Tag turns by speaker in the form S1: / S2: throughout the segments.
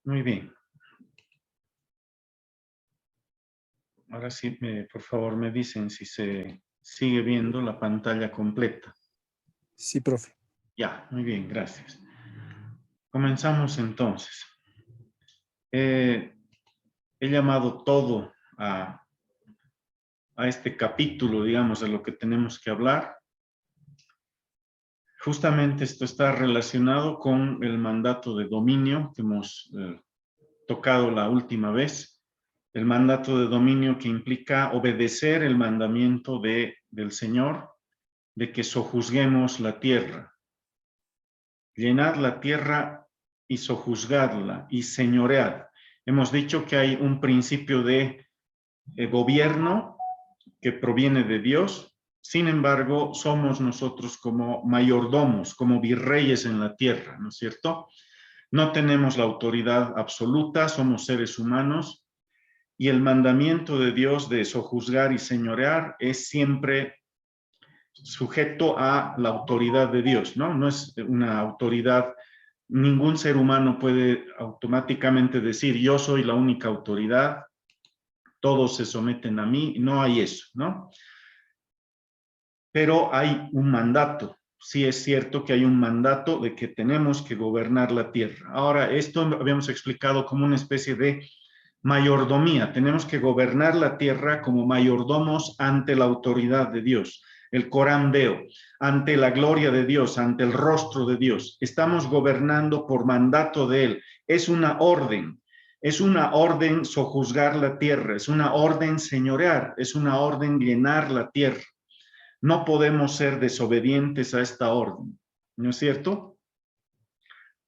S1: Muy bien. Ahora sí, por favor, me dicen si se sigue viendo la pantalla completa.
S2: Sí, profe.
S1: Ya, muy bien, gracias. Comenzamos entonces. He llamado todo a este capítulo, digamos, de lo que tenemos que hablar. Justamente esto está relacionado con el mandato de dominio que hemos tocado la última vez. El mandato de dominio que implica obedecer el mandamiento del Señor de que sojuzguemos la tierra. Llenad la tierra y sojuzgadla y señoread. Hemos dicho que hay un principio de gobierno que proviene de Dios. Sin embargo, somos nosotros como mayordomos, como virreyes en la tierra, ¿no es cierto? No tenemos la autoridad absoluta, somos seres humanos, y el mandamiento de Dios de sojuzgar y señorear es siempre sujeto a la autoridad de Dios, ¿no? No es una autoridad, ningún ser humano puede automáticamente decir yo soy la única autoridad, todos se someten a mí, no hay eso, ¿no? Pero hay un mandato, sí es cierto que hay un mandato de que tenemos que gobernar la tierra. Ahora, esto habíamos explicado como una especie de mayordomía, tenemos que gobernar la tierra como mayordomos ante la autoridad de Dios, el Corán Deo, ante la gloria de Dios, ante el rostro de Dios. Estamos gobernando por mandato de Él. Es una orden sojuzgar la tierra, es una orden señorear, es una orden llenar la tierra. No podemos ser desobedientes a esta orden, ¿no es cierto?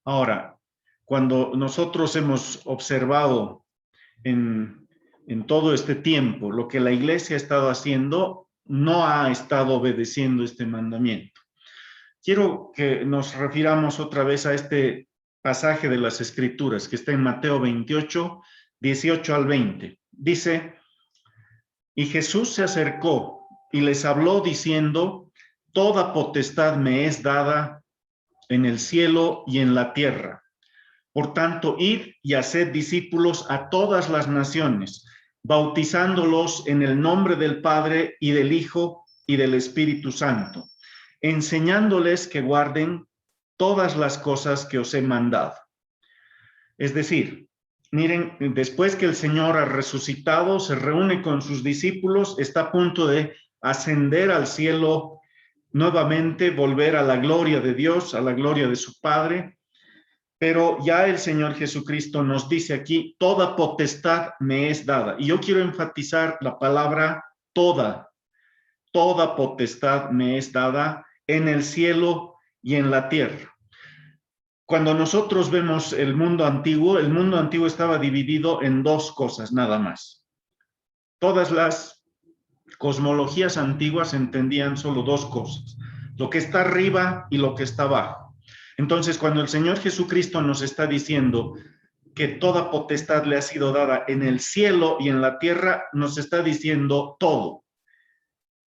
S1: Ahora, cuando nosotros hemos observado en todo este tiempo, lo que la iglesia ha estado haciendo, no ha estado obedeciendo este mandamiento. Quiero que nos refiramos otra vez a este pasaje de las Escrituras que está en Mateo 28, 18 al 20. Dice, y Jesús se acercó y les habló diciendo, toda potestad me es dada en el cielo y en la tierra. Por tanto, id y haced discípulos a todas las naciones, bautizándolos en el nombre del Padre y del Hijo y del Espíritu Santo, enseñándoles que guarden todas las cosas que os he mandado. Es decir, miren, después que el Señor ha resucitado, se reúne con sus discípulos, está a punto de ascender al cielo nuevamente, volver a la gloria de Dios, a la gloria de su Padre. Pero ya el Señor Jesucristo nos dice aquí, toda potestad me es dada. Y yo quiero enfatizar la palabra toda. Toda potestad me es dada en el cielo y en la tierra. Cuando nosotros vemos el mundo antiguo estaba dividido en dos cosas nada más. Todas las cosmologías antiguas entendían solo dos cosas, lo que está arriba y lo que está abajo. Entonces, cuando el Señor Jesucristo nos está diciendo que toda potestad le ha sido dada en el cielo y en la tierra, nos está diciendo todo.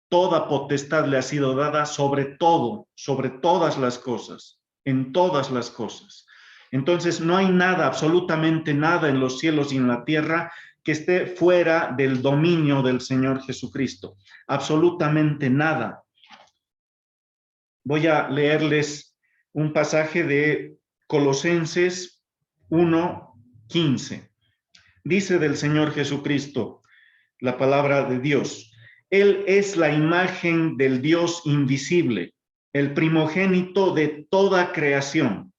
S1: Toda potestad le ha sido dada sobre todo, sobre todas las cosas, en todas las cosas. Entonces, no hay nada, absolutamente nada en los cielos y en la tierra que esté fuera del dominio del Señor Jesucristo. Absolutamente nada. Voy a leerles un pasaje de Colosenses 1:15. Dice del Señor Jesucristo, la palabra de Dios, Él es la imagen del Dios invisible, el primogénito de toda creación,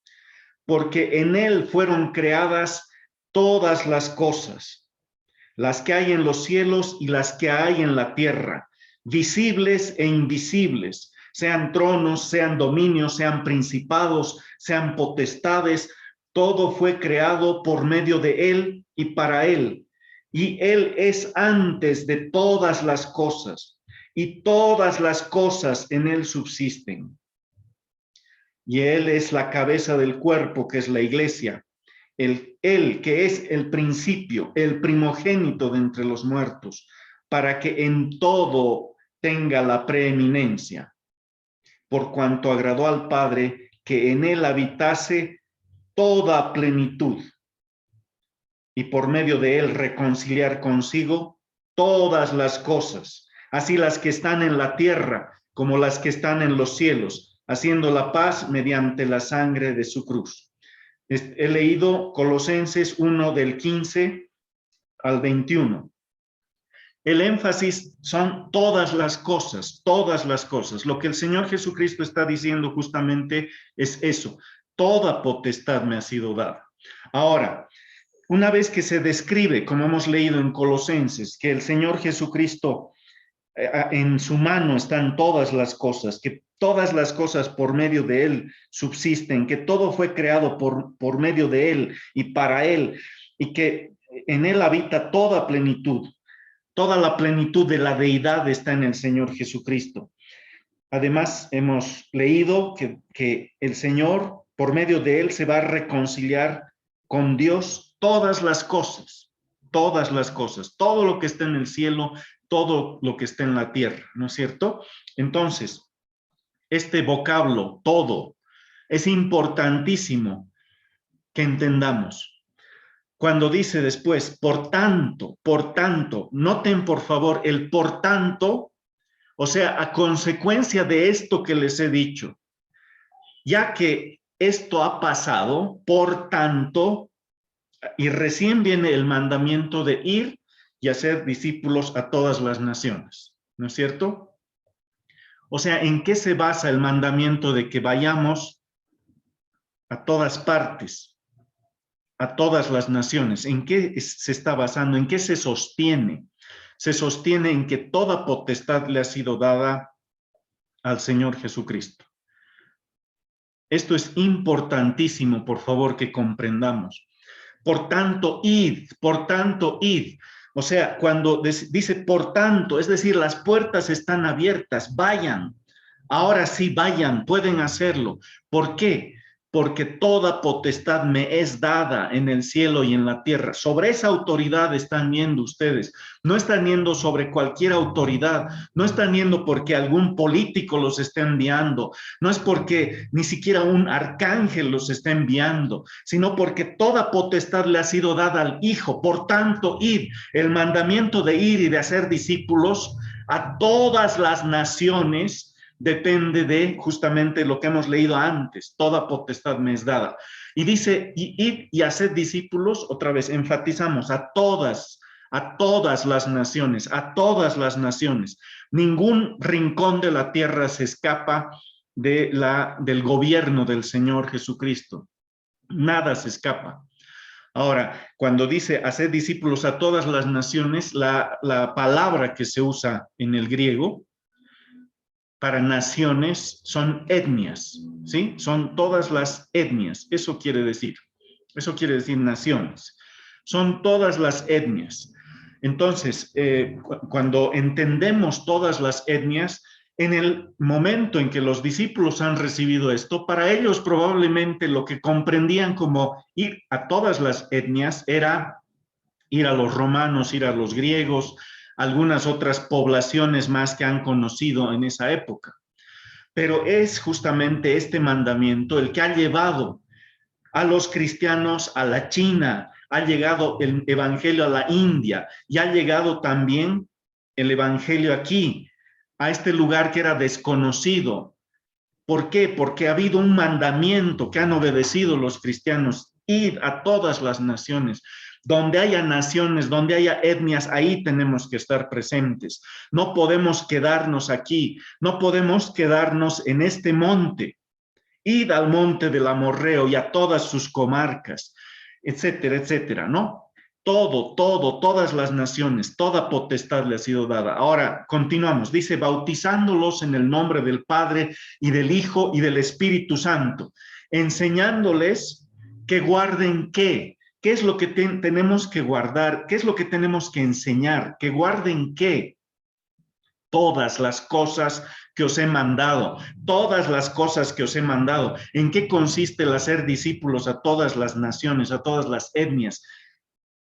S1: porque en Él fueron creadas todas las cosas, las que hay en los cielos y las que hay en la tierra, visibles e invisibles, sean tronos, sean dominios, sean principados, sean potestades, todo fue creado por medio de Él y para Él. Y Él es antes de todas las cosas, y todas las cosas en Él subsisten. Y Él es la cabeza del cuerpo, que es la iglesia. Él que es el principio, el primogénito de entre los muertos, para que en todo tenga la preeminencia, por cuanto agradó al Padre que en Él habitase toda plenitud. y por medio de él reconciliar consigo todas las cosas, así las que están en la tierra como las que están en los cielos, haciendo la paz mediante la sangre de su cruz. He leído Colosenses 1 del 15 al 21. El énfasis son todas las cosas, todas las cosas. Lo que el Señor Jesucristo está diciendo justamente es eso. Toda potestad me ha sido dada. Ahora, una vez que se describe, como hemos leído en Colosenses, que el Señor Jesucristo en su mano están todas las cosas, que todas las cosas por medio de él subsisten, que todo fue creado por medio de él y para él, y que en él habita toda plenitud. Toda la plenitud de la deidad está en el Señor Jesucristo. Además, hemos leído que el Señor, por medio de él, se va a reconciliar con Dios todas las cosas, todo lo que está en el cielo, todo lo que está en la tierra, ¿no es cierto? Entonces, este vocablo, todo, es importantísimo que entendamos. Cuando dice después, por tanto, noten por favor el por tanto, o sea, a consecuencia de esto que les he dicho, ya que esto ha pasado, por tanto, y recién viene el mandamiento de ir y hacer discípulos a todas las naciones, ¿no es cierto? O sea, ¿en qué se basa el mandamiento de que vayamos a todas partes? A todas las naciones. ¿En qué se está basando? ¿En qué se sostiene? Se sostiene en que toda potestad le ha sido dada al Señor Jesucristo. Esto es importantísimo, por favor, que comprendamos. Por tanto, id, por tanto, id. O sea, cuando dice por tanto, es decir, las puertas están abiertas, vayan. Ahora sí, vayan, pueden hacerlo. ¿Por qué? Porque toda potestad me es dada en el cielo y en la tierra. Sobre esa autoridad están yendo ustedes. No están yendo sobre cualquier autoridad. No están yendo porque algún político los está enviando. No es porque ni siquiera un arcángel los está enviando, sino porque toda potestad le ha sido dada al Hijo. Por tanto, id. El mandamiento de ir y de hacer discípulos a todas las naciones depende de justamente lo que hemos leído antes, toda potestad me es dada. Y dice, id y haced discípulos, otra vez enfatizamos, a todas las naciones, a todas las naciones. Ningún rincón de la tierra se escapa del gobierno del Señor Jesucristo. Nada se escapa. Ahora, cuando dice hacer discípulos a todas las naciones, la palabra que se usa en el griego para naciones son etnias, ¿sí? Son todas las etnias, eso quiere decir naciones. Son todas las etnias. Entonces, cuando entendemos todas las etnias, en el momento en que los discípulos han recibido esto, para ellos probablemente lo que comprendían como ir a todas las etnias era ir a los romanos, ir a los griegos, algunas otras poblaciones más que han conocido en esa época. Pero es justamente este mandamiento el que ha llevado a los cristianos a la China, ha llegado el evangelio a la India y ha llegado también el evangelio aquí, a este lugar que era desconocido. ¿Por qué? Porque ha habido un mandamiento que han obedecido los cristianos, ir a todas las naciones. Donde haya naciones, donde haya etnias, ahí tenemos que estar presentes. No podemos quedarnos aquí, no podemos quedarnos en este monte. Id al monte del Amorreo y a todas sus comarcas, etcétera, etcétera, ¿no? Todas las naciones, toda potestad le ha sido dada. Ahora, continuamos. Dice, bautizándolos en el nombre del Padre y del Hijo y del Espíritu Santo, enseñándoles que guarden ¿qué? ¿Qué es lo que tenemos que guardar? ¿Qué es lo que tenemos que enseñar? ¿Que guarden qué? Todas las cosas que os he mandado, todas las cosas que os he mandado. ¿En qué consiste el hacer discípulos a todas las naciones, a todas las etnias?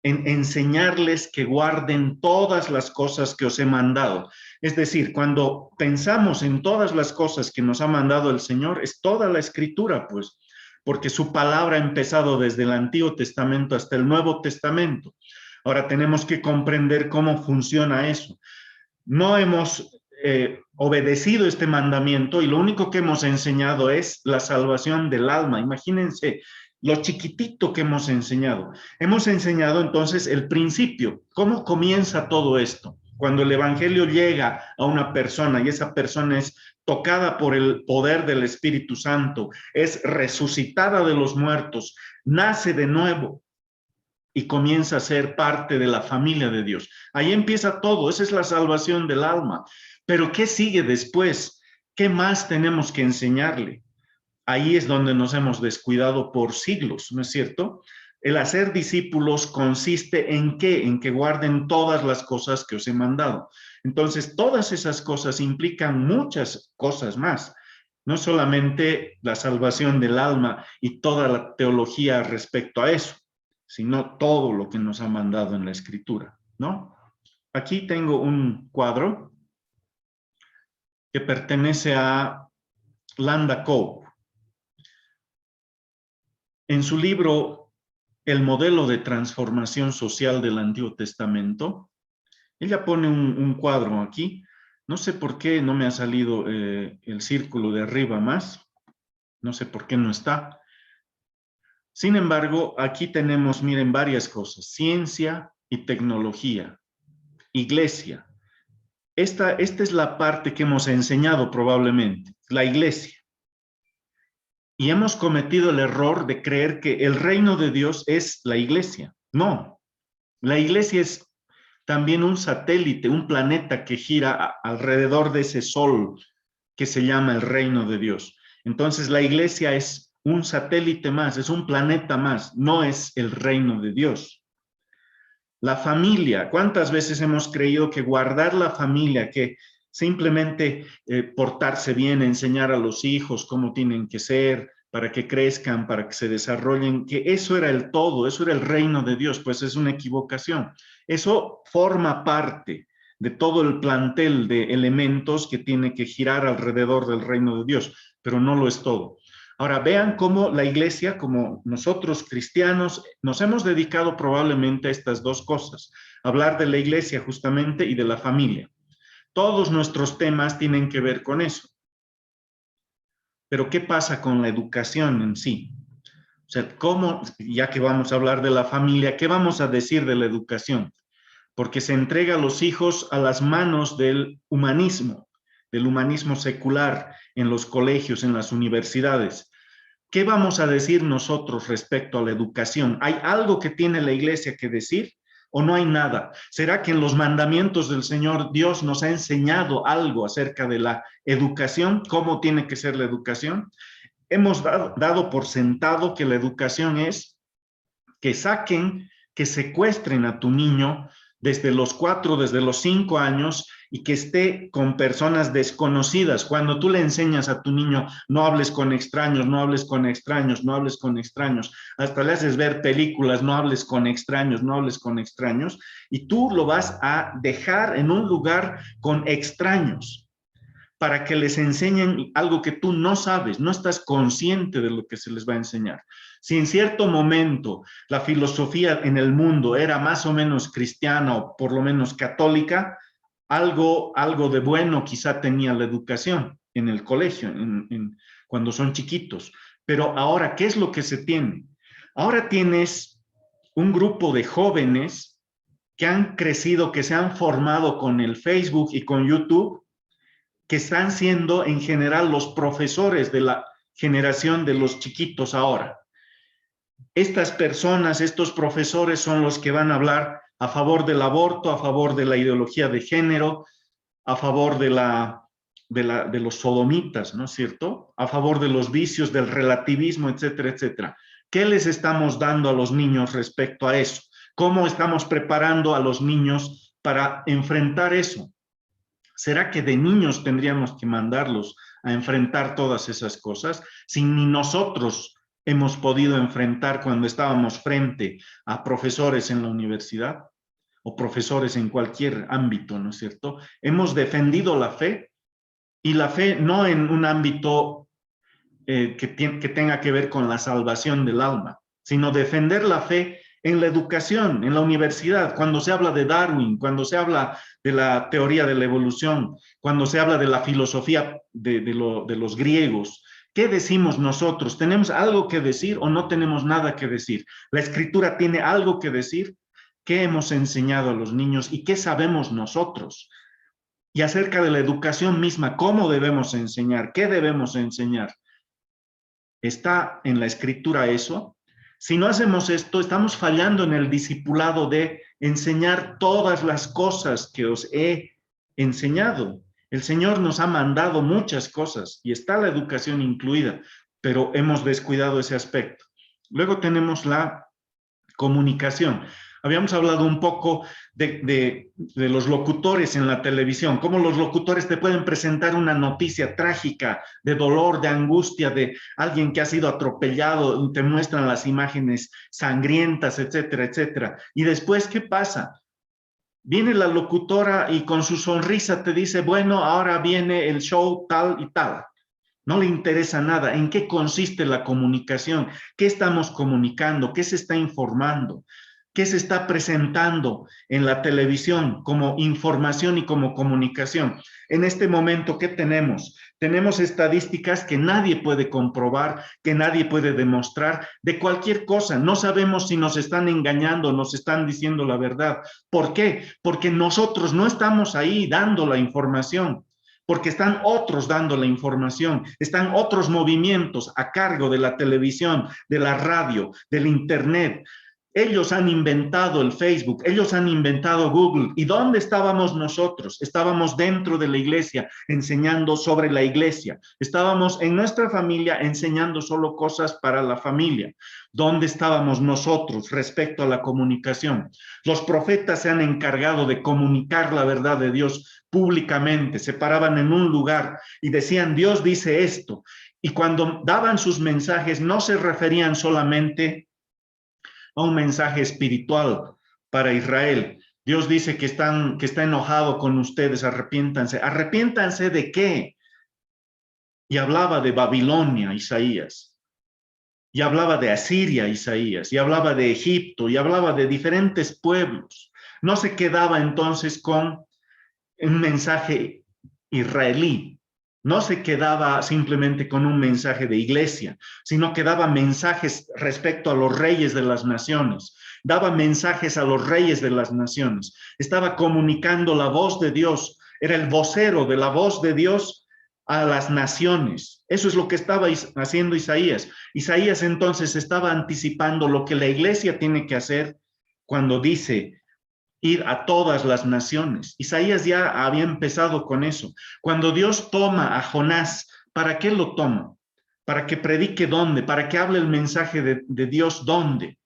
S1: En enseñarles que guarden todas las cosas que os he mandado. Es decir, cuando pensamos en todas las cosas que nos ha mandado el Señor, es toda la Escritura, pues. porque su palabra ha empezado desde el Antiguo Testamento hasta el Nuevo Testamento. Ahora tenemos que comprender cómo funciona eso. No hemos obedecido este mandamiento y lo único que hemos enseñado es la salvación del alma. Imagínense lo chiquitito que hemos enseñado. Hemos enseñado entonces el principio, cómo comienza todo esto. Cuando el evangelio llega a una persona y esa persona es tocada por el poder del Espíritu Santo, es resucitada de los muertos, nace de nuevo y comienza a ser parte de la familia de Dios. Ahí empieza todo, esa es la salvación del alma. Pero ¿qué sigue después? ¿Qué más tenemos que enseñarle? Ahí es donde nos hemos descuidado por siglos, ¿no es cierto? El hacer discípulos consiste ¿en qué? En que guarden todas las cosas que os he mandado. Entonces, todas esas cosas implican muchas cosas más. No solamente la salvación del alma y toda la teología respecto a eso, sino todo lo que nos ha mandado en la Escritura, ¿no? Aquí tengo un cuadro que pertenece a Landa Coe. En su libro El modelo de transformación social del Antiguo Testamento, ella pone un cuadro aquí. No sé por qué no me ha salido el círculo de arriba más. No sé por qué no está. Sin embargo, aquí tenemos, miren, varias cosas. Ciencia y tecnología. Iglesia. Esta es la parte que hemos enseñado probablemente, la iglesia. Y hemos cometido el error de creer que el reino de Dios es la iglesia. No, la iglesia es también un satélite, un planeta que gira alrededor de ese sol que se llama el reino de Dios. Entonces la iglesia es un satélite más, es un planeta más, no es el reino de Dios. La familia, ¿cuántas veces hemos creído que guardar la familia, que simplemente portarse bien, enseñar a los hijos cómo tienen que ser, para que crezcan, para que se desarrollen, que eso era el todo, eso era el reino de Dios? Pues es una equivocación. Eso forma parte de todo el plantel de elementos que tiene que girar alrededor del reino de Dios, pero no lo es todo. Ahora, vean cómo la iglesia, como nosotros cristianos, nos hemos dedicado probablemente a estas dos cosas, hablar de la iglesia justamente y de la familia. Todos nuestros temas tienen que ver con eso. Pero ¿qué pasa con la educación en sí? O sea, ¿cómo, ya que vamos a hablar de la familia, qué vamos a decir de la educación? Porque se entrega a los hijos a las manos del humanismo secular en los colegios, en las universidades. ¿Qué vamos a decir nosotros respecto a la educación? ¿Hay algo que tiene la iglesia que decir o no hay nada? ¿Será que en los mandamientos del Señor Dios nos ha enseñado algo acerca de la educación? ¿Cómo tiene que ser la educación? Hemos dado por sentado que la educación es que saquen, que secuestren a tu niño desde los 4, desde los 5 años y que esté con personas desconocidas. Cuando tú le enseñas a tu niño, no hables con extraños, no hables con extraños, no hables con extraños, hasta le haces ver películas, no hables con extraños, no hables con extraños, y tú lo vas a dejar en un lugar con extraños para que les enseñen algo que tú no sabes, no estás consciente de lo que se les va a enseñar. Si en cierto momento la filosofía en el mundo era más o menos cristiana o por lo menos católica, algo de bueno quizá tenía la educación en el colegio, cuando son chiquitos. Pero ahora, ¿qué es lo que se tiene? Ahora tienes un grupo de jóvenes que han crecido, que se han formado con el Facebook y con YouTube, que están siendo en general los profesores de la generación de los chiquitos ahora. Estas personas, estos profesores son los que van a hablar a favor del aborto, a favor de la ideología de género, a favor de los sodomitas, ¿no es cierto? A favor de los vicios, del relativismo, etcétera, etcétera. ¿Qué les estamos dando a los niños respecto a eso? ¿Cómo estamos preparando a los niños para enfrentar eso? ¿Será que de niños tendríamos que mandarlos a enfrentar todas esas cosas si ni nosotros hemos podido enfrentar cuando estábamos frente a profesores en la universidad o profesores en cualquier ámbito, ¿no es cierto? Hemos defendido la fe, y la fe no en un ámbito que tenga que ver con la salvación del alma, sino defender la fe en la educación, en la universidad, cuando se habla de Darwin, cuando se habla de la teoría de la evolución, cuando se habla de la filosofía de los griegos. ¿Qué decimos nosotros? ¿Tenemos algo que decir o no tenemos nada que decir? ¿La escritura tiene algo que decir? ¿Qué hemos enseñado a los niños y qué sabemos nosotros? Y acerca de la educación misma, ¿cómo debemos enseñar? ¿Qué debemos enseñar? ¿Está en la escritura eso? Si no hacemos esto, estamos fallando en el discipulado de enseñar todas las cosas que os he enseñado. El Señor nos ha mandado muchas cosas y está la educación incluida, pero hemos descuidado ese aspecto. Luego tenemos la comunicación. Habíamos hablado un poco de los locutores en la televisión, cómo los locutores te pueden presentar una noticia trágica, de dolor, de angustia, de alguien que ha sido atropellado, te muestran las imágenes sangrientas, etcétera, etcétera. Y después, ¿qué pasa? Viene la locutora y con su sonrisa te dice, bueno, ahora viene el show tal y tal. No le interesa nada. ¿En qué consiste la comunicación? ¿Qué estamos comunicando? ¿Qué se está informando? ¿Qué se está presentando en la televisión como información y como comunicación? En este momento, ¿qué tenemos? Tenemos estadísticas que nadie puede comprobar, que nadie puede demostrar de cualquier cosa. No sabemos si nos están engañando, nos están diciendo la verdad. ¿Por qué? Porque nosotros no estamos ahí dando la información, porque están otros dando la información, están otros movimientos a cargo de la televisión, de la radio, del internet. Ellos han inventado el Facebook, ellos han inventado Google. ¿Y dónde estábamos nosotros? Estábamos dentro de la iglesia, enseñando sobre la iglesia. Estábamos en nuestra familia enseñando solo cosas para la familia. ¿Dónde estábamos nosotros respecto a la comunicación? Los profetas se han encargado de comunicar la verdad de Dios públicamente. Se paraban en un lugar y decían, Dios dice esto. Y cuando daban sus mensajes, no se referían solamente a un mensaje espiritual para Israel. Dios dice que está enojado con ustedes, arrepiéntanse. ¿Arrepiéntanse de qué? Y hablaba de Babilonia, Isaías. Y hablaba de Asiria, Isaías. Y hablaba de Egipto. Y hablaba de diferentes pueblos. No se quedaba entonces con un mensaje israelí. No se quedaba simplemente con un mensaje de iglesia, sino que daba mensajes respecto a los reyes de las naciones, daba mensajes a los reyes de las naciones, estaba comunicando la voz de Dios, era el vocero de la voz de Dios a las naciones. Eso es lo que estaba haciendo Isaías. Isaías entonces estaba anticipando lo que la iglesia tiene que hacer cuando dice ir a todas las naciones. Isaías ya había empezado con eso. Cuando Dios toma a Jonás, ¿para qué lo toma? Para que predique dónde, para que hable el mensaje de Dios dónde.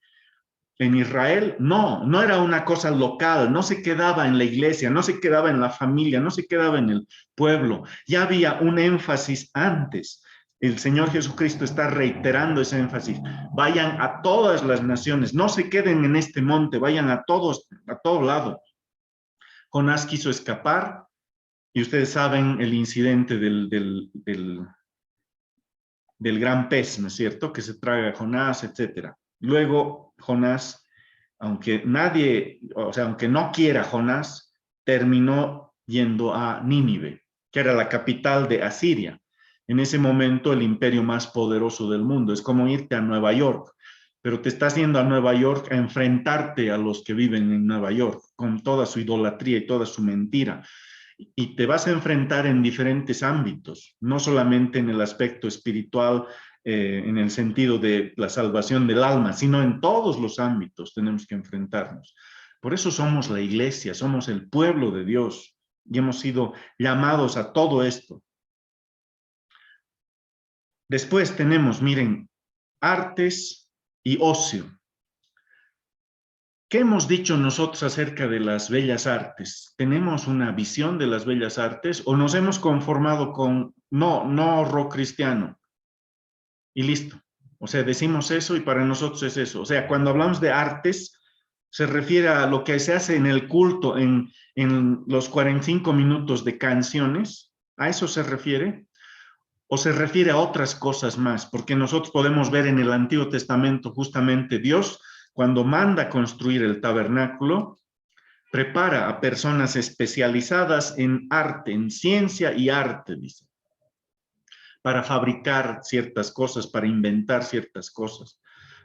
S1: En Israel, no era una cosa local, no se quedaba en la iglesia, no se quedaba en la familia, no se quedaba en el pueblo. Ya había un énfasis antes. El Señor Jesucristo está reiterando ese énfasis. Vayan a todas las naciones, no se queden en este monte, vayan a todos, a todo lado. Jonás quiso escapar y ustedes saben el incidente del gran pez, ¿no es cierto? Que se traga a Jonás, etcétera. Luego Jonás, aunque aunque no quiera Jonás, terminó yendo a Nínive, que era la capital de Asiria. En ese momento el imperio más poderoso del mundo. Es como irte a Nueva York, pero te estás yendo a Nueva York a enfrentarte a los que viven en Nueva York, con toda su idolatría y toda su mentira. Y te vas a enfrentar en diferentes ámbitos, no solamente en el aspecto espiritual, en el sentido de la salvación del alma, sino en todos los ámbitos tenemos que enfrentarnos. Por eso somos la iglesia, somos el pueblo de Dios y hemos sido llamados a todo esto. Después tenemos, miren, artes y ocio. ¿Qué hemos dicho nosotros acerca de las bellas artes? ¿Tenemos una visión de las bellas artes o nos hemos conformado con no rock cristiano? Y listo. O sea, decimos eso y para nosotros es eso. O sea, cuando hablamos de artes, se refiere a lo que se hace en el culto, en los 45 minutos de canciones. ¿A eso se refiere? ¿O se refiere a otras cosas más? Porque nosotros podemos ver en el Antiguo Testamento justamente Dios, cuando manda construir el tabernáculo, prepara a personas especializadas en arte, en ciencia y arte, dice, para fabricar ciertas cosas, para inventar ciertas cosas,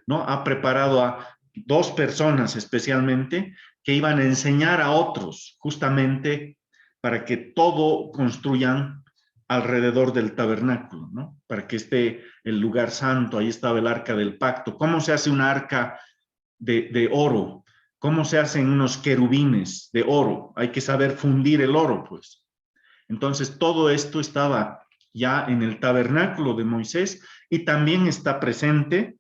S1: ¿no? Ha preparado a 2 personas especialmente que iban a enseñar a otros justamente para que todo construyan alrededor del tabernáculo, ¿no? Para que esté el lugar santo, ahí estaba el arca del pacto. ¿Cómo se hace una arca de oro? ¿Cómo se hacen unos querubines de oro? Hay que saber fundir el oro, pues. Entonces, todo esto estaba ya en el tabernáculo de Moisés y también está presente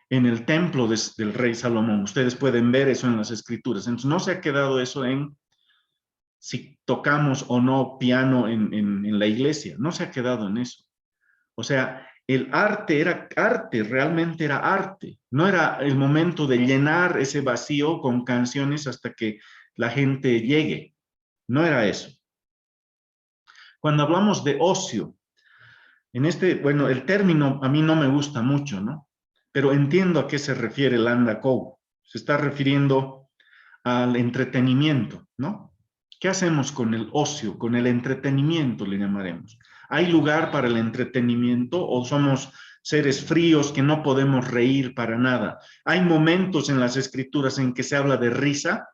S1: en el templo del rey Salomón. Ustedes pueden ver eso en las escrituras. Entonces, no se ha quedado eso en si tocamos o no piano en la iglesia. No se ha quedado en eso. O sea, el arte era arte, realmente era arte. No era el momento de llenar ese vacío con canciones hasta que la gente llegue. No era eso. Cuando hablamos de ocio, bueno, el término a mí no me gusta mucho, ¿no? Pero entiendo a qué se refiere Landa Cove. Se está refiriendo al entretenimiento, ¿no? ¿Qué hacemos con el ocio, con el entretenimiento, le llamaremos? ¿Hay lugar para el entretenimiento o somos seres fríos que no podemos reír para nada? Hay momentos en las escrituras en que se habla de risa,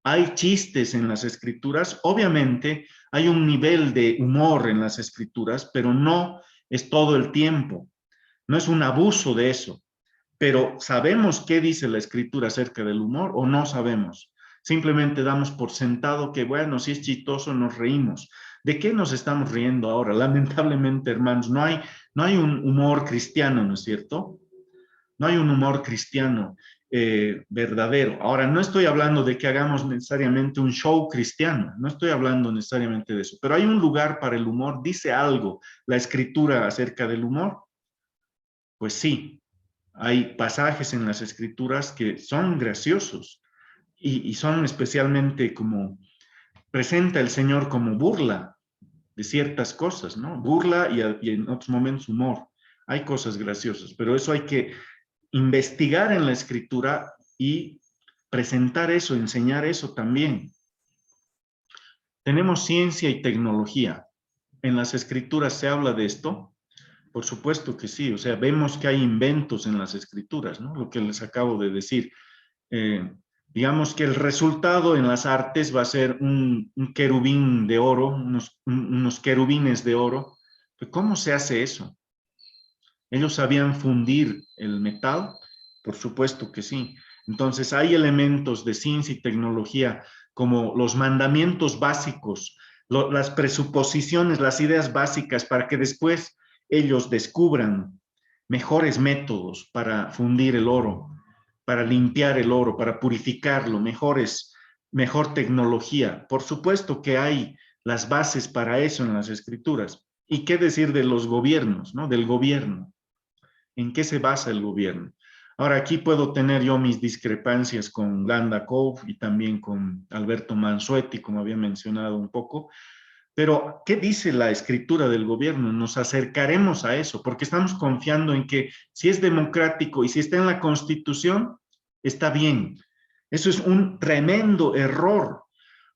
S1: hay chistes en las escrituras, obviamente hay un nivel de humor en las escrituras, pero no es todo el tiempo, no es un abuso de eso, pero ¿sabemos qué dice la escritura acerca del humor o no sabemos? Simplemente damos por sentado que, bueno, si es chistoso, nos reímos. ¿De qué nos estamos riendo ahora? Lamentablemente, hermanos, no hay un humor cristiano, ¿no es cierto? No hay un humor cristiano verdadero. Ahora, no estoy hablando de que hagamos necesariamente un show cristiano, no estoy hablando necesariamente de eso, pero hay un lugar para el humor. ¿Dice algo la escritura acerca del humor? Pues sí, hay pasajes en las escrituras que son graciosos y son especialmente como presenta el Señor como burla de ciertas cosas, ¿no? Burla y en otros momentos humor. Hay cosas graciosas, pero eso hay que investigar en la escritura y presentar eso, enseñar eso también. Tenemos ciencia y tecnología. ¿En las escrituras se habla de esto? Por supuesto que sí, o sea, vemos que hay inventos en las escrituras, ¿no? Lo que les acabo de decir. Digamos que el resultado en las artes va a ser un querubín de oro, unos querubines de oro. ¿Cómo se hace eso? ¿Ellos sabían fundir el metal? Por supuesto que sí. Entonces, hay elementos de ciencia y tecnología como los mandamientos básicos, las presuposiciones, las ideas básicas para que después ellos descubran mejores métodos para fundir el oro, para limpiar el oro, para purificarlo, mejor tecnología. Por supuesto que hay las bases para eso en las escrituras. ¿Y qué decir de los gobiernos, ¿no? Del gobierno. ¿En qué se basa el gobierno? Ahora, aquí puedo tener yo mis discrepancias con Landa Cove y también con Alberto Mansuetti, como había mencionado un poco, pero ¿qué dice la escritura del gobierno? Nos acercaremos a eso, porque estamos confiando en que si es democrático y si está en la Constitución, está bien. Eso es un tremendo error,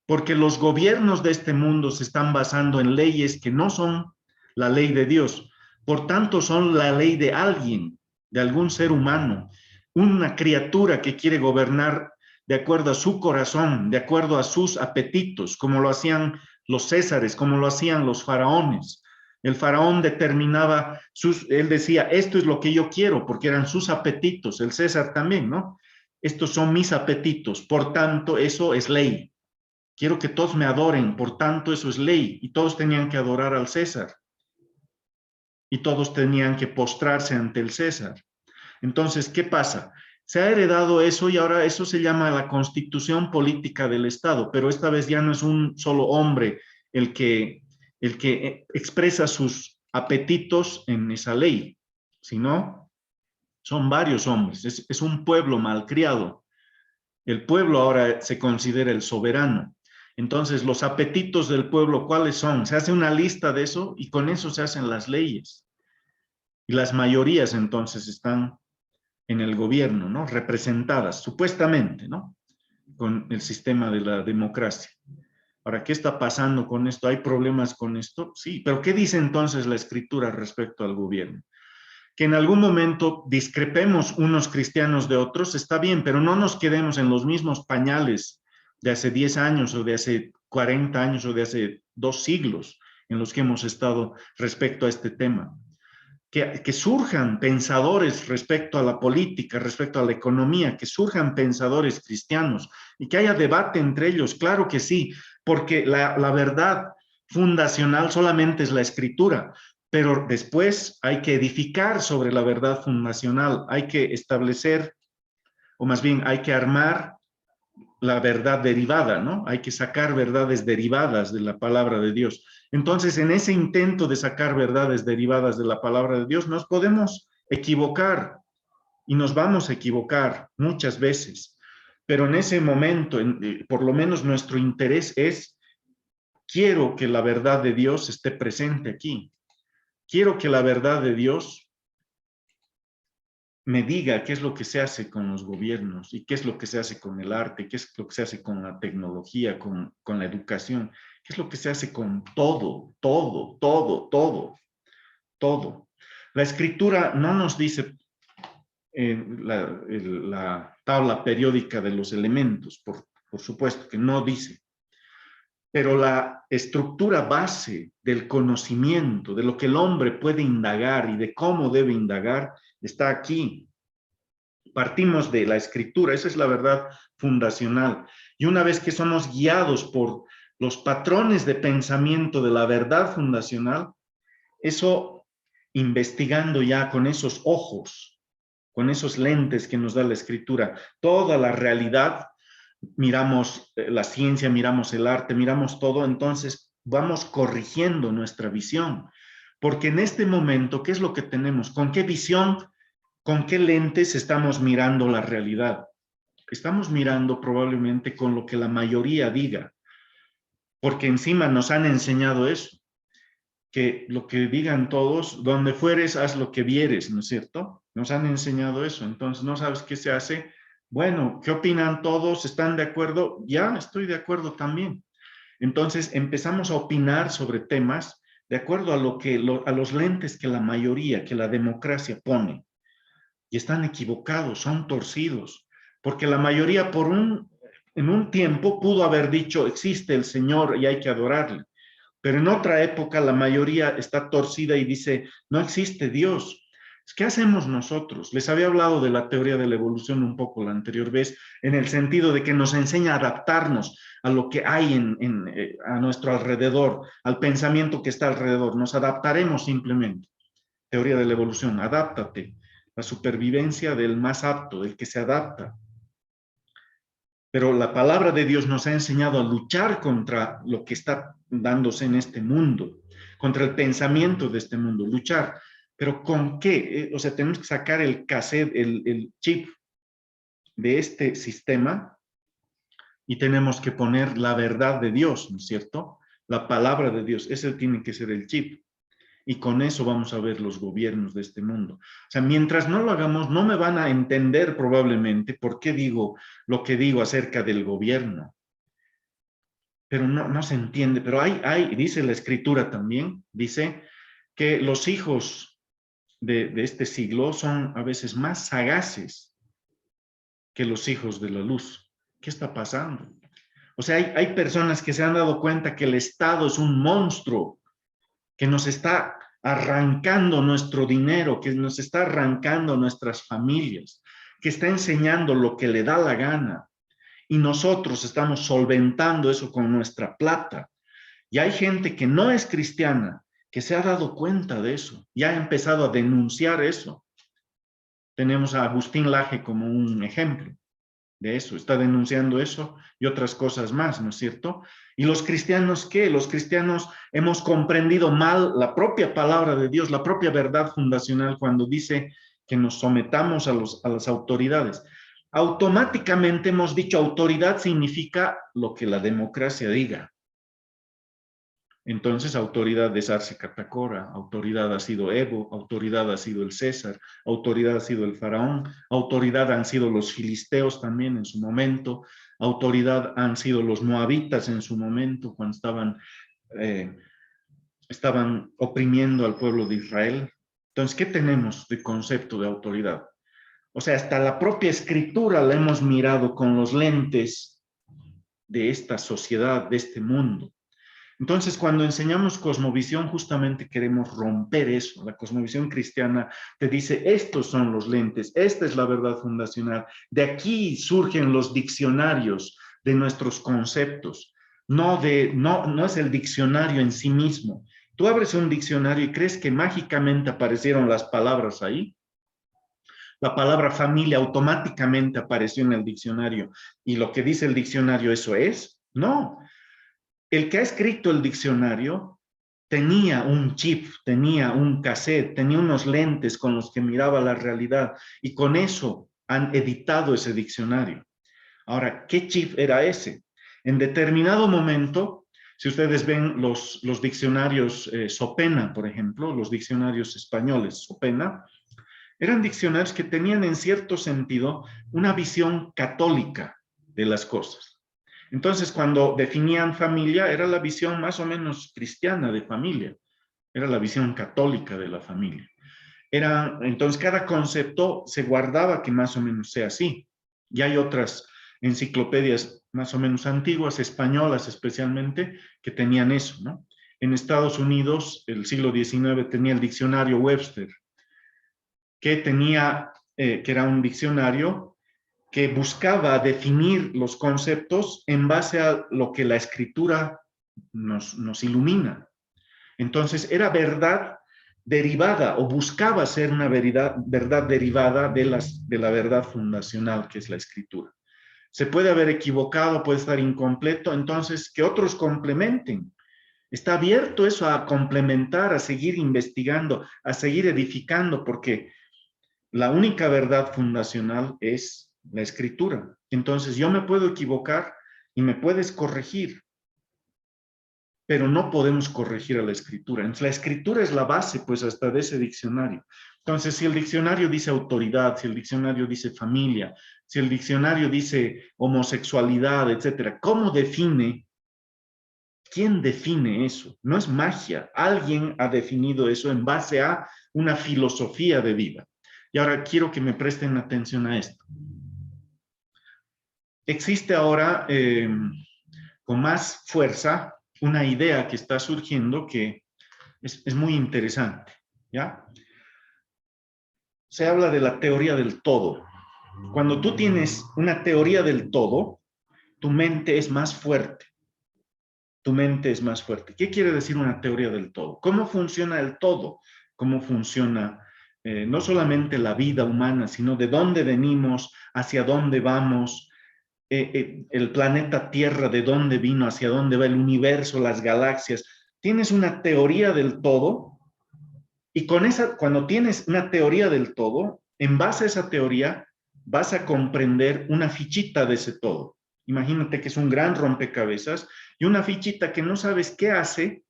S1: porque los gobiernos de este mundo se están basando en leyes que no son la ley de Dios. Por tanto, son la ley de alguien, de algún ser humano, una criatura que quiere gobernar de acuerdo a su corazón, de acuerdo a sus apetitos, como lo hacían los césares, como lo hacían los faraones. El faraón determinaba, él decía, esto es lo que yo quiero, porque eran sus apetitos, el César también, ¿no? Estos son mis apetitos, por tanto, eso es ley. Quiero que todos me adoren, por tanto, eso es ley. Y todos tenían que adorar al César. Y todos tenían que postrarse ante el César. Entonces, ¿qué pasa? Se ha heredado eso y ahora eso se llama la constitución política del Estado, pero esta vez ya no es un solo hombre el que expresa sus apetitos en esa ley, sino son varios hombres, es un pueblo malcriado. El pueblo ahora se considera el soberano. Entonces, los apetitos del pueblo, ¿cuáles son? Se hace una lista de eso y con eso se hacen las leyes. Y las mayorías entonces están en el gobierno, ¿no? Representadas, supuestamente, ¿no? Con el sistema de la democracia. Ahora, ¿qué está pasando con esto? ¿Hay problemas con esto? Sí, pero ¿qué dice entonces la Escritura respecto al gobierno? Que en algún momento discrepemos unos cristianos de otros, está bien, pero no nos quedemos en los mismos pañales de hace 10 años o de hace 40 años o de hace 2 siglos en los que hemos estado respecto a este tema. Que surjan pensadores respecto a la política, respecto a la economía, que surjan pensadores cristianos y que haya debate entre ellos, claro que sí, porque la verdad fundacional solamente es la escritura, pero después hay que edificar sobre la verdad fundacional, hay que establecer, o más bien hay que armar la verdad derivada, ¿no? Hay que sacar verdades derivadas de la palabra de Dios. Entonces, en ese intento de sacar verdades derivadas de la palabra de Dios, nos podemos equivocar y nos vamos a equivocar muchas veces, pero en ese momento, por lo menos nuestro interés es, quiero que la verdad de Dios esté presente aquí. Quiero que la verdad de Dios me diga qué es lo que se hace con los gobiernos y qué es lo que se hace con el arte, qué es lo que se hace con la tecnología, con la educación, qué es lo que se hace con todo, todo, todo, todo, todo. La escritura no nos dice la tabla periódica de los elementos, por supuesto que no dice, pero la estructura base del conocimiento, de lo que el hombre puede indagar y de cómo debe indagar, está aquí. Partimos de la escritura, esa es la verdad fundacional. Y una vez que somos guiados por los patrones de pensamiento de la verdad fundacional, eso investigando ya con esos ojos, con esos lentes que nos da la escritura, toda la realidad, miramos la ciencia, miramos el arte, miramos todo, entonces vamos corrigiendo nuestra visión. Porque en este momento, ¿qué es lo que tenemos? ¿Con qué visión, con qué lentes estamos mirando la realidad? Estamos mirando probablemente con lo que la mayoría diga, porque encima nos han enseñado eso, que lo que digan todos, donde fueres, haz lo que vieres, ¿no es cierto? Nos han enseñado eso, entonces no sabes qué se hace. Bueno, ¿qué opinan todos? ¿Están de acuerdo? Ya, estoy de acuerdo también. Entonces empezamos a opinar sobre temas de acuerdo a a los lentes que la mayoría, que la democracia pone. Y están equivocados, son torcidos, porque la mayoría en un tiempo pudo haber dicho, existe el Señor y hay que adorarle. Pero en otra época la mayoría está torcida y dice, no existe Dios. ¿Qué hacemos nosotros? Les había hablado de la teoría de la evolución un poco la anterior vez, en el sentido de que nos enseña a adaptarnos a lo que hay a nuestro alrededor, al pensamiento que está alrededor. Nos adaptaremos simplemente. Teoría de la evolución, adáptate. La supervivencia del más apto, del que se adapta. Pero la palabra de Dios nos ha enseñado a luchar contra lo que está dándose en este mundo, contra el pensamiento de este mundo, luchar. ¿Pero con qué? O sea, tenemos que sacar el cassette, el chip de este sistema y tenemos que poner la verdad de Dios, ¿no es cierto? La palabra de Dios, ese tiene que ser el chip. Y con eso vamos a ver los gobiernos de este mundo. O sea, mientras no lo hagamos, no me van a entender probablemente por qué digo lo que digo acerca del gobierno. Pero no se entiende. Pero dice la escritura también, dice que los hijos de este siglo son a veces más sagaces que los hijos de la luz. ¿Qué está pasando? O sea, hay personas que se han dado cuenta que el Estado es un monstruo que nos está arrancando nuestro dinero, que nos está arrancando nuestras familias, que está enseñando lo que le da la gana. Y nosotros estamos solventando eso con nuestra plata. Y hay gente que no es cristiana, que se ha dado cuenta de eso y ha empezado a denunciar eso. Tenemos a Agustín Laje como un ejemplo de eso, está denunciando eso y otras cosas más, ¿no es cierto? ¿Y los cristianos qué? Los cristianos hemos comprendido mal la propia palabra de Dios, la propia verdad fundacional cuando dice que nos sometamos a las autoridades. automáticamente hemos dicho autoridad significa lo que la democracia diga. Entonces, autoridad es Arce Catacora, autoridad ha sido Evo, autoridad ha sido el César, autoridad ha sido el faraón, autoridad han sido los filisteos también en su momento, autoridad han sido los moabitas en su momento cuando estaban oprimiendo al pueblo de Israel. Entonces, ¿qué tenemos de concepto de autoridad? O sea, hasta la propia escritura la hemos mirado con los lentes de esta sociedad, de este mundo. Entonces, cuando enseñamos cosmovisión, justamente queremos romper eso. La cosmovisión cristiana te dice, estos son los lentes, esta es la verdad fundacional. De aquí surgen los diccionarios de nuestros conceptos. No es el diccionario en sí mismo. Tú abres un diccionario y crees que mágicamente aparecieron las palabras ahí. La palabra familia automáticamente apareció en el diccionario. Y lo que dice el diccionario, ¿eso es? No. El que ha escrito el diccionario tenía un chip, tenía un cassette, tenía unos lentes con los que miraba la realidad y con eso han editado ese diccionario. Ahora, ¿qué chip era ese? En determinado momento, si ustedes ven los diccionarios Sopena, por ejemplo, los diccionarios españoles Sopena, eran diccionarios que tenían en cierto sentido una visión católica de las cosas. Entonces, cuando definían familia, era la visión más o menos cristiana de familia, era la visión católica de la familia. Entonces, cada concepto se guardaba que más o menos sea así. Y hay otras enciclopedias más o menos antiguas, españolas especialmente, que tenían eso, ¿no? En Estados Unidos, el siglo XIX tenía el diccionario Webster, que era un diccionario que buscaba definir los conceptos en base a lo que la escritura nos ilumina. Entonces, era verdad derivada o buscaba ser una verdad derivada de la verdad fundacional, que es la escritura. Se puede haber equivocado, puede estar incompleto, entonces que otros complementen. Está abierto eso a complementar, a seguir investigando, a seguir edificando, porque la única verdad fundacional es la escritura. Entonces yo me puedo equivocar y me puedes corregir, pero no podemos corregir a la escritura. Entonces la escritura es la base, pues, hasta de ese diccionario. Entonces, si el diccionario dice autoridad, si el diccionario dice familia, si el diccionario dice homosexualidad, etcétera, ¿cómo define? ¿Quién define eso? No es magia. Alguien ha definido eso en base a una filosofía de vida. Y ahora quiero que me presten atención a esto. Existe ahora con más fuerza una idea que está surgiendo que es muy interesante, ¿ya? Se habla de la teoría del todo. Cuando tú tienes una teoría del todo, tu mente es más fuerte. Tu mente es más fuerte. ¿Qué quiere decir una teoría del todo? ¿Cómo funciona el todo? ¿Cómo funciona no solamente la vida humana, sino de dónde venimos, hacia dónde vamos, el planeta Tierra, de dónde vino, hacia dónde va el universo, las galaxias? Tienes una teoría del todo y con esa, cuando tienes una teoría del todo, en base a esa teoría vas a comprender una fichita de ese todo. Imagínate que es un gran rompecabezas y una fichita que no sabes qué hace.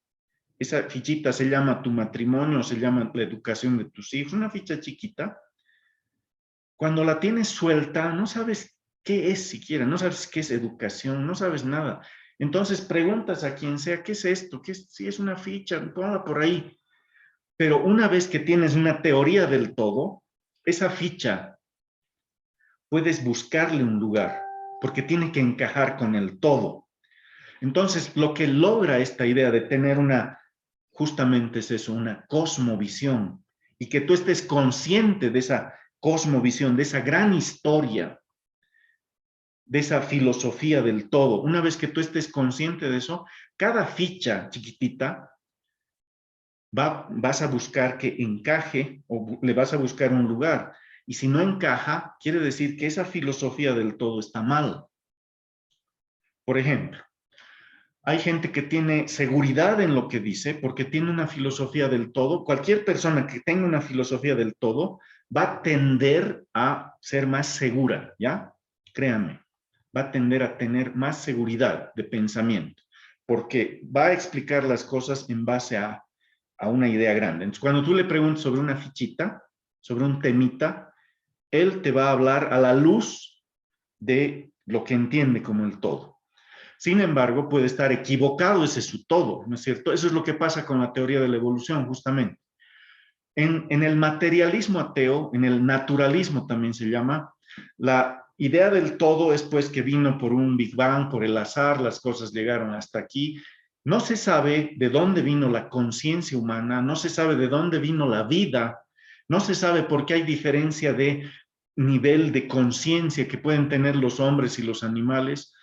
S1: Esa fichita se llama tu matrimonio, se llama la educación de tus hijos, una ficha chiquita. Cuando la tienes suelta, no sabes qué es siquiera, no sabes qué es educación, no sabes nada. Entonces preguntas a quien sea, ¿qué es esto? ¿Qué es? Si es una ficha, ponla por ahí. Pero una vez que tienes una teoría del todo, esa ficha puedes buscarle un lugar, porque tiene que encajar con el todo. Entonces, lo que logra esta idea de tener justamente es eso, una cosmovisión, y que tú estés consciente de esa cosmovisión, de esa gran historia, de esa filosofía del todo. Una vez que tú estés consciente de eso, cada ficha chiquitita vas a buscar que encaje o le vas a buscar un lugar. Y si no encaja, quiere decir que esa filosofía del todo está mal. Por ejemplo, hay gente que tiene seguridad en lo que dice porque tiene una filosofía del todo. Cualquier persona que tenga una filosofía del todo va a tender a ser más segura, ¿ya? créame, va a tender a tener más seguridad de pensamiento, porque va a explicar las cosas en base a una idea grande. Entonces, cuando tú le preguntas sobre una fichita, sobre un temita, él te va a hablar a la luz de lo que entiende como el todo. Sin embargo, puede estar equivocado ese su todo, ¿no es cierto? Eso es lo que pasa con la teoría de la evolución, justamente. En el materialismo ateo, en el naturalismo también se llama, la idea del todo es pues que vino por un Big Bang, por el azar, las cosas llegaron hasta aquí. No se sabe de dónde vino la conciencia humana, no se sabe de dónde vino la vida, no se sabe por qué hay diferencia de nivel de conciencia que pueden tener los hombres y los animales.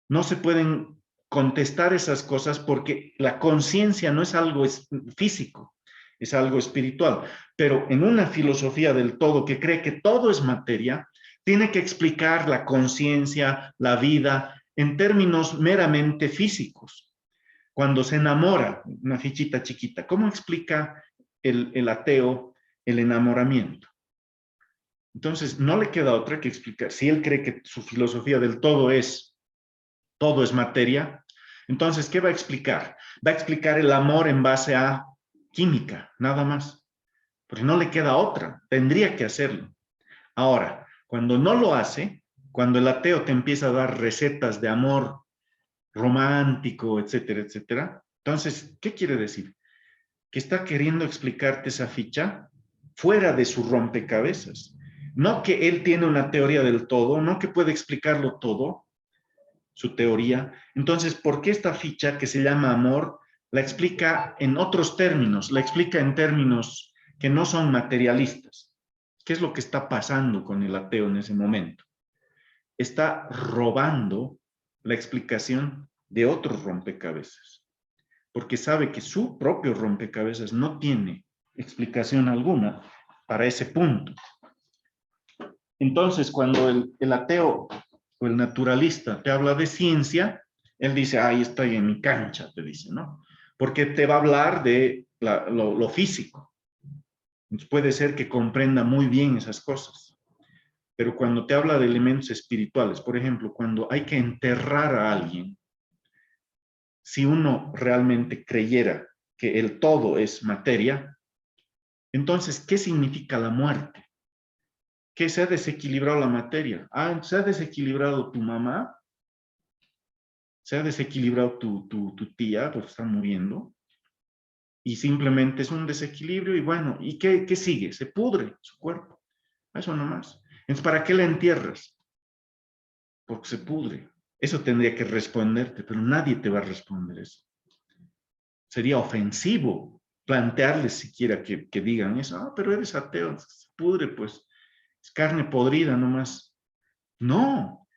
S1: No se pueden contestar esas cosas porque la conciencia no es algo físico, es algo espiritual. Pero en una filosofía del todo que cree que todo es materia, tiene que explicar la conciencia, la vida, en términos meramente físicos. Cuando se enamora, una fichita chiquita, ¿cómo explica el ateo el enamoramiento? Entonces, no le queda otra que explicar. Si él cree que su filosofía del todo es materia, entonces, ¿qué va a explicar? Va a explicar el amor en base a química, nada más, porque no le queda otra, tendría que hacerlo. Ahora, cuando no lo hace, cuando el ateo te empieza a dar recetas de amor romántico, etcétera, etcétera, entonces, ¿qué quiere decir? Que está queriendo explicarte esa ficha fuera de su rompecabezas. No que él tiene una teoría del todo, no que puede explicarlo todo, su teoría. Entonces, ¿por qué esta ficha que se llama amor la explica en otros términos? La explica en términos que no son materialistas. ¿Qué es lo que está pasando con el ateo en ese momento? Está robando la explicación de otros rompecabezas, porque sabe que su propio rompecabezas no tiene explicación alguna para ese punto. Entonces, cuando el ateo o el naturalista te habla de ciencia, él dice, ahí estoy en mi cancha, te dice, ¿no? Porque te va a hablar de lo físico. Entonces, puede ser que comprenda muy bien esas cosas. Pero cuando te habla de elementos espirituales, por ejemplo, cuando hay que enterrar a alguien, si uno realmente creyera que el todo es materia, entonces, ¿qué significa la muerte? Que se ha desequilibrado la materia. Ah, se ha desequilibrado tu mamá, se ha desequilibrado tu tía porque está muriendo y simplemente es un desequilibrio y bueno, ¿y qué sigue? Se pudre su cuerpo. Eso nomás. Entonces, ¿para qué la entierras? Porque se pudre. Eso tendría que responderte, pero nadie te va a responder eso. Sería ofensivo plantearles siquiera que digan eso. Ah, pero eres ateo, se pudre, pues. Es carne podrida nomás. No,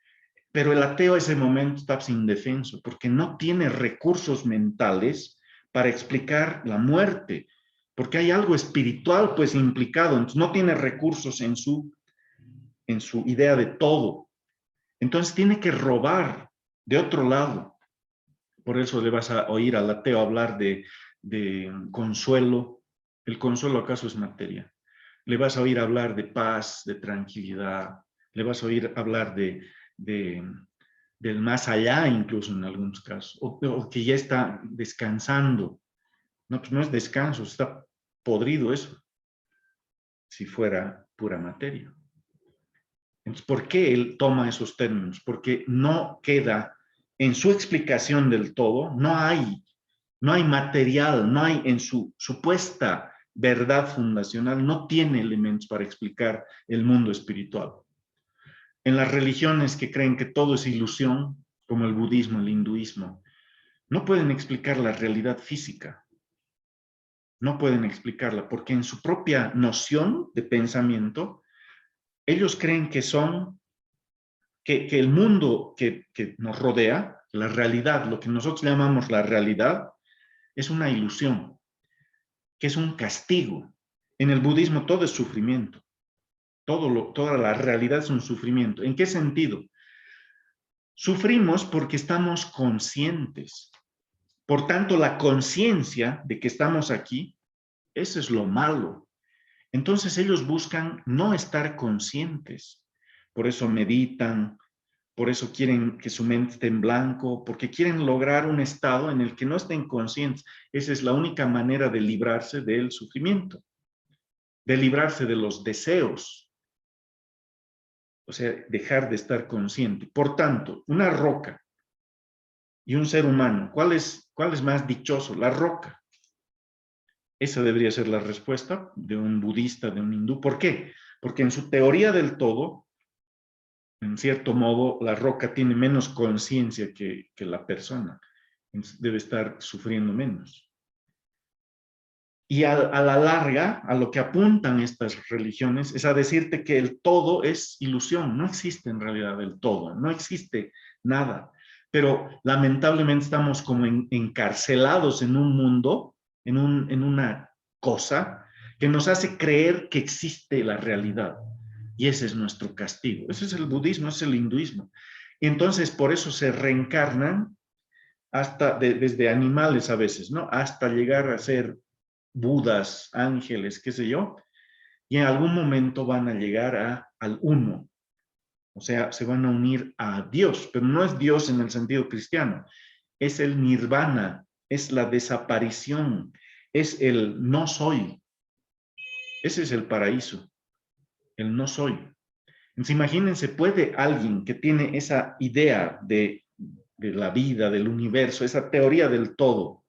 S1: pero el ateo en ese momento está indefenso porque no tiene recursos mentales para explicar la muerte, porque hay algo espiritual pues implicado, entonces no tiene recursos en su idea de todo. Entonces tiene que robar de otro lado. Por eso le vas a oír al ateo hablar de consuelo. ¿El consuelo acaso es materia? Le vas a oír hablar de paz, de tranquilidad. Le vas a oír hablar del más allá, incluso en algunos casos, o que ya está descansando. No, pues no es descanso, está podrido eso, si fuera pura materia. Entonces, ¿por qué él toma esos términos? Porque no queda en su explicación del todo, no hay material, no hay en su supuesta verdad fundacional, no tiene elementos para explicar el mundo espiritual. En las religiones que creen que todo es ilusión, como el budismo, el hinduismo, no pueden explicar la realidad física, no pueden explicarla, porque en su propia noción de pensamiento, ellos creen que el mundo que nos rodea, la realidad, lo que nosotros llamamos la realidad, es una ilusión, que es un castigo. En el budismo todo es sufrimiento, toda la realidad es un sufrimiento. ¿En qué sentido? Sufrimos porque estamos conscientes. Por tanto, la conciencia de que estamos aquí, eso es lo malo. Entonces ellos buscan no estar conscientes. Por eso meditan, por eso quieren que su mente esté en blanco, porque quieren lograr un estado en el que no estén conscientes. Esa es la única manera de librarse del sufrimiento, de librarse de los deseos, o sea, dejar de estar consciente. Por tanto, una roca y un ser humano, ¿cuál es más dichoso? La roca. Esa debería ser la respuesta de un budista, de un hindú. ¿Por qué? Porque en su teoría del todo, en cierto modo, la roca tiene menos conciencia que la persona. Entonces, debe estar sufriendo menos. Y a la larga, a lo que apuntan estas religiones, es a decirte que el todo es ilusión. No existe en realidad el todo, no existe nada. Pero lamentablemente estamos como encarcelados en un mundo, en una cosa que nos hace creer que existe la realidad. Y ese es nuestro castigo. Ese es el budismo, ese es el hinduismo. Y entonces por eso se reencarnan hasta desde animales a veces, ¿no? Hasta llegar a ser budas, ángeles, qué sé yo, y en algún momento van a llegar al uno, o sea, se van a unir a Dios, pero no es Dios en el sentido cristiano, es el nirvana, es la desaparición, es el no soy, ese es el paraíso, el no soy. Entonces, imagínense, ¿puede alguien que tiene esa idea de la vida, del universo, esa teoría del todo,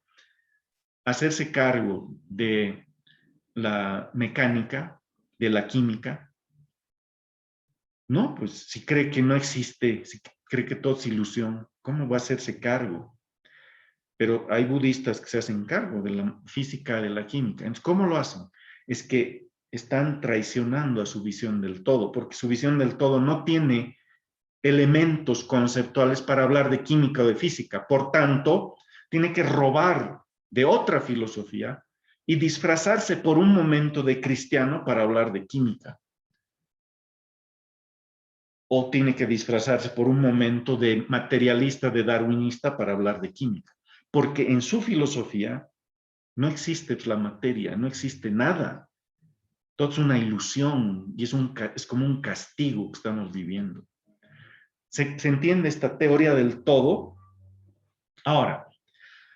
S1: hacerse cargo de la mecánica, de la química? No, pues si cree que no existe, si cree que todo es ilusión, ¿cómo va a hacerse cargo? Pero hay budistas que se hacen cargo de la física, de la química. Entonces, ¿cómo lo hacen? Es que están traicionando a su visión del todo, porque su visión del todo no tiene elementos conceptuales para hablar de química o de física. Por tanto, tiene que robar de otra filosofía y disfrazarse por un momento de cristiano para hablar de química. O tiene que disfrazarse por un momento de materialista, de darwinista para hablar de química. Porque en su filosofía no existe la materia, no existe nada. Todo es una ilusión y es como un castigo que estamos viviendo. ¿Se entiende esta teoría del todo? Ahora,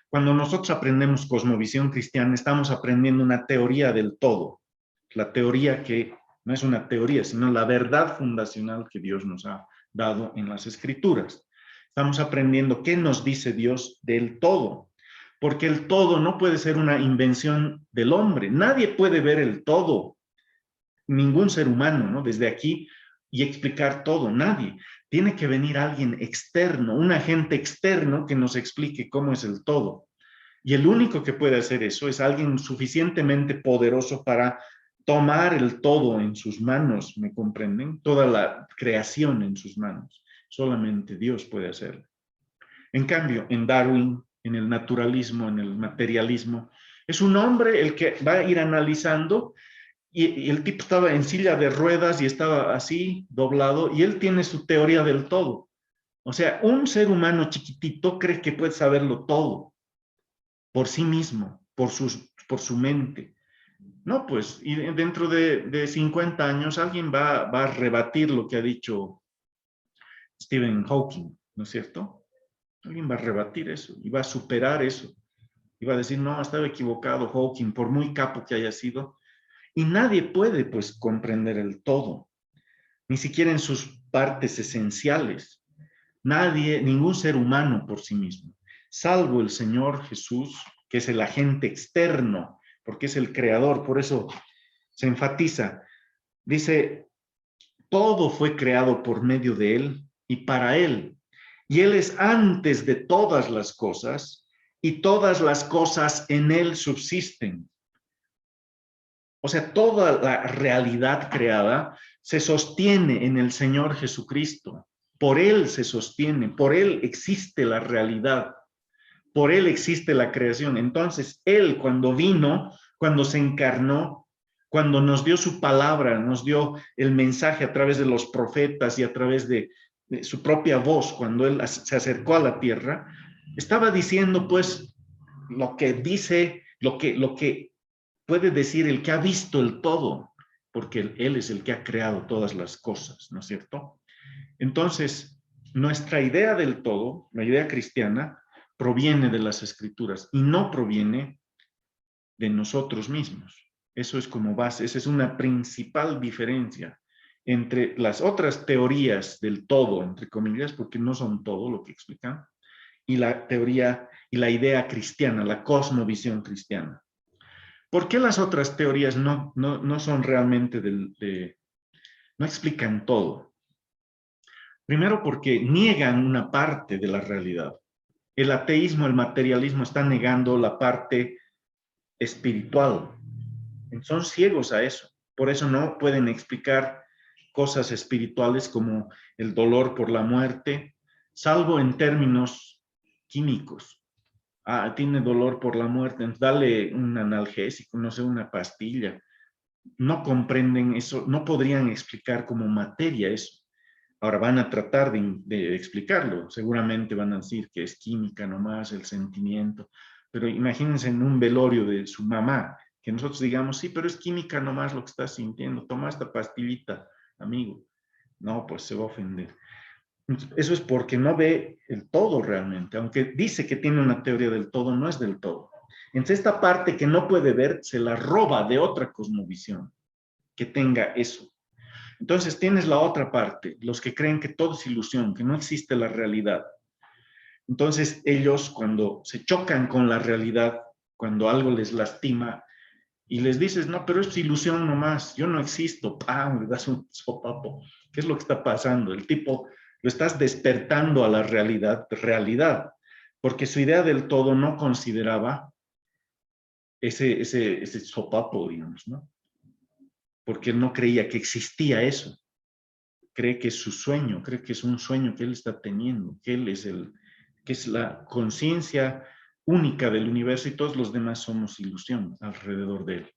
S1: cuando nosotros aprendemos cosmovisión cristiana, estamos aprendiendo una teoría del todo. La teoría que no es una teoría, sino la verdad fundacional que Dios nos ha dado en las Escrituras. Estamos aprendiendo qué nos dice Dios del todo, porque el todo no puede ser una invención del hombre. Nadie puede ver el todo, ningún ser humano, ¿no? Desde aquí y explicar todo, nadie. Tiene que venir alguien externo, un agente externo que nos explique cómo es el todo. Y el único que puede hacer eso es alguien suficientemente poderoso para tomar el todo en sus manos, ¿me comprenden? Toda la creación en sus manos. Solamente Dios puede hacerlo. En cambio, en Darwin, en el naturalismo, en el materialismo, es un hombre el que va a ir analizando y el tipo estaba en silla de ruedas y estaba así, doblado, y él tiene su teoría del todo. O sea, un ser humano chiquitito cree que puede saberlo todo por sí mismo, por su mente. No, pues, y dentro de 50 años alguien va a rebatir lo que ha dicho Stephen Hawking, ¿no es cierto? Alguien va a rebatir eso y va a superar eso. Y va a decir, no, estaba equivocado Hawking, por muy capo que haya sido. Y nadie puede, pues, comprender el todo, ni siquiera en sus partes esenciales. Nadie, ningún ser humano por sí mismo, salvo el Señor Jesús, que es el agente externo, porque es el creador, por eso se enfatiza. Dice, todo fue creado por medio de Él y para Él. Y Él es antes de todas las cosas y todas las cosas en Él subsisten. O sea, toda la realidad creada se sostiene en el Señor Jesucristo. Por Él se sostiene, por Él existe la realidad, por Él existe la creación. Entonces, Él cuando vino, cuando se encarnó, cuando nos dio su palabra, nos dio el mensaje a través de los profetas y a través de su propia voz, cuando Él se acercó a la tierra, estaba diciendo pues lo que dice, lo que puede decir el que ha visto el todo, porque Él es el que ha creado todas las cosas, ¿no es cierto? Entonces, nuestra idea del todo, la idea cristiana, proviene de las escrituras y no proviene de nosotros mismos. Eso es como base, esa es una principal diferencia entre las otras teorías del todo, entre comillas, porque no son todo lo que explican, y la teoría y la idea cristiana, la cosmovisión cristiana. ¿Por qué las otras teorías no son realmente no explican todo? Primero porque niegan una parte de la realidad. El ateísmo, el materialismo está negando la parte espiritual. Son ciegos a eso. Por eso no pueden explicar cosas espirituales como el dolor por la muerte, salvo en términos químicos. Ah, tiene dolor por la muerte, dale un analgésico, no sé, una pastilla. No comprenden eso, no podrían explicar como materia eso. Ahora van a tratar de explicarlo. Seguramente van a decir que es química nomás, el sentimiento. Pero imagínense en un velorio de su mamá, que nosotros digamos, sí, pero es química nomás lo que estás sintiendo. Toma esta pastillita, amigo. No, pues se va a ofender. Eso es porque no ve el todo realmente. Aunque dice que tiene una teoría del todo, no es del todo. Entonces esta parte que no puede ver, se la roba de otra cosmovisión que tenga eso. Entonces tienes la otra parte, los que creen que todo es ilusión, que no existe la realidad. Entonces ellos cuando se chocan con la realidad, cuando algo les lastima y les dices, no, pero es ilusión nomás, yo no existo, ¡pam! Le das un sopapo. ¿Qué es lo que está pasando? El tipo lo estás despertando a la realidad, porque su idea del todo no consideraba ese sopapo, digamos, ¿no? Porque él no creía que existía eso. Cree que es su sueño, cree que es un sueño que él está teniendo, que él es que es la conciencia única del universo y todos los demás somos ilusión alrededor de él.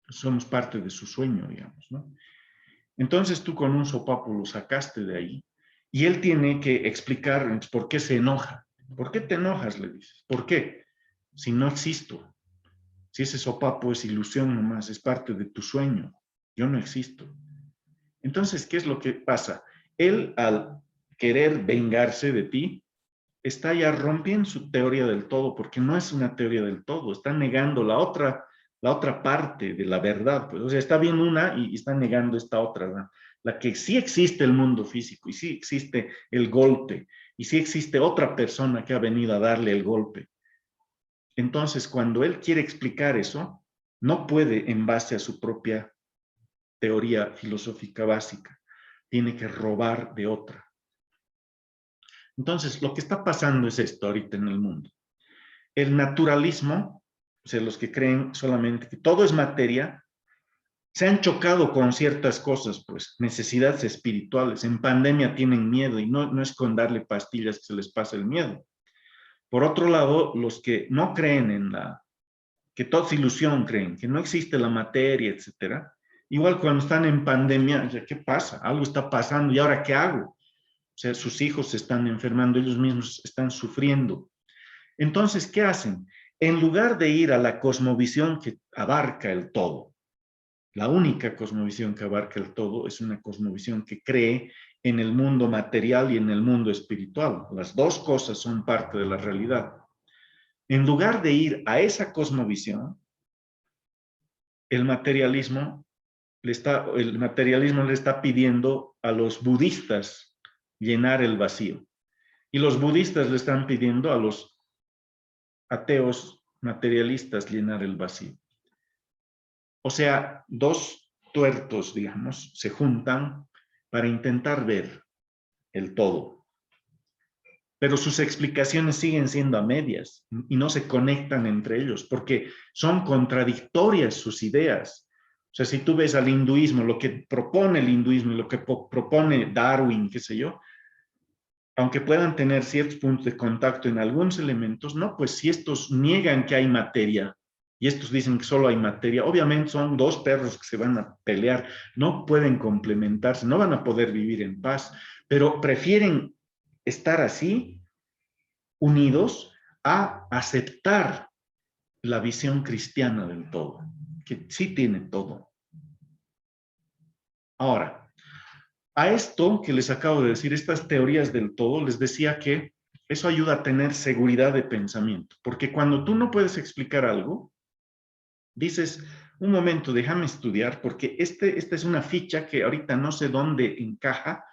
S1: Somos parte de su sueño, digamos, ¿no? Entonces tú con un sopapo lo sacaste de ahí y él tiene que explicar por qué se enoja. ¿Por qué te enojas? Le dices. ¿Por qué? Si no existo, si ese sopapo es ilusión nomás, es parte de tu sueño, yo no existo. Entonces, ¿qué es lo que pasa? Él, al querer vengarse de ti, está ya rompiendo su teoría del todo, porque no es una teoría del todo, está negando la otra parte de la verdad. Pues. O sea, está viendo una y está negando esta otra, ¿no? La que sí existe el mundo físico y sí existe el golpe y sí existe otra persona que ha venido a darle el golpe. Entonces, cuando él quiere explicar eso, no puede en base a su propia teoría filosófica básica, tiene que robar de otra. Entonces, lo que está pasando es esto ahorita en el mundo. El naturalismo, o sea, los que creen solamente que todo es materia, se han chocado con ciertas cosas, pues, necesidades espirituales. En pandemia tienen miedo y no es con darle pastillas que se les pasa el miedo. Por otro lado, los que no creen que todo es ilusión, creen, que no existe la materia, etcétera. Igual cuando están en pandemia, ¿qué pasa? Algo está pasando, ¿y ahora qué hago? O sea, sus hijos se están enfermando, ellos mismos están sufriendo. Entonces, ¿qué hacen? En lugar de ir a la cosmovisión que abarca el todo, la única cosmovisión que abarca el todo es una cosmovisión que cree en el mundo material y en el mundo espiritual. Las dos cosas son parte de la realidad. En lugar de ir a esa cosmovisión, el materialismo le está pidiendo a los budistas llenar el vacío. Y los budistas le están pidiendo a los ateos materialistas llenar el vacío. O sea, dos tuertos, digamos, se juntan para intentar ver el todo. Pero sus explicaciones siguen siendo a medias y no se conectan entre ellos porque son contradictorias sus ideas. O sea, si tú ves al hinduismo, lo que propone el hinduismo y lo que propone Darwin, qué sé yo, aunque puedan tener ciertos puntos de contacto en algunos elementos, no, pues si estos niegan que hay materia y estos dicen que solo hay materia, obviamente son dos perros que se van a pelear, no pueden complementarse, no van a poder vivir en paz, pero prefieren estar así, unidos, a aceptar la visión cristiana del todo, que sí tiene todo. Ahora, A esto que les acabo de decir, estas teorías del todo, les decía que eso ayuda a tener seguridad de pensamiento, porque cuando tú no puedes explicar algo, dices, un momento, déjame estudiar, porque esta es una ficha que ahorita no sé dónde encaja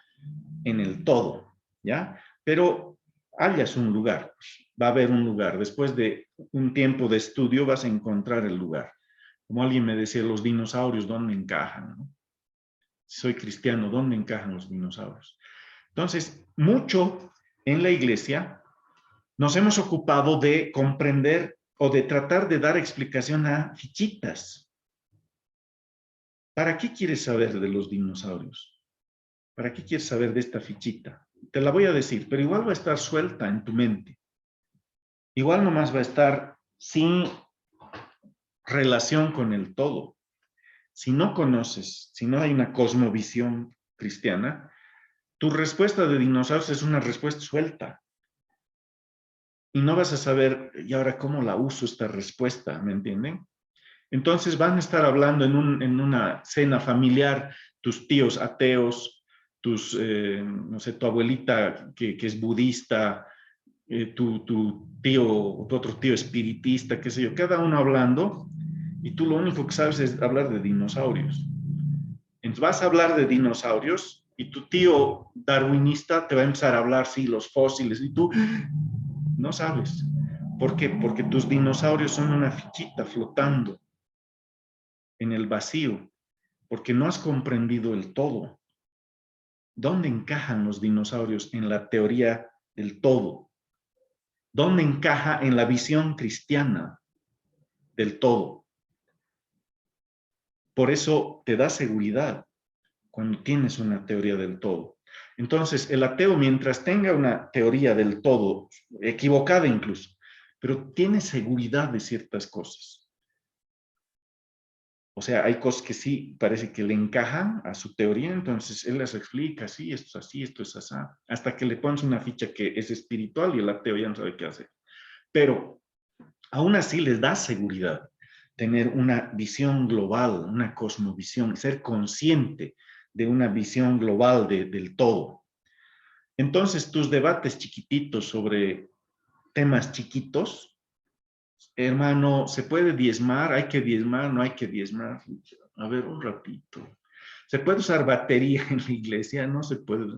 S1: en el todo, ¿ya? Pero hallas un lugar, va a haber un lugar. Después de un tiempo de estudio vas a encontrar el lugar. Como alguien me decía, los dinosaurios, ¿dónde encajan? ¿No? Si soy cristiano, ¿dónde encajan los dinosaurios? Entonces, mucho en la iglesia nos hemos ocupado de comprender o de tratar de dar explicación a fichitas. ¿Para qué quieres saber de los dinosaurios? ¿Para qué quieres saber de esta fichita? Te la voy a decir, pero igual va a estar suelta en tu mente. Igual nomás va a estar sin relación con el todo. Si no conoces, si no hay una cosmovisión cristiana, tu respuesta de dinosaurios es una respuesta suelta. Y no vas a saber, ¿y ahora cómo la uso esta respuesta? ¿Me entienden? Entonces van a estar hablando en una cena familiar, tus tíos ateos, no sé, tu abuelita que es budista, tu tío, tu otro tío espiritista, qué sé yo, cada uno hablando, y tú lo único que sabes es hablar de dinosaurios. Entonces vas a hablar de dinosaurios y tu tío darwinista te va a empezar a hablar, sí, los fósiles, y tú no sabes. ¿Por qué? Porque tus dinosaurios son una fichita flotando en el vacío, porque no has comprendido el todo. ¿Dónde encajan los dinosaurios en la teoría del todo? ¿Dónde encaja en la visión cristiana del todo? Por eso te da seguridad cuando tienes una teoría del todo. Entonces, el ateo, mientras tenga una teoría del todo, equivocada incluso, pero tiene seguridad de ciertas cosas. O sea, hay cosas que sí parece que le encajan a su teoría, entonces él las explica, sí, esto es así, esto es así, hasta que le pones una ficha que es espiritual y el ateo ya no sabe qué hacer. Pero aún así les da seguridad tener una visión global, una cosmovisión, ser consciente de una visión global del todo. Entonces, tus debates chiquititos sobre temas chiquitos, hermano, ¿se puede diezmar? ¿Hay que diezmar? ¿No hay que diezmar? A ver, un ratito. ¿Se puede usar batería en la iglesia? No se puede.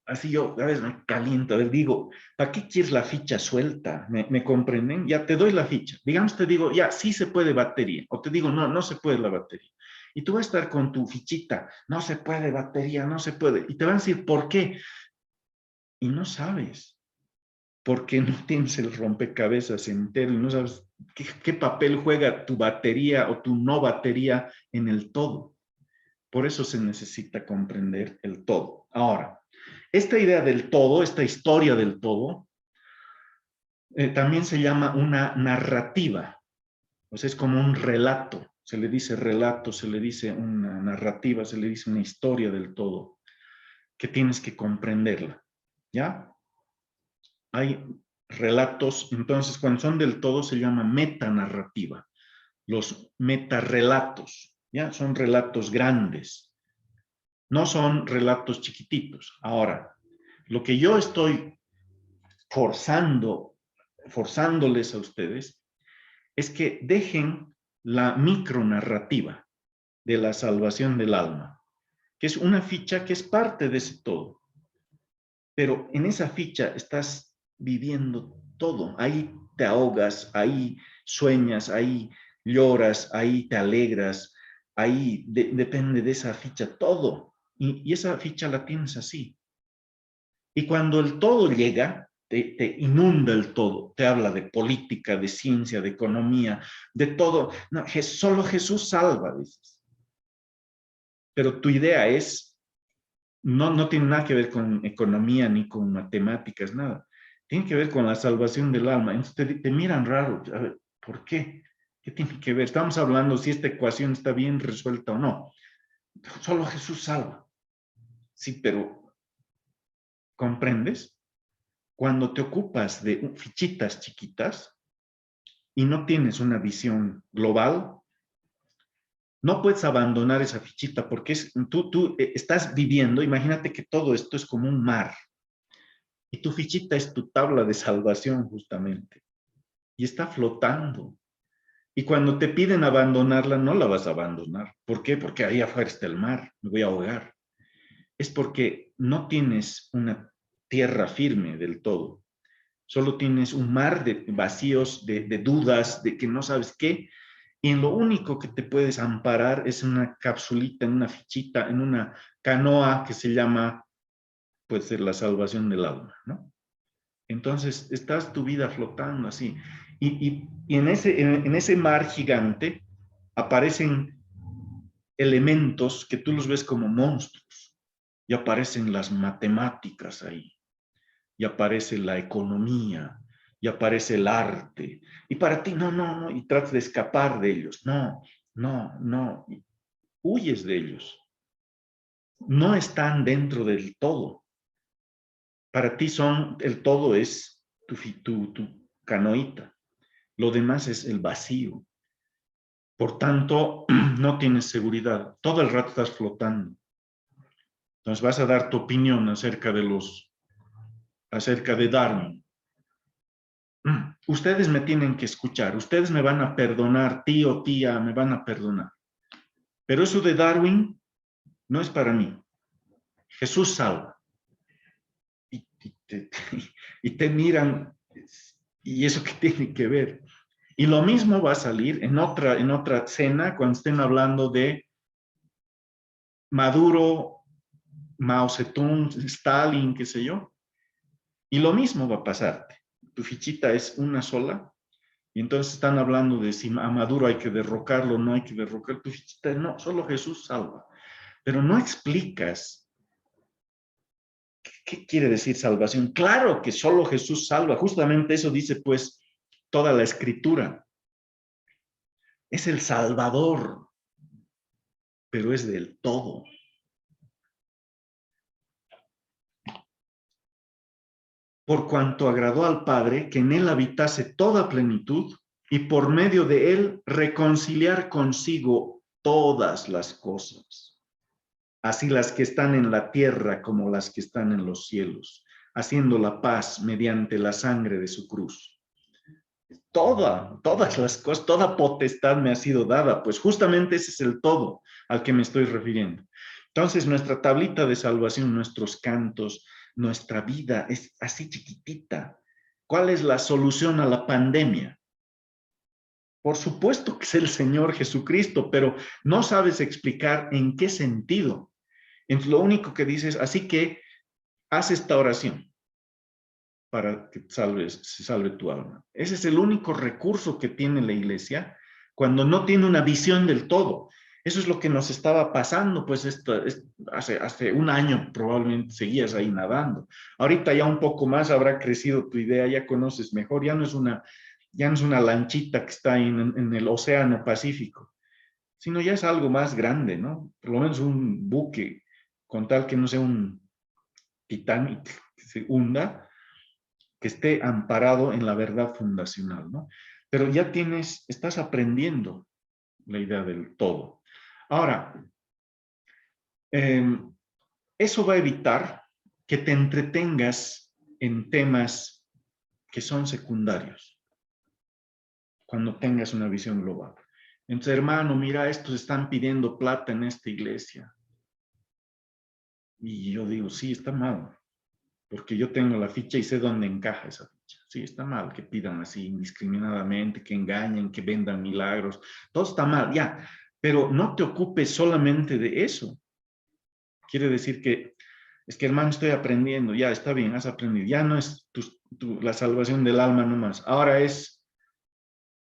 S1: Así yo, a veces me caliento. A ver, digo, ¿para qué quieres la ficha suelta? ¿Me comprenden? Ya te doy la ficha. Digamos, te digo, ya, sí se puede batería. O te digo, no, no se puede la batería. Y tú vas a estar con tu fichita, no se puede batería, no se puede. Y te van a decir, ¿por qué? Y no sabes. Porque no tienes el rompecabezas entero y no sabes qué papel juega tu batería o tu no batería en el todo. Por eso se necesita comprender el todo. Ahora, esta idea del todo, esta historia del todo, también se llama una narrativa. O sea, es como un relato. Se le dice relato, se le dice una narrativa, se le dice una historia del todo, que tienes que comprenderla. ¿Ya? Hay relatos, entonces cuando son del todo se llama metanarrativa. Los metarrelatos, ¿ya? Son relatos grandes, no son relatos chiquititos. Ahora, lo que yo estoy forzándoles a ustedes, es que dejen la micronarrativa de la salvación del alma, que es una ficha que es parte de ese todo. Pero en esa ficha estás viviendo todo. Ahí te ahogas, ahí sueñas, ahí lloras, ahí te alegras, ahí depende de esa ficha todo. Y esa ficha la tienes así. Y cuando el todo llega, te inunda el todo, te habla de política, de ciencia, de economía, de todo. No, solo Jesús salva, dices. Pero tu idea es, no tiene nada que ver con economía ni con matemáticas, nada. Tiene que ver con la salvación del alma. Entonces te miran raro. A ver, ¿por qué? ¿Qué tiene que ver? Estamos hablando si esta ecuación está bien resuelta o no. Solo Jesús salva. Sí, pero ¿comprendes? Cuando te ocupas de fichitas chiquitas y no tienes una visión global, No puedes abandonar esa fichita porque tú estás viviendo, imagínate que todo esto es como un mar y tu fichita es tu tabla de salvación justamente y está flotando. Y cuando te piden abandonarla, no la vas a abandonar. ¿Por qué? Porque ahí afuera está el mar, me voy a ahogar. Es porque no tienes una tierra firme del todo. Solo tienes un mar de vacíos, de dudas, de que no sabes qué. Y en lo único que te puedes amparar es en una capsulita, en una fichita, en una canoa que se llama, puede ser la salvación del alma, ¿no? Entonces, estás tu vida flotando así. Y en ese mar gigante aparecen elementos que tú los ves como monstruos. Y aparecen las matemáticas ahí. Y aparece la economía. Y aparece el arte. Y para ti, no, no, no. Y tratas de escapar de ellos. No, no, no. Y huyes de ellos. No están dentro del todo. Para ti el todo es tu canoita. Lo demás es el vacío. Por tanto, no tienes seguridad. Todo el rato estás flotando. Entonces vas a dar tu opinión acerca de Darwin. Ustedes me tienen que escuchar. Ustedes me van a perdonar, tío, tía, me van a perdonar. Pero eso de Darwin no es para mí. Jesús salva. Y y te miran. ¿Y eso qué tiene que ver? Y lo mismo va a salir en otra cena cuando estén hablando de Maduro, Mao Zedong, Stalin, qué sé yo. Y lo mismo va a pasarte. Tu fichita es una sola. Y entonces están hablando de si a Maduro hay que derrocarlo, no hay que derrocar. Tu fichita no, solo Jesús salva. Pero no explicas qué quiere decir salvación. Claro que solo Jesús salva. Justamente eso dice pues toda la escritura. Es el Salvador, pero es del todo. Por cuanto agradó al Padre que en él habitase toda plenitud y por medio de él reconciliar consigo todas las cosas, así las que están en la tierra como las que están en los cielos, haciendo la paz mediante la sangre de su cruz. Todas las cosas, toda potestad me ha sido dada, pues justamente ese es el todo al que me estoy refiriendo. Entonces, nuestra tablita de salvación, nuestros cantos, nuestra vida es así chiquitita. ¿Cuál es la solución a la pandemia? Por supuesto que es el Señor Jesucristo, pero no sabes explicar en qué sentido. Entonces, lo único que dices, así que haz esta oración para que se salve tu alma. Ese es el único recurso que tiene la iglesia cuando no tiene una visión del todo. Eso es lo que nos estaba pasando, pues hace un año probablemente seguías ahí nadando. Ahorita ya un poco más habrá crecido tu idea, ya conoces mejor, ya no es una lanchita que está ahí en el océano Pacífico, sino ya es algo más grande, ¿no? Por lo menos un buque, con tal que no sea un Titanic que se hunda, que esté amparado en la verdad fundacional, ¿no? Pero ya estás aprendiendo la idea del todo. Ahora, eh, eso va a evitar que te entretengas en temas que son secundarios cuando tengas una visión global. Entonces, hermano, mira, estos están pidiendo plata en esta iglesia. Y yo digo, sí, está mal, porque yo tengo la ficha y sé dónde encaja esa ficha. Sí, está mal que pidan así indiscriminadamente, que engañen, que vendan milagros. Todo está mal, ya. Pero no te ocupes solamente de eso. Quiere decir que, es que hermano, estoy aprendiendo. Ya, está bien, has aprendido. Ya no es la salvación del alma nomás. Ahora es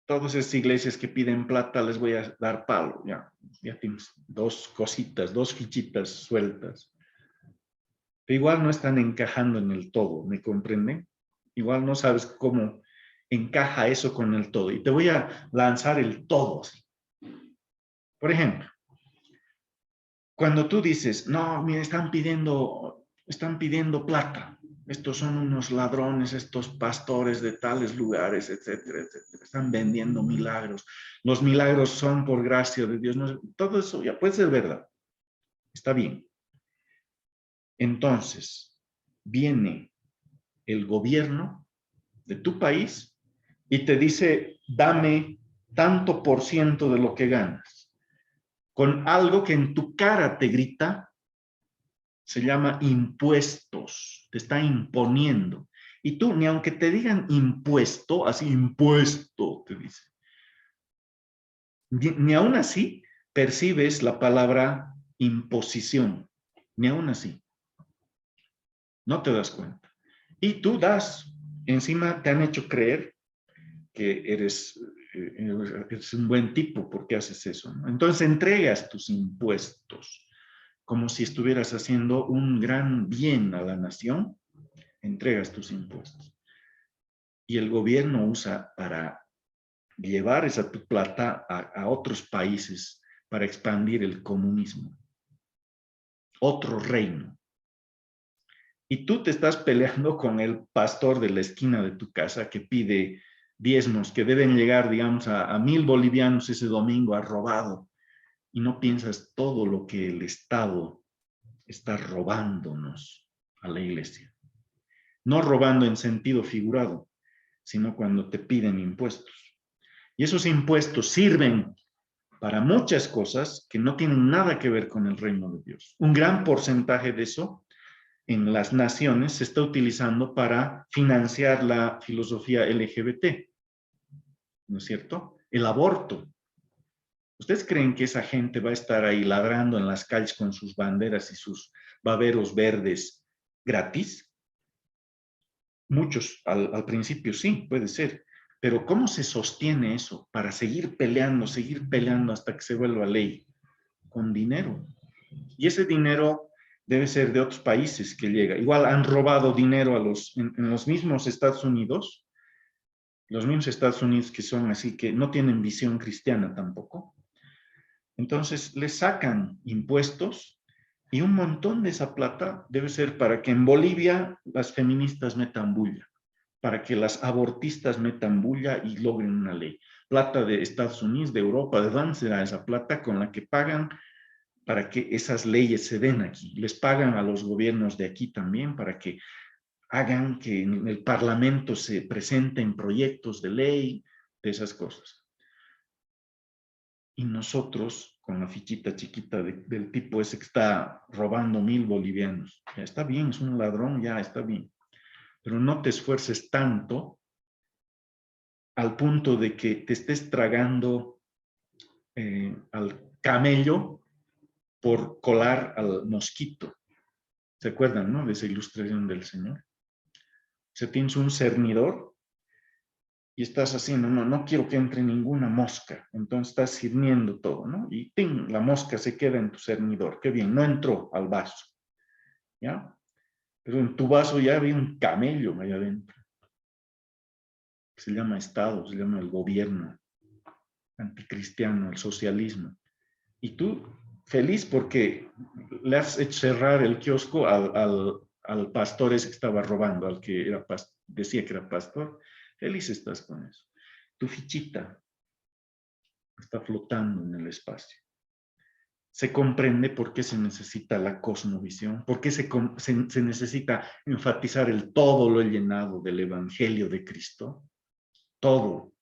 S1: todas esas iglesias que piden plata, les voy a dar palo. Ya tienes dos cositas, dos fichitas sueltas. Pero igual no están encajando en el todo, ¿me comprenden? Igual no sabes cómo encaja eso con el todo. Y te voy a lanzar el todo. ¿Sí? Por ejemplo, cuando tú dices, no, mira, están pidiendo plata. estos son unos ladrones, estos pastores de tales lugares, etcétera, etcétera. Están vendiendo milagros. Los milagros son por gracia de Dios. No, todo eso ya puede ser verdad. Está bien. Entonces, viene el gobierno de tu país y te dice, dame tanto por ciento de lo que ganas. Con algo que en tu cara te grita, se llama impuestos, te está imponiendo. Y tú, ni aunque te digan impuesto, así impuesto, te dice, ni aún así percibes la palabra imposición, ni aún así, no te das cuenta. Y tú das, encima te han hecho creer que eres un buen tipo porque haces eso, ¿no? Entonces entregas tus impuestos como si estuvieras haciendo un gran bien a la nación, entregas tus impuestos. Y el gobierno usa para llevar esa tu plata a otros países para expandir el comunismo. Otro reino. Y tú te estás peleando con el pastor de la esquina de tu casa que pide diezmos que deben llegar, digamos, a 1,000 bolivianos ese domingo, ha robado. Y no piensas todo lo que el Estado está robándonos a la iglesia. No robando en sentido figurado, sino cuando te piden impuestos. Y esos impuestos sirven para muchas cosas que no tienen nada que ver con el reino de Dios. Un gran porcentaje de eso en las naciones se está utilizando para financiar la filosofía LGBT, ¿no es cierto? El aborto. ¿Ustedes creen que esa gente va a estar ahí ladrando en las calles con sus banderas y sus baberos verdes gratis? Muchos al principio sí, puede ser. Pero ¿cómo se sostiene eso para seguir peleando hasta que se vuelva ley? Con dinero. Y ese dinero debe ser de otros países que llega. Igual han robado dinero en los mismos Estados Unidos, los mismos Estados Unidos que son así, que no tienen visión cristiana tampoco. Entonces les sacan impuestos y un montón de esa plata debe ser para que en Bolivia las feministas metan bulla, para que las abortistas metan bulla y logren una ley. Plata de Estados Unidos, de Europa, ¿de dónde será esa plata con la que pagan para que esas leyes se den aquí? Les pagan a los gobiernos de aquí también para que hagan que en el Parlamento se presenten proyectos de ley, de esas cosas. Y nosotros, con la fichita chiquita del tipo ese que está robando 1,000 bolivianos, ya está bien, es un ladrón, ya está bien. Pero no te esfuerces tanto al punto de que te estés tragando al camello por colar al mosquito. ¿Se acuerdan, no? De esa ilustración del Señor. O sea, tienes un cernidor y estás haciendo, no quiero que entre ninguna mosca. Entonces estás sirviendo todo, ¿no? Y ¡ting! La mosca se queda en tu cernidor. Qué bien, no entró al vaso, ¿ya? Pero en tu vaso ya había un camello allá adentro. Se llama Estado, se llama el gobierno anticristiano, el socialismo. Y tú, feliz porque le has hecho cerrar el kiosco al pastor ese que estaba robando, al que era decía que era pastor, feliz estás con eso. Tu fichita está flotando en el espacio. Se comprende por qué se necesita la cosmovisión, por qué se necesita enfatizar el todo lo he llenado del Evangelio de Cristo. Todo,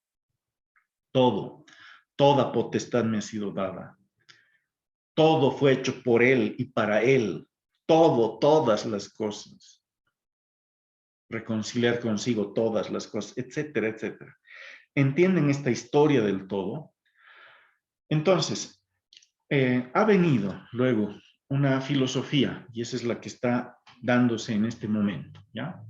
S1: todo, toda potestad me ha sido dada. Todo fue hecho por Él y para Él. Todo, todas las cosas. Reconciliar consigo todas las cosas, etcétera, etcétera. ¿Entienden esta historia del todo? Entonces, ha venido luego una filosofía, y esa es la que está dándose en este momento, ¿ya?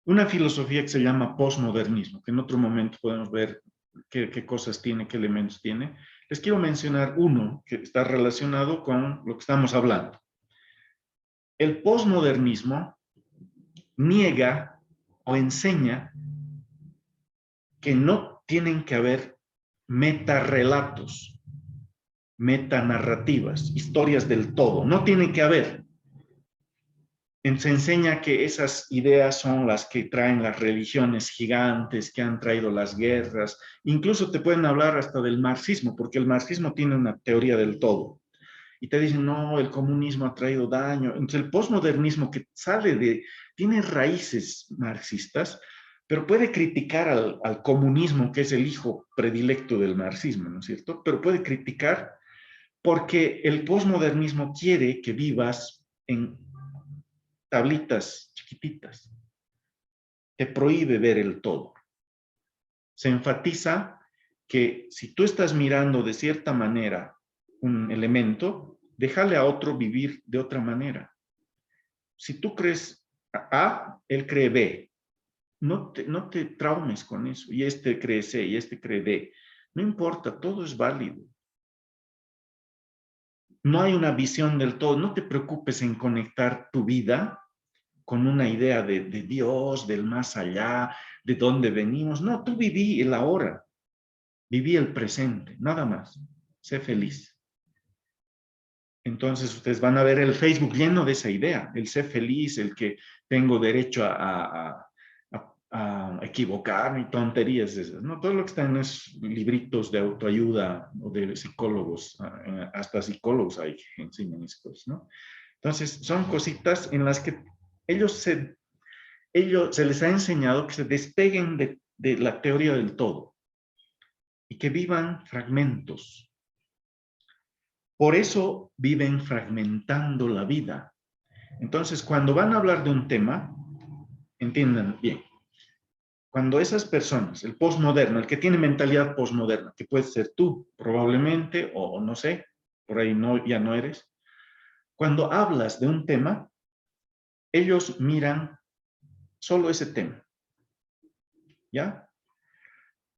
S1: Una filosofía que se llama posmodernismo, que en otro momento podemos ver qué cosas tiene, qué elementos tiene. Les quiero mencionar uno que está relacionado con lo que estamos hablando. El posmodernismo niega o enseña que no tienen que haber metarrelatos, metanarrativas, historias del todo. No tiene que haber. Se enseña que esas ideas son las que traen las religiones gigantes, que han traído las guerras. Incluso te pueden hablar hasta del marxismo, porque el marxismo tiene una teoría del todo. Y te dicen, no, el comunismo ha traído daño. Entonces el posmodernismo que tiene raíces marxistas, pero puede criticar al comunismo, que es el hijo predilecto del marxismo, ¿no es cierto? Pero puede criticar porque el posmodernismo quiere que vivas en tablitas chiquititas, te prohíbe ver el todo. Se enfatiza que si tú estás mirando de cierta manera un elemento, déjale a otro vivir de otra manera. Si tú crees A, él cree B. No te traumes con eso. Y este cree C y este cree D. No importa, todo es válido. No hay una visión del todo. No te preocupes en conectar tu vida con una idea de Dios, del más allá, de dónde venimos. No, tú viví el ahora, viví el presente, nada más. Sé feliz. Entonces ustedes van a ver el Facebook lleno de esa idea, el ser feliz, el que tengo derecho a equivocarme y tonterías esas, ¿no? Todo lo que está en esos libritos de autoayuda o de psicólogos, hasta psicólogos hay que enseñan esas cosas, ¿no? Entonces son cositas en las que ellos se les ha enseñado que se despeguen de la teoría del todo y que vivan fragmentos. Por eso viven fragmentando la vida. Entonces, cuando van a hablar de un tema, entiendan bien, cuando esas personas, el postmoderno, el que tiene mentalidad postmoderna, que puede ser tú probablemente, o no sé, por ahí no, ya no eres, cuando hablas de un tema, ellos miran solo ese tema, ¿ya?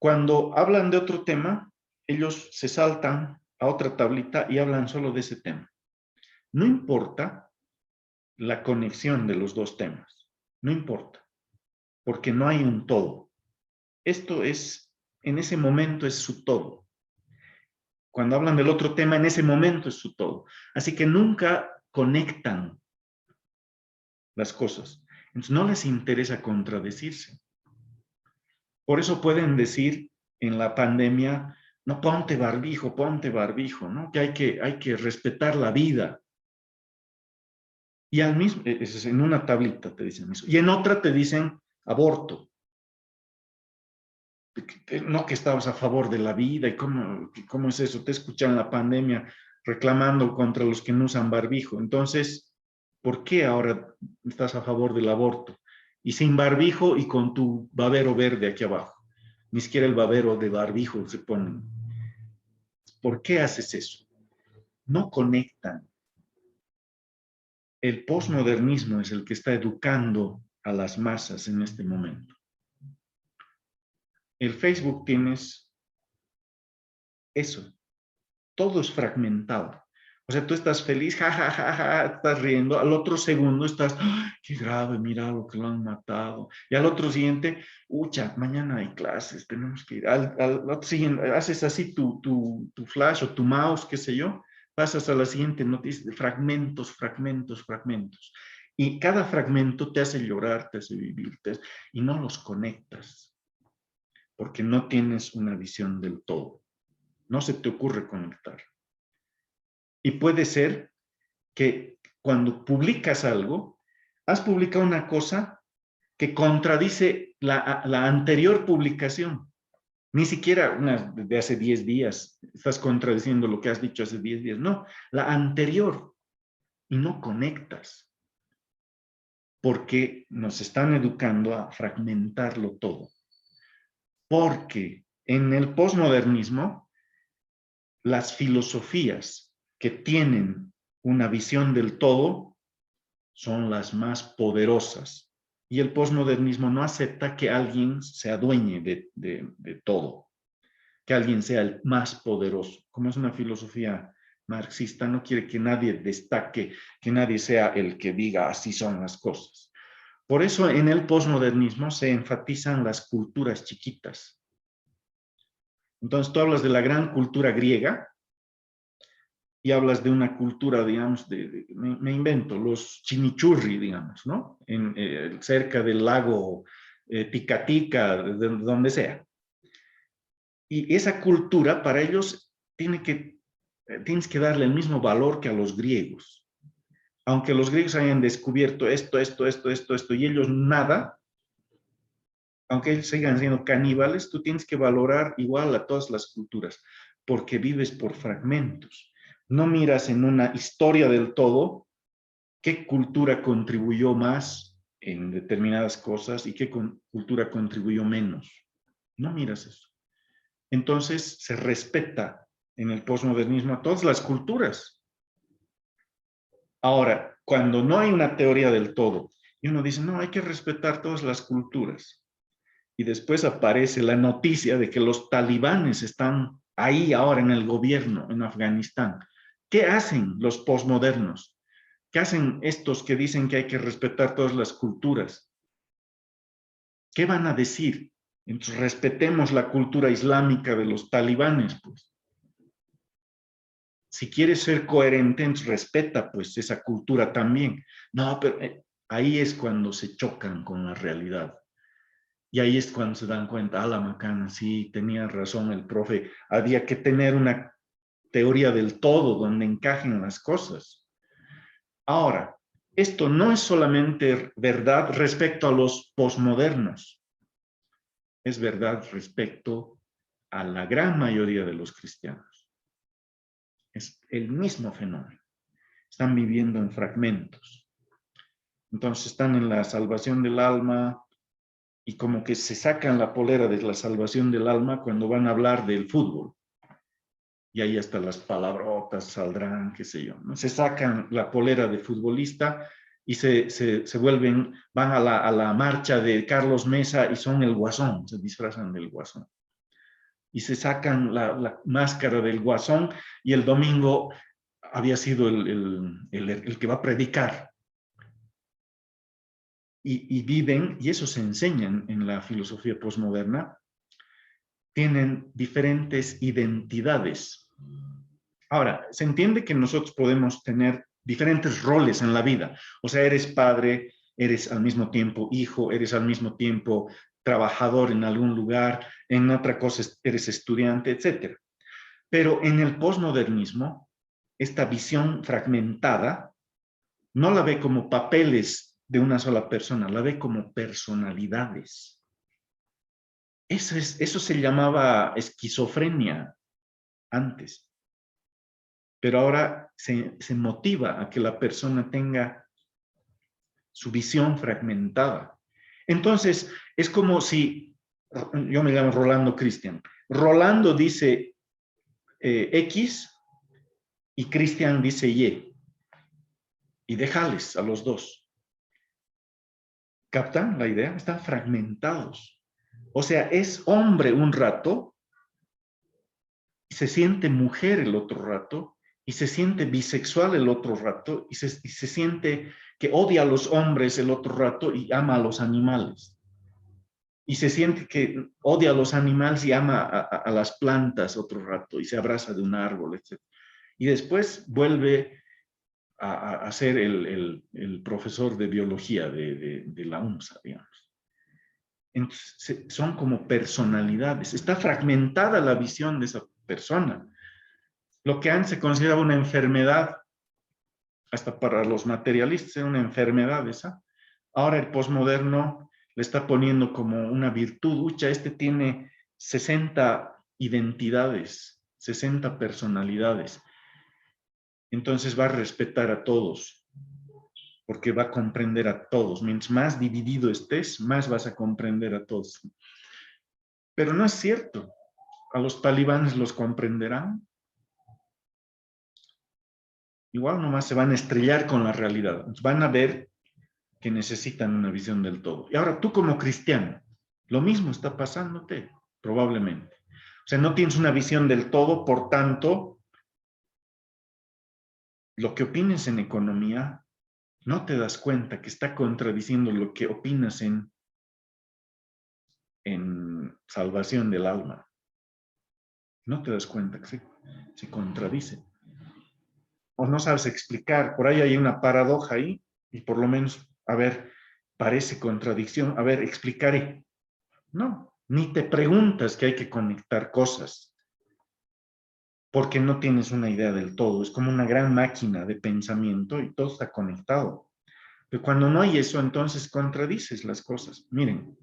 S1: Cuando hablan de otro tema, ellos se saltan a otra tablita y hablan solo de ese tema. No importa la conexión de los dos temas, no importa, porque no hay un todo. Esto es, en ese momento es su todo. Cuando hablan del otro tema, en ese momento es su todo. Así que nunca conectan las cosas. Entonces no les interesa contradecirse. Por eso pueden decir en la pandemia, no, ponte barbijo, ¿no? Que hay que respetar la vida. Y al mismo, en una tablita te dicen eso. Y en otra te dicen aborto. No que estabas a favor de la vida y cómo es eso. Te escuchan en la pandemia reclamando contra los que no usan barbijo. Entonces, ¿por qué ahora estás a favor del aborto? Y sin barbijo y con tu babero verde aquí abajo. Ni siquiera el babero de barbijo se ponen. ¿Por qué haces eso? No conectan. El posmodernismo es el que está educando a las masas en este momento. El Facebook tienes eso. Todo es fragmentado. O sea, tú estás feliz, ja, estás riendo, al otro segundo estás, ¡ay, qué grave, mira lo que lo han matado! Y al otro siguiente, ucha, mañana hay clases, tenemos que ir. Al otro siguiente, haces así tu flash o tu mouse, qué sé yo, pasas a la siguiente noticia, de fragmentos, fragmentos, fragmentos. Y cada fragmento te hace llorar, te hace vivir, y no los conectas, porque no tienes una visión del todo. No se te ocurre conectar. Y puede ser que cuando publicas algo, has publicado una cosa que contradice la anterior publicación. Ni siquiera una de hace 10 días estás contradiciendo lo que has dicho hace 10 días. No, la anterior. Y no conectas. Porque nos están educando a fragmentarlo todo. Porque en el posmodernismo, las filosofías que tienen una visión del todo son las más poderosas. Y el posmodernismo no acepta que alguien se adueñe de todo, que alguien sea el más poderoso. Como es una filosofía marxista, no quiere que nadie destaque, que nadie sea el que diga así son las cosas. Por eso en el posmodernismo se enfatizan las culturas chiquitas. Entonces tú hablas de la gran cultura griega, y hablas de una cultura, digamos, me invento, los chimichurri, digamos, ¿no? Cerca del lago Tica, de donde sea. Y esa cultura para ellos tienes que darle el mismo valor que a los griegos. Aunque los griegos hayan descubierto esto, y ellos nada, aunque ellos sigan siendo caníbales, tú tienes que valorar igual a todas las culturas, porque vives por fragmentos. No miras en una historia del todo qué cultura contribuyó más en determinadas cosas y qué cultura contribuyó menos. No miras eso. Entonces se respeta en el posmodernismo a todas las culturas. Ahora, cuando no hay una teoría del todo, y uno dice, no, hay que respetar todas las culturas, y después aparece la noticia de que los talibanes están ahí ahora en el gobierno en Afganistán. ¿Qué hacen los posmodernos? ¿Qué hacen estos que dicen que hay que respetar todas las culturas? ¿Qué van a decir? Entonces, respetemos la cultura islámica de los talibanes, pues. Si quieres ser coherente, entonces respeta, pues, esa cultura también. No, pero ahí es cuando se chocan con la realidad. Y ahí es cuando se dan cuenta, la macana, sí, tenía razón el profe, había que tener una teoría del todo donde encajen las cosas. Ahora, esto no es solamente verdad respecto a los posmodernos, es verdad respecto a la gran mayoría de los cristianos. Es el mismo fenómeno. Están viviendo en fragmentos. Entonces están en la salvación del alma, y como que se sacan la polera de la salvación del alma cuando van a hablar del fútbol. Y ahí hasta las palabrotas saldrán, qué sé yo, ¿no? Se sacan la polera de futbolista y se vuelven, van a la marcha de Carlos Mesa y son el Guasón, se disfrazan del Guasón. Y se sacan la máscara del Guasón y el domingo había sido el que va a predicar. Y viven, y eso se enseña en la filosofía posmoderna, tienen diferentes identidades. Ahora, se entiende que nosotros podemos tener diferentes roles en la vida. O sea, eres padre, eres al mismo tiempo hijo, eres al mismo tiempo trabajador en algún lugar, en otra cosa eres estudiante, etc. Pero en el posmodernismo, esta visión fragmentada no la ve como papeles de una sola persona, la ve como personalidades. Eso se llamaba esquizofrenia antes, pero ahora se motiva a que la persona tenga su visión fragmentada. Entonces, es como si, yo me llamo Rolando Cristian, Rolando dice X y Cristian dice y déjales a los dos. ¿Captan la idea? Están fragmentados. O sea, es hombre un rato, se siente mujer el otro rato, y se siente bisexual el otro rato, y se siente que odia a los hombres el otro rato y ama a los animales. Y se siente que odia a los animales y ama a las plantas otro rato, y se abraza de un árbol, etc. Y después vuelve a ser el profesor de biología de la UNSA, digamos. Entonces, son como personalidades. Está fragmentada la visión de esa persona. Lo que antes se consideraba una enfermedad, hasta para los materialistas era una enfermedad esa, ahora el posmoderno le está poniendo como una virtud. Ucha, este tiene 60 identidades, 60 personalidades. Entonces va a respetar a todos, porque va a comprender a todos. Mientras más dividido estés, más vas a comprender a todos. Pero no es cierto. ¿A los talibanes los comprenderán? Igual nomás se van a estrellar con la realidad. Van a ver que necesitan una visión del todo. Y ahora tú como cristiano, lo mismo está pasándote, probablemente. O sea, no tienes una visión del todo, por tanto, lo que opines en economía, no te das cuenta que está contradiciendo lo que opinas en salvación del alma. No te das cuenta que se contradice. o no sabes explicar. Por ahí hay una paradoja ahí, y por lo menos, a ver, parece contradicción. A ver, explicaré. No, ni te preguntas que hay que conectar cosas, porque no tienes una idea del todo. Es como una gran máquina de pensamiento y todo está conectado. Pero cuando no hay eso, entonces contradices las cosas. Miren,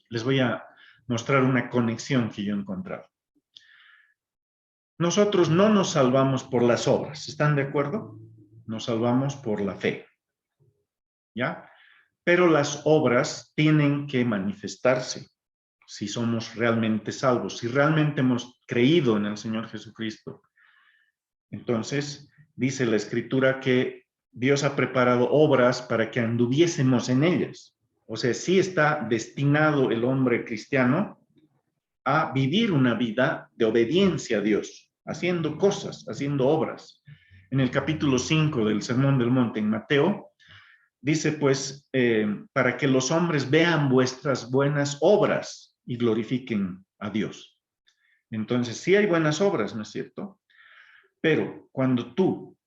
S1: les voy a mostrar una conexión que yo he encontrado. Nosotros no nos salvamos por las obras, ¿están de acuerdo? Nos salvamos por la fe, ¿ya? Pero las obras tienen que manifestarse si somos realmente salvos, si realmente hemos creído en el Señor Jesucristo. Entonces, dice la Escritura que Dios ha preparado obras para que anduviésemos en ellas. O sea, sí está destinado el hombre cristiano a vivir una vida de obediencia a Dios, haciendo cosas, haciendo obras. En el capítulo 5 del Sermón del Monte en Mateo, dice pues, para que los hombres vean vuestras buenas obras y glorifiquen a Dios. Entonces, sí hay buenas obras, ¿no es cierto? Pero cuando tú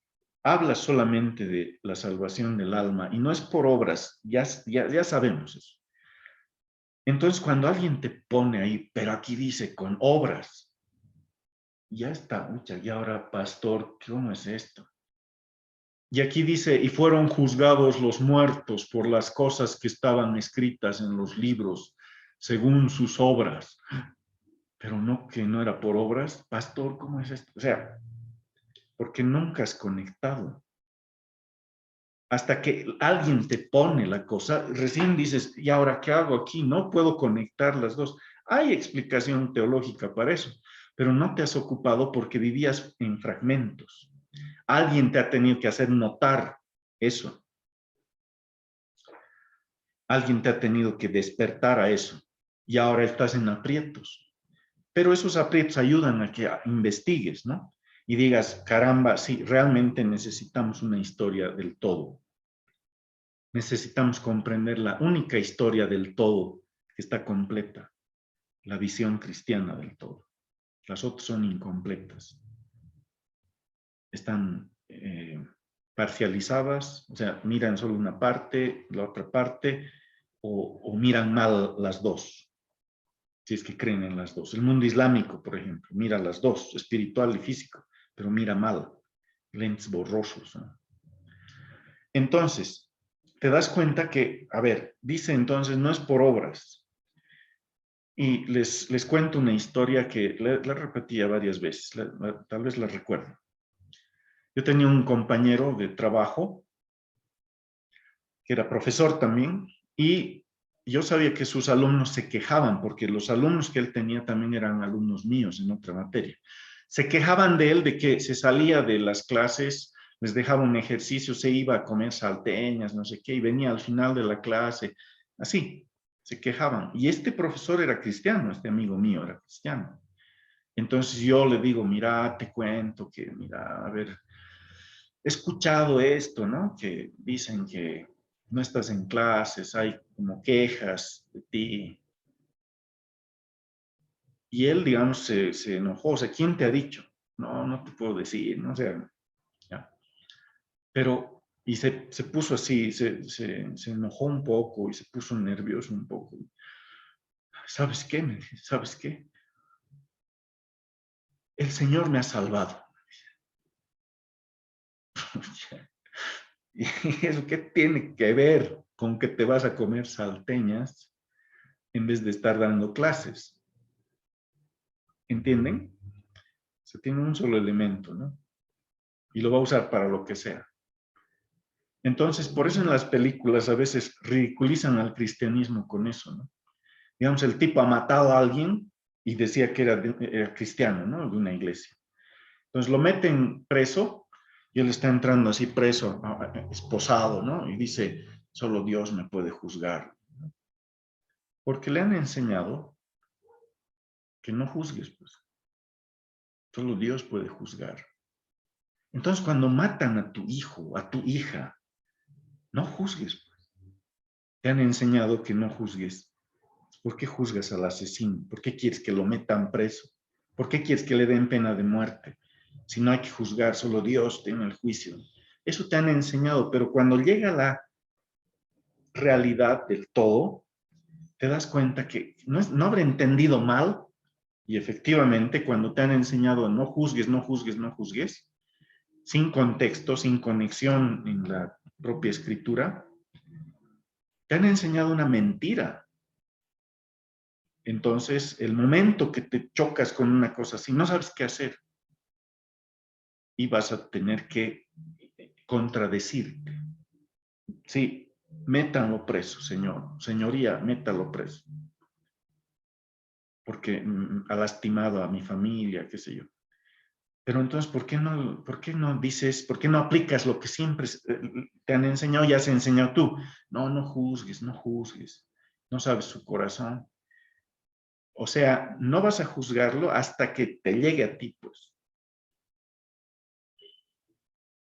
S1: hablas solamente de la salvación del alma y no es por obras, ya sabemos eso. Entonces, cuando alguien te pone ahí, pero aquí dice con obras, ya está, mucha, y ahora, pastor, ¿cómo es esto? Y aquí dice, y fueron juzgados los muertos por las cosas que estaban escritas en los libros, según sus obras. Pero no, que no era por obras. Pastor, ¿cómo es esto? O sea, porque nunca has conectado. Hasta que alguien te pone la cosa, recién dices, ¿y ahora qué hago aquí? No puedo conectar las dos. Hay explicación teológica para eso, pero no te has ocupado porque vivías en fragmentos. Alguien te ha tenido que hacer notar eso. Alguien te ha tenido que despertar a eso. Y ahora estás en aprietos. Pero esos aprietos ayudan a que investigues, ¿no? Y digas, caramba, sí, realmente necesitamos una historia del todo. Necesitamos comprender la única historia del todo que está completa, la visión cristiana del todo. Las otras son incompletas. Están parcializadas, o sea, miran solo una parte, la otra parte, o miran mal las dos, si es que creen en las dos. El mundo islámico, por ejemplo, mira las dos, espiritual y físico, pero mira mal, lentes borrosos, ¿no? Entonces, te das cuenta que, a ver, dice entonces, no es por obras. Y les cuento una historia que la repetía varias veces, tal vez la recuerdo. Yo tenía un compañero de trabajo, que era profesor también, y yo sabía que sus alumnos se quejaban, porque los alumnos que él tenía también eran alumnos míos en otra materia. Se quejaban de él de que se salía de las clases, les dejaba un ejercicio, se iba a comer salteñas, no sé qué, y venía al final de la clase, así, se quejaban. Y este profesor era cristiano, este amigo mío era cristiano. Entonces yo le digo, mira, te cuento que, mira, a ver, he escuchado esto, ¿no? Que dicen que no estás en clases, hay como quejas de ti. Y él, digamos, se enojó. O sea, ¿quién te ha dicho? No, no te puedo decir, ¿no? O sea, ya. Pero, y se puso así, se enojó un poco y se puso nervioso un poco. ¿Sabes qué? Me dice, ¿sabes qué? El Señor me ha salvado. ¿Y eso qué tiene que ver con que te vas a comer salteñas en vez de estar dando clases? ¿Entienden? Se tiene un solo elemento, ¿no? Y lo va a usar para lo que sea. Entonces, por eso en las películas a veces ridiculizan al cristianismo con eso, ¿no? Digamos, el tipo ha matado a alguien y decía que era cristiano, ¿no? De una iglesia. Entonces lo meten preso y él está entrando así preso, esposado, ¿no? Y dice, solo Dios me puede juzgar. Porque le han enseñado que no juzgues, pues. Solo Dios puede juzgar. Entonces, cuando matan a tu hijo, a tu hija, no juzgues, pues. Te han enseñado que no juzgues. ¿Por qué juzgas al asesino? ¿Por qué quieres que lo metan preso? ¿Por qué quieres que le den pena de muerte? Si no hay que juzgar, solo Dios tiene el juicio. Eso te han enseñado, pero cuando llega la realidad del todo, te das cuenta que no habré entendido mal, y efectivamente cuando te han enseñado no juzgues, no juzgues, no juzgues, sin contexto, sin conexión en la propia escritura, te han enseñado una mentira. Entonces, el momento que te chocas con una cosa así, no sabes qué hacer y vas a tener que contradecirte. Sí, métanlo preso, señor. Señoría, métalo preso. Porque ha lastimado a mi familia, qué sé yo. Pero entonces, por qué no dices, por qué no aplicas lo que siempre te han enseñado y has enseñado tú? No, no juzgues, no juzgues. No sabes su corazón. O sea, no vas a juzgarlo hasta que te llegue a ti, pues.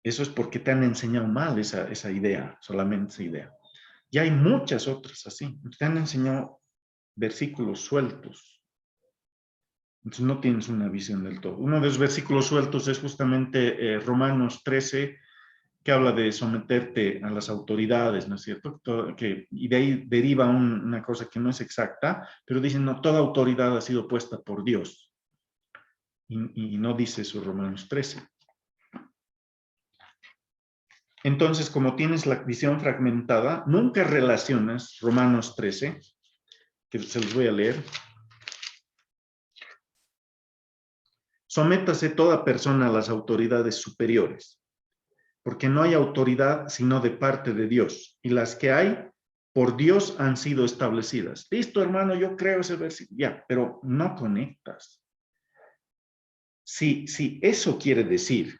S1: Eso es porque te han enseñado mal esa idea, solamente esa idea. Y hay muchas otras así. Te han enseñado versículos sueltos. Entonces no tienes una visión del todo. Uno de los versículos sueltos es justamente Romanos 13, que habla de someterte a las autoridades, ¿no es cierto? Y de ahí deriva una cosa que no es exacta, pero dicen, no, toda autoridad ha sido puesta por Dios. Y no dice eso Romanos 13. Entonces, como tienes la visión fragmentada, nunca relacionas Romanos 13, que se los voy a leer. Sométase toda persona a las autoridades superiores, porque no hay autoridad sino de parte de Dios, y las que hay por Dios han sido establecidas. Listo, hermano, yo creo ese versículo. Ya, pero no conectas. Si eso quiere decir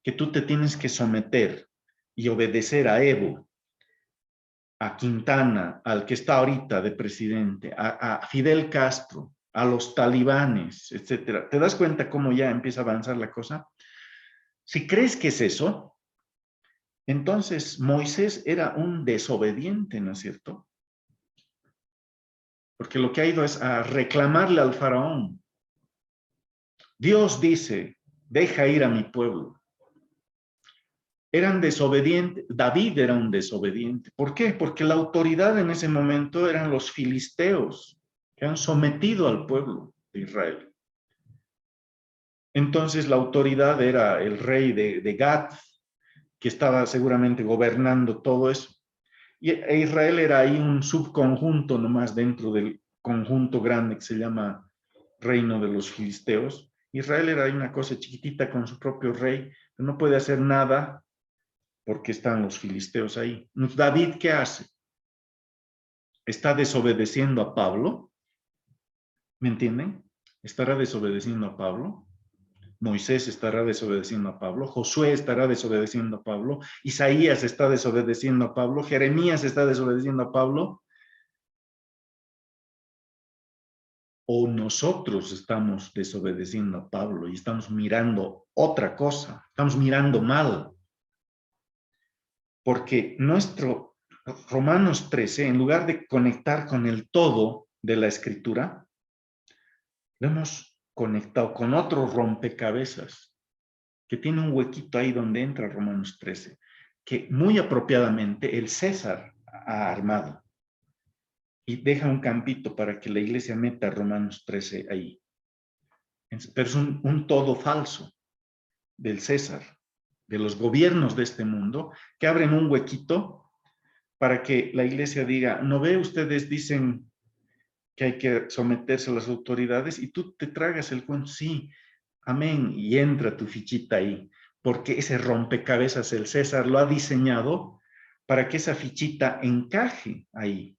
S1: que tú te tienes que someter y obedecer a Evo, a Quintana, al que está ahorita de presidente, a Fidel Castro, a los talibanes, etcétera. ¿Te das cuenta cómo ya empieza a avanzar la cosa? Si crees que es eso, entonces Moisés era un desobediente, ¿no es cierto? Porque lo que ha ido es a reclamarle al faraón. Dios dice, deja ir a mi pueblo. Eran desobedientes, David era un desobediente. ¿Por qué? Porque la autoridad en ese momento eran los filisteos, que han sometido al pueblo de Israel. Entonces la autoridad era el rey de Gat, que estaba seguramente gobernando todo eso. E Israel era ahí un subconjunto nomás dentro del conjunto grande que se llama Reino de los Filisteos. Israel era ahí una cosa chiquitita con su propio rey, pero no puede hacer nada porque están los filisteos ahí. David, ¿qué hace? Está desobedeciendo a Pablo, ¿me entienden? Estará desobedeciendo a Pablo. Moisés estará desobedeciendo a Pablo, Josué estará desobedeciendo a Pablo, Isaías está desobedeciendo a Pablo, Jeremías está desobedeciendo a Pablo, o nosotros estamos desobedeciendo a Pablo y estamos mirando otra cosa, estamos mirando mal, porque nuestro Romanos 13, en lugar de conectar con el todo de la escritura, lo hemos conectado con otro rompecabezas que tiene un huequito ahí donde entra Romanos 13, que muy apropiadamente el César ha armado y deja un campito para que la iglesia meta Romanos 13 ahí. Pero es un todo falso del César, de los gobiernos de este mundo, que abren un huequito para que la iglesia diga, ¿no ve? Ustedes dicen que hay que someterse a las autoridades y tú te tragas el cuento, sí, amén, y entra tu fichita ahí, porque ese rompecabezas el César lo ha diseñado para que esa fichita encaje ahí.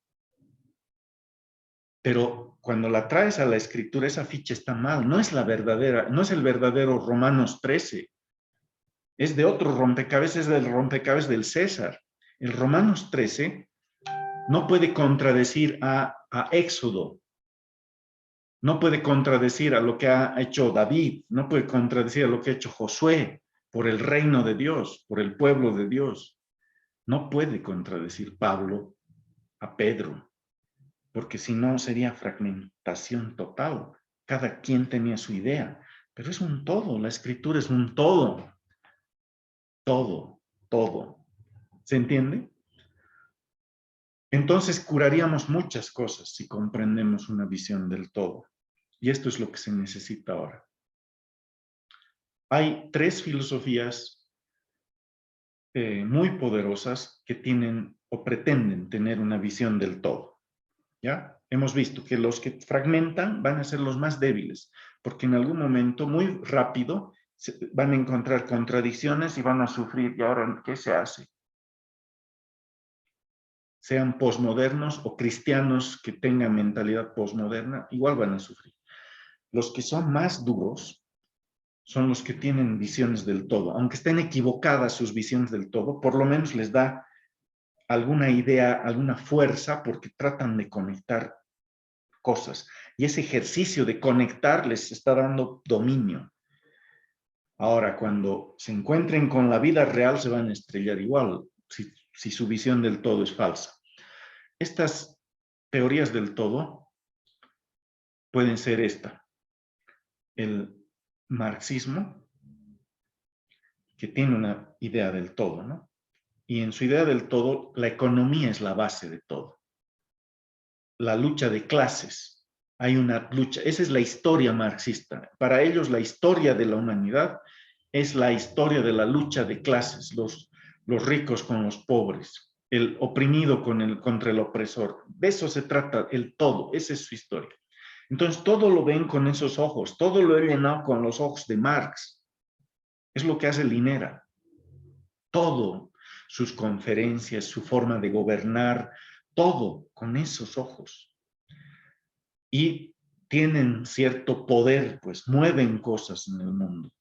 S1: Pero cuando la traes a la escritura, esa ficha está mal, no es la verdadera, no es el verdadero Romanos 13, es de otro rompecabezas, es del rompecabezas del César. El Romanos 13 no puede contradecir a Éxodo, no puede contradecir a lo que ha hecho David, no puede contradecir a lo que ha hecho Josué por el reino de Dios, por el pueblo de Dios. No puede contradecir Pablo a Pedro, porque si no sería fragmentación total. Cada quien tenía su idea. Pero es un todo, la escritura es un todo. Todo, todo. ¿Se entiende? Entonces curaríamos muchas cosas si comprendemos una visión del todo. Y esto es lo que se necesita ahora. Hay tres filosofías muy poderosas que tienen o pretenden tener una visión del todo. ¿Ya? Hemos visto que los que fragmentan van a ser los más débiles, porque en algún momento muy rápido van a encontrar contradicciones y van a sufrir. ¿Y ahora qué se hace? Sean posmodernos o cristianos que tengan mentalidad posmoderna, igual van a sufrir. Los que son más duros son los que tienen visiones del todo. Aunque estén equivocadas sus visiones del todo, por lo menos les da alguna idea, alguna fuerza, porque tratan de conectar cosas. Y ese ejercicio de conectar les está dando dominio. Ahora, cuando se encuentren con la vida real, se van a estrellar igual, si su visión del todo es falsa. Estas teorías del todo pueden ser el marxismo, que tiene una idea del todo, ¿no? Y en su idea del todo, la economía es la base de todo. La lucha de clases, hay una lucha, esa es la historia marxista. Para ellos, la historia de la humanidad es la historia de la lucha de clases, los ricos con los pobres, el oprimido contra el opresor. De eso se trata el todo, esa es su historia. Entonces, todo lo ven con esos ojos, todo lo he llenado con los ojos de Marx. Es lo que hace Linera. Todo, sus conferencias, su forma de gobernar, todo con esos ojos. Y tienen cierto poder, pues mueven cosas en el mundo,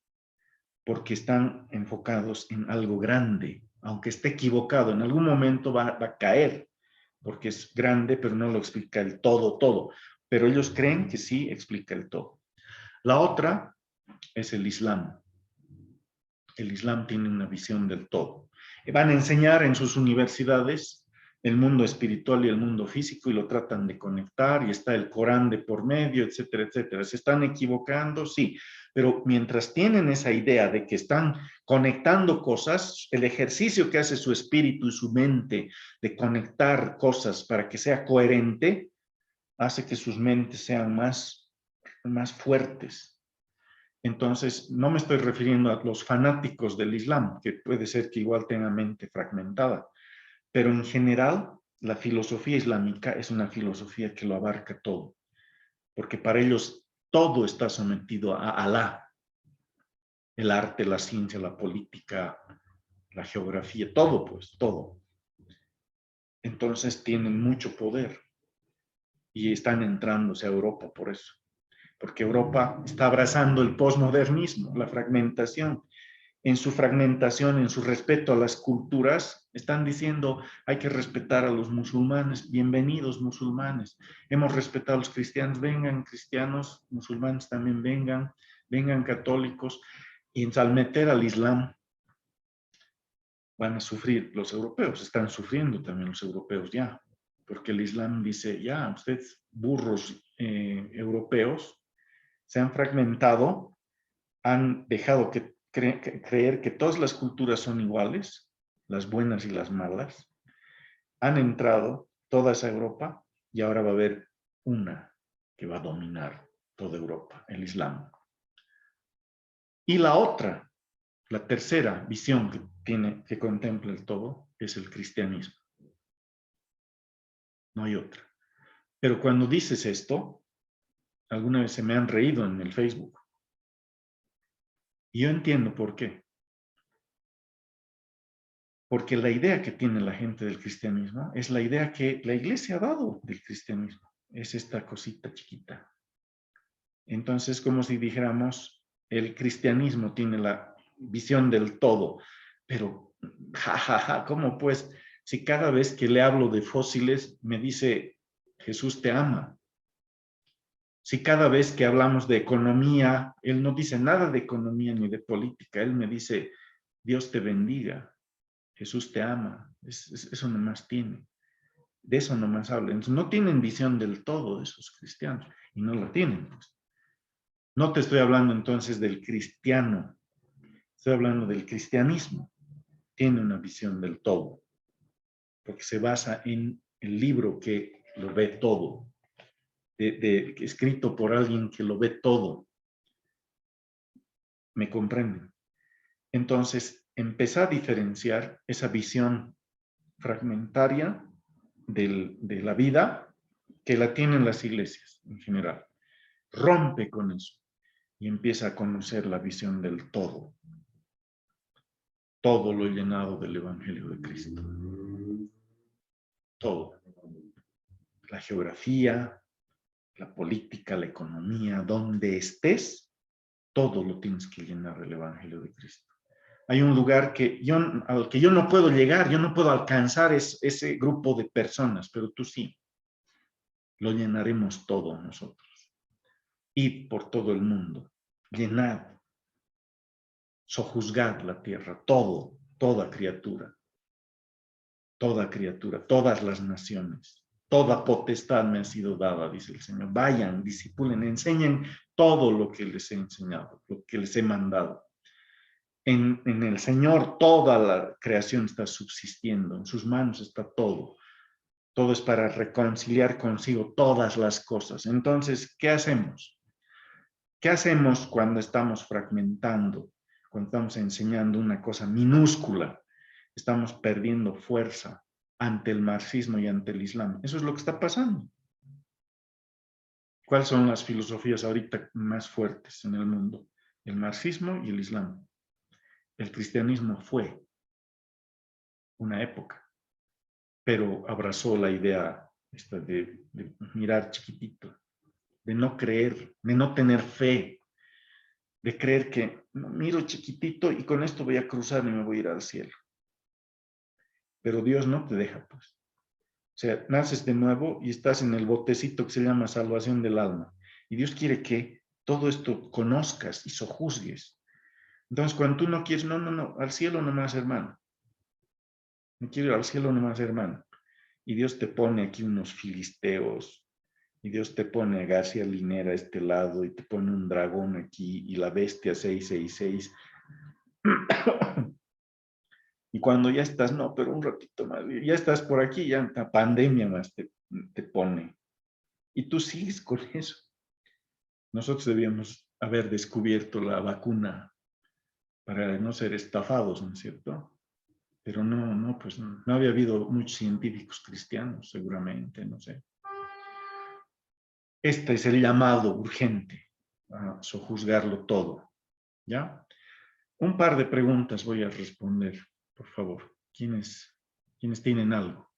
S1: porque están enfocados en algo grande, aunque esté equivocado, en algún momento va a caer, porque es grande, pero no lo explica el todo. Pero ellos creen que sí explica el todo. La otra es el Islam. El Islam tiene una visión del todo. Van a enseñar en sus universidades el mundo espiritual y el mundo físico y lo tratan de conectar y está el Corán de por medio, etcétera, etcétera. ¿Se están equivocando? Sí, pero mientras tienen esa idea de que están conectando cosas, el ejercicio que hace su espíritu y su mente de conectar cosas para que sea coherente, hace que sus mentes sean más fuertes. Entonces, no me estoy refiriendo a los fanáticos del Islam, que puede ser que igual tengan mente fragmentada, pero en general, la filosofía islámica es una filosofía que lo abarca todo, porque para ellos todo está sometido a Alá, el arte, la ciencia, la política, la geografía, todo pues, todo. Entonces tienen mucho poder y están entrándose a Europa por eso, porque Europa está abrazando el posmodernismo, la fragmentación. En su fragmentación, en su respeto a las culturas, están diciendo hay que respetar a los musulmanes, bienvenidos musulmanes, hemos respetado a los cristianos, vengan cristianos, musulmanes también vengan católicos, y al meter al Islam van a sufrir los europeos, están sufriendo también los europeos ya, porque el Islam dice, ya, ustedes burros europeos se han fragmentado, han dejado creer que todas las culturas son iguales, las buenas y las malas, han entrado toda esa Europa y ahora va a haber una que va a dominar toda Europa, el Islam. Y la otra, la tercera visión que contempla el todo, es el cristianismo. No hay otra. Pero cuando dices esto, alguna vez se me han reído en el Facebook. Y yo entiendo por qué. Porque la idea que tiene la gente del cristianismo es la idea que la iglesia ha dado del cristianismo. Es esta cosita chiquita. Entonces, como si dijéramos, el cristianismo tiene la visión del todo. Pero, jajaja, ¿cómo pues? Si cada vez que le hablo de fósiles me dice, Jesús te ama. Si cada vez que hablamos de economía, él no dice nada de economía ni de política, él me dice, Dios te bendiga. Jesús te ama, eso nomás tiene, de eso nomás hablan. Entonces, no tienen visión del todo de esos cristianos y no la tienen. Pues. No te estoy hablando entonces del cristiano, estoy hablando del cristianismo. Tiene una visión del todo, porque se basa en el libro que lo ve todo, escrito por alguien que lo ve todo. ¿Me comprenden? Entonces, empezá a diferenciar esa visión fragmentaria de la vida que la tienen las iglesias en general. Rompe con eso y empieza a conocer la visión del todo. Todo lo llenado del Evangelio de Cristo. Todo. La geografía, la política, la economía, donde estés, todo lo tienes que llenar del Evangelio de Cristo. Hay un lugar al que yo no puedo llegar, yo no puedo alcanzar ese grupo de personas, pero tú sí. Lo llenaremos todo nosotros. Id por todo el mundo, llenad, sojuzgad la tierra, toda criatura, todas las naciones, toda potestad me ha sido dada, dice el Señor. Vayan, disipulen, enseñen todo lo que les he enseñado, lo que les he mandado. En el Señor toda la creación está subsistiendo, en sus manos está todo. Todo es para reconciliar consigo todas las cosas. Entonces, ¿qué hacemos? ¿Qué hacemos cuando estamos fragmentando, cuando estamos enseñando una cosa minúscula? Estamos perdiendo fuerza ante el marxismo y ante el islam. Eso es lo que está pasando. ¿Cuáles son las filosofías ahorita más fuertes en el mundo? El marxismo y el islam. El cristianismo fue una época, pero abrazó la idea esta de mirar chiquitito, de no creer, de no tener fe, de creer que miro chiquitito y con esto voy a cruzar y me voy a ir al cielo. Pero Dios no te deja, pues. O sea, naces de nuevo y estás en el botecito que se llama salvación del alma. Y Dios quiere que todo esto conozcas y sojuzgues. Entonces, cuando tú no quieres, no, al cielo nomás, hermano. No quiero ir al cielo nomás, hermano. Y Dios te pone aquí unos filisteos, y Dios te pone a García Linera a este lado, y te pone un dragón aquí, y la bestia 666. Y cuando ya estás, no, pero un ratito más, ya estás por aquí, ya la pandemia más te pone. Y tú sigues con eso. Nosotros debíamos haber descubierto la vacuna para no ser estafados, ¿no es cierto? Pero no, pues no había habido muchos científicos cristianos, seguramente, no sé. Este es el llamado urgente a sojuzgarlo todo, ¿ya? Un par de preguntas voy a responder, por favor. ¿Quiénes tienen algo?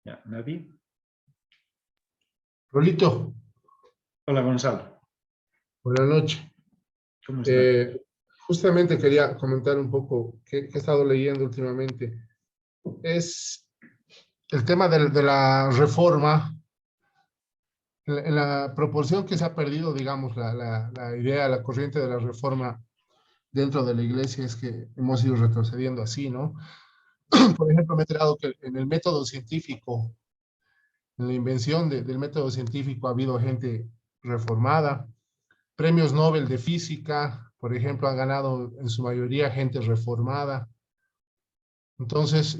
S1: ¿Ya? ¿Nadie?
S2: Rolito,
S1: Hola, Gonzalo.
S2: buenas noches.
S1: ¿Cómo estás?
S2: Eh, Justamente quería comentar un poco que he estado leyendo últimamente. Es el tema de la reforma, en la proporción que se ha perdido, digamos, la idea, la corriente de la reforma dentro de la iglesia es que hemos ido retrocediendo así, ¿no? Por ejemplo, me he enterado que en el método científico, en la invención del método científico ha habido gente reformada. Premios Nobel de física, por ejemplo, han ganado en su mayoría gente reformada. Entonces,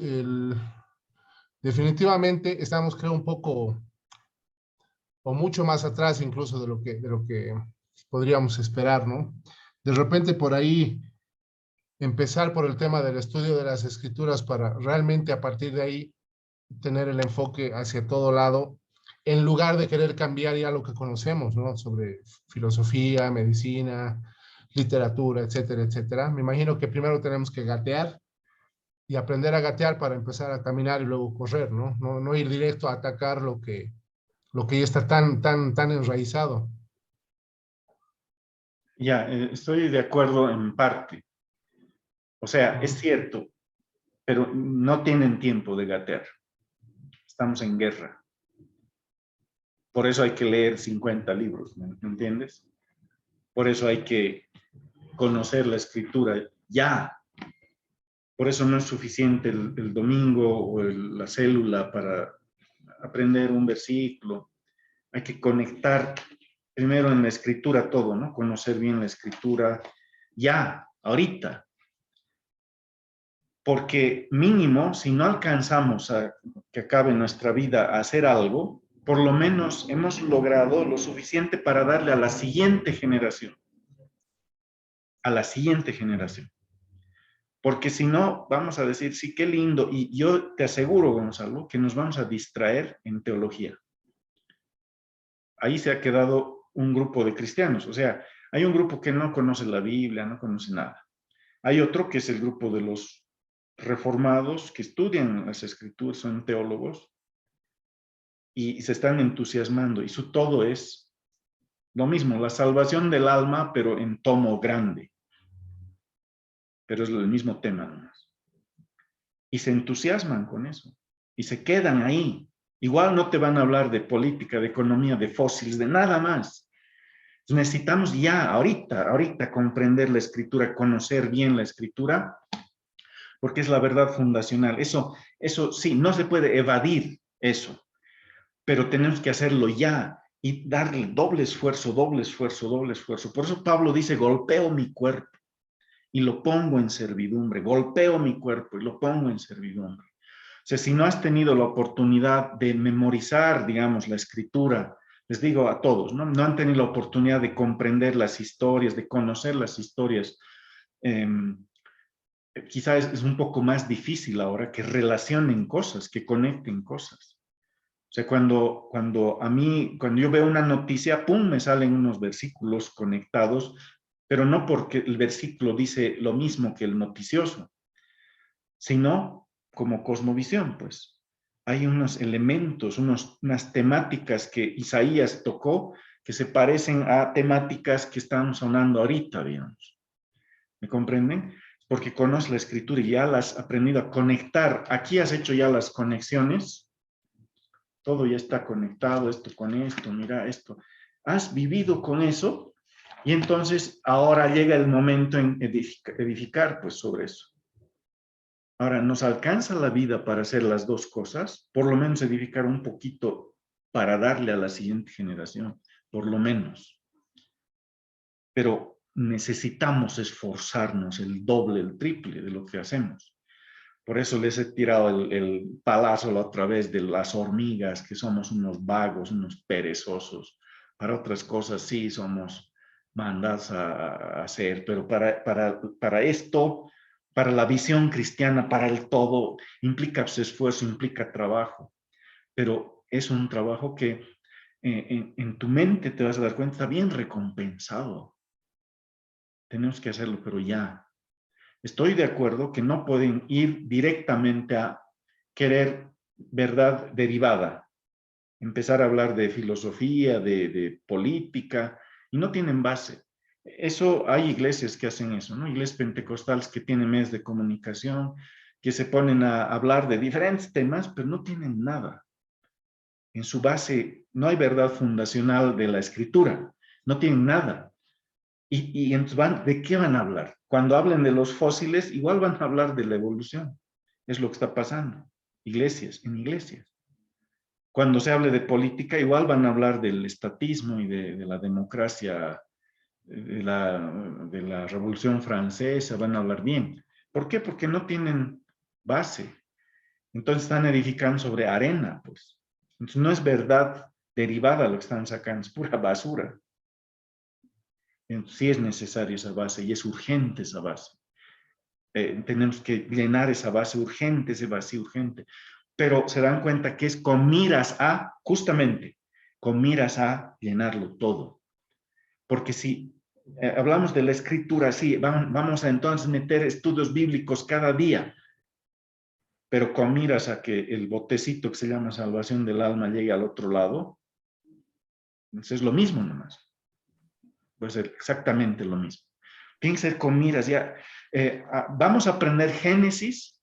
S2: definitivamente estamos, creo, un poco o mucho más atrás incluso de lo que podríamos esperar, ¿no? De repente por ahí empezar por el tema del estudio de las escrituras para realmente a partir de ahí tener el enfoque hacia todo lado, en lugar de querer cambiar ya lo que conocemos, ¿no? Sobre filosofía, medicina, literatura, etcétera, etcétera. Me imagino que primero tenemos que gatear y aprender a gatear para empezar a caminar y luego correr, ¿no? No ir directo a atacar lo que ya está tan enraizado.
S1: Ya, estoy de acuerdo en parte. O sea, es cierto, pero no tienen tiempo de gatear. Estamos en guerra. Por eso hay que leer 50 libros, ¿me entiendes? Por eso hay que conocer la escritura ya. Por eso no es suficiente el domingo o la célula para aprender un versículo. Hay que conectar primero en la escritura todo, ¿no? Conocer bien la escritura ya, ahorita. Porque mínimo, si no alcanzamos a que acabe nuestra vida a hacer algo, por lo menos hemos logrado lo suficiente para darle a la siguiente generación. A la siguiente generación. Porque si no, vamos a decir, sí, qué lindo. Y yo te aseguro, Gonzalo, que nos vamos a distraer en teología. Ahí se ha quedado un grupo de cristianos. O sea, hay un grupo que no conoce la Biblia, no conoce nada. Hay otro que es el grupo de los reformados que estudian las escrituras, son teólogos y se están entusiasmando. Y su todo es lo mismo, la salvación del alma, pero en tomo grande. Pero es el mismo tema nomás. Y se entusiasman con eso. Y se quedan ahí. Igual no te van a hablar de política, de economía, de fósiles, de nada más. Necesitamos ya, ahorita comprender la escritura, conocer bien la escritura, porque es la verdad fundacional. Eso sí, no se puede evadir eso, pero tenemos que hacerlo ya y darle doble esfuerzo, doble esfuerzo, doble esfuerzo. Por eso Pablo dice, golpeo mi cuerpo y lo pongo en servidumbre, golpeo mi cuerpo y lo pongo en servidumbre. O sea, si no has tenido la oportunidad de memorizar, digamos, la escritura, les digo a todos, ¿no? No han tenido la oportunidad de comprender las historias, de conocer las historias, quizás es un poco más difícil ahora que relacionen cosas, que conecten cosas. O sea, cuando yo veo una noticia, pum, me salen unos versículos conectados, pero no porque el versículo dice lo mismo que el noticioso, sino como cosmovisión, pues. Hay unos elementos, unas temáticas que Isaías tocó que se parecen a temáticas que están sonando ahorita, digamos. ¿Me comprenden? Porque conoces la escritura y ya las has aprendido a conectar. Aquí has hecho ya las conexiones. Todo ya está conectado, esto con esto, mira esto. Has vivido con eso y entonces ahora llega el momento en edificar pues sobre eso. Ahora, ¿nos alcanza la vida para hacer las dos cosas? Por lo menos edificar un poquito para darle a la siguiente generación, por lo menos. Pero necesitamos esforzarnos el doble, el triple de lo que hacemos. Por eso les he tirado el palazo la otra vez de las hormigas, que somos unos vagos, unos perezosos. Para otras cosas sí somos mandados a hacer, pero para esto, para la visión cristiana, para el todo, implica esfuerzo, implica trabajo. Pero es un trabajo que en tu mente te vas a dar cuenta, está bien recompensado. Tenemos que hacerlo, pero ya. Estoy de acuerdo que no pueden ir directamente a querer verdad derivada, empezar a hablar de filosofía, de política, y no tienen base. Eso, hay iglesias que hacen eso, ¿no? Iglesias pentecostales que tienen medios de comunicación, que se ponen a hablar de diferentes temas, pero no tienen nada. En su base no hay verdad fundacional de la escritura, no tienen nada. Y entonces ¿de qué van a hablar? Cuando hablen de los fósiles, igual van a hablar de la evolución. Es lo que está pasando. Iglesias, en iglesias. Cuando se hable de política, igual van a hablar del estatismo y de la democracia, de la Revolución Francesa, van a hablar bien. ¿Por qué? Porque no tienen base. Entonces están edificando sobre arena, pues. Entonces no es verdad derivada lo que están sacando, es pura basura. Sí es necesaria esa base y es urgente esa base. Tenemos que llenar esa base urgente, ese vacío urgente. Pero se dan cuenta que es con miras a, justamente, con miras a llenarlo todo. Porque si hablamos de la escritura, sí, vamos a entonces meter estudios bíblicos cada día, pero con miras a que el botecito que se llama salvación del alma llegue al otro lado, entonces es lo mismo nomás. Puede ser exactamente lo mismo. Tiene que ser con miras. Ya, vamos a aprender Génesis.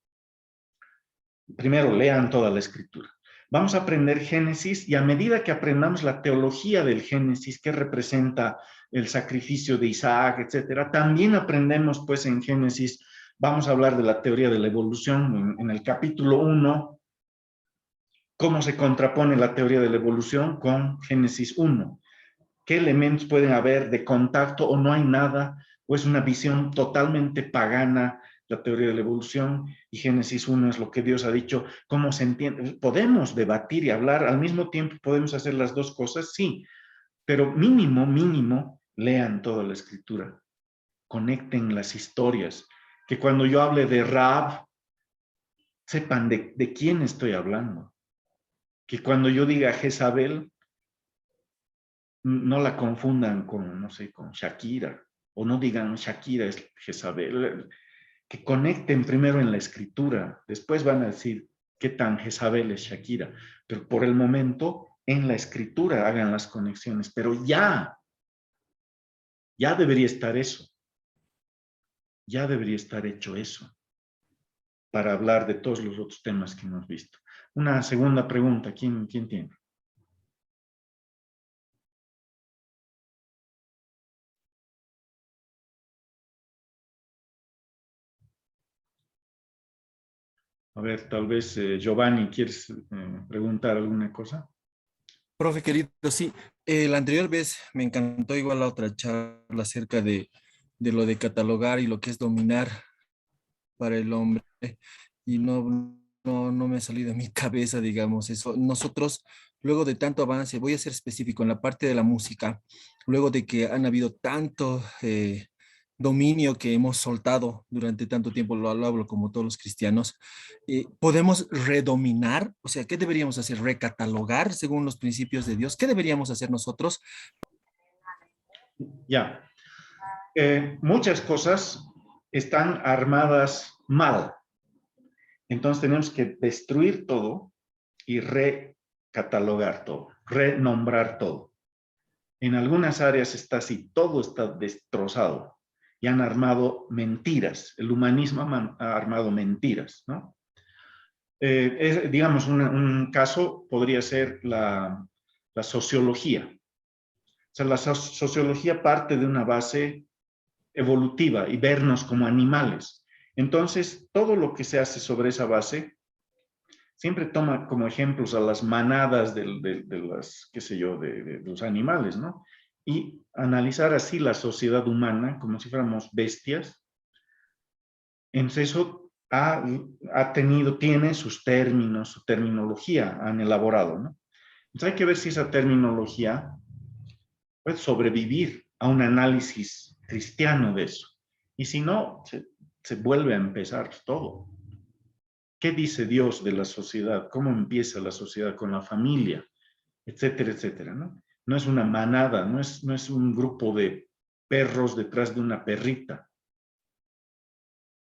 S1: Primero, lean toda la escritura. Vamos a aprender Génesis y a medida que aprendamos la teología del Génesis, que representa el sacrificio de Isaac, etcétera, también aprendemos pues en Génesis vamos a hablar de la teoría de la evolución en el capítulo 1, cómo se contrapone la teoría de la evolución con Génesis 1. ¿Qué elementos pueden haber de contacto o no hay nada? ¿O es una visión totalmente pagana la teoría de la evolución? Y Génesis 1 es lo que Dios ha dicho. ¿Cómo se entiende? Podemos debatir y hablar al mismo tiempo, podemos hacer las dos cosas, sí, pero mínimo, lean toda la escritura. Conecten las historias. Que cuando yo hable de Rahab, sepan de quién estoy hablando. Que cuando yo diga Jezabel, no la confundan con, no sé, con Shakira, o no digan Shakira es Jezabel, que conecten primero en la escritura, después van a decir qué tan Jezabel es Shakira, pero por el momento en la escritura hagan las conexiones, pero ya debería estar eso, ya debería estar hecho eso, para hablar de todos los otros temas que hemos visto. Una segunda pregunta, ¿quién tiene? A ver, tal vez Giovanni, ¿quieres preguntar alguna cosa?
S3: Profe querido, sí, la anterior vez me encantó igual la otra charla acerca de lo de catalogar y lo que es dominar para el hombre y no me ha salido de mi cabeza, digamos, eso. Nosotros, luego de tanto avance, voy a ser específico en la parte de la música, luego de que han habido tanto dominio que hemos soltado durante tanto tiempo, lo hablo como todos los cristianos, ¿podemos redominar? O sea, ¿qué deberíamos hacer? ¿Recatalogar según los principios de Dios? ¿Qué deberíamos hacer nosotros?
S1: Ya. Muchas cosas están armadas mal. Entonces tenemos que destruir todo y recatalogar todo, renombrar todo. En algunas áreas está así, todo está destrozado y han armado mentiras. El humanismo ha armado mentiras, ¿no? Digamos, un caso podría ser la sociología. O sea, la sociología parte de una base evolutiva y vernos como animales. Entonces, todo lo que se hace sobre esa base siempre toma como ejemplos a las manadas de las, qué sé yo, de los animales, ¿no? Y analizar así la sociedad humana como si fuéramos bestias. Entonces, eso tiene sus términos, su terminología han elaborado, ¿no? Entonces, hay que ver si esa terminología puede sobrevivir a un análisis cristiano de eso. Y si no, se vuelve a empezar todo. ¿Qué dice Dios de la sociedad? ¿Cómo empieza la sociedad con la familia? Etcétera, etcétera, ¿no? No es una manada, no es un grupo de perros detrás de una perrita,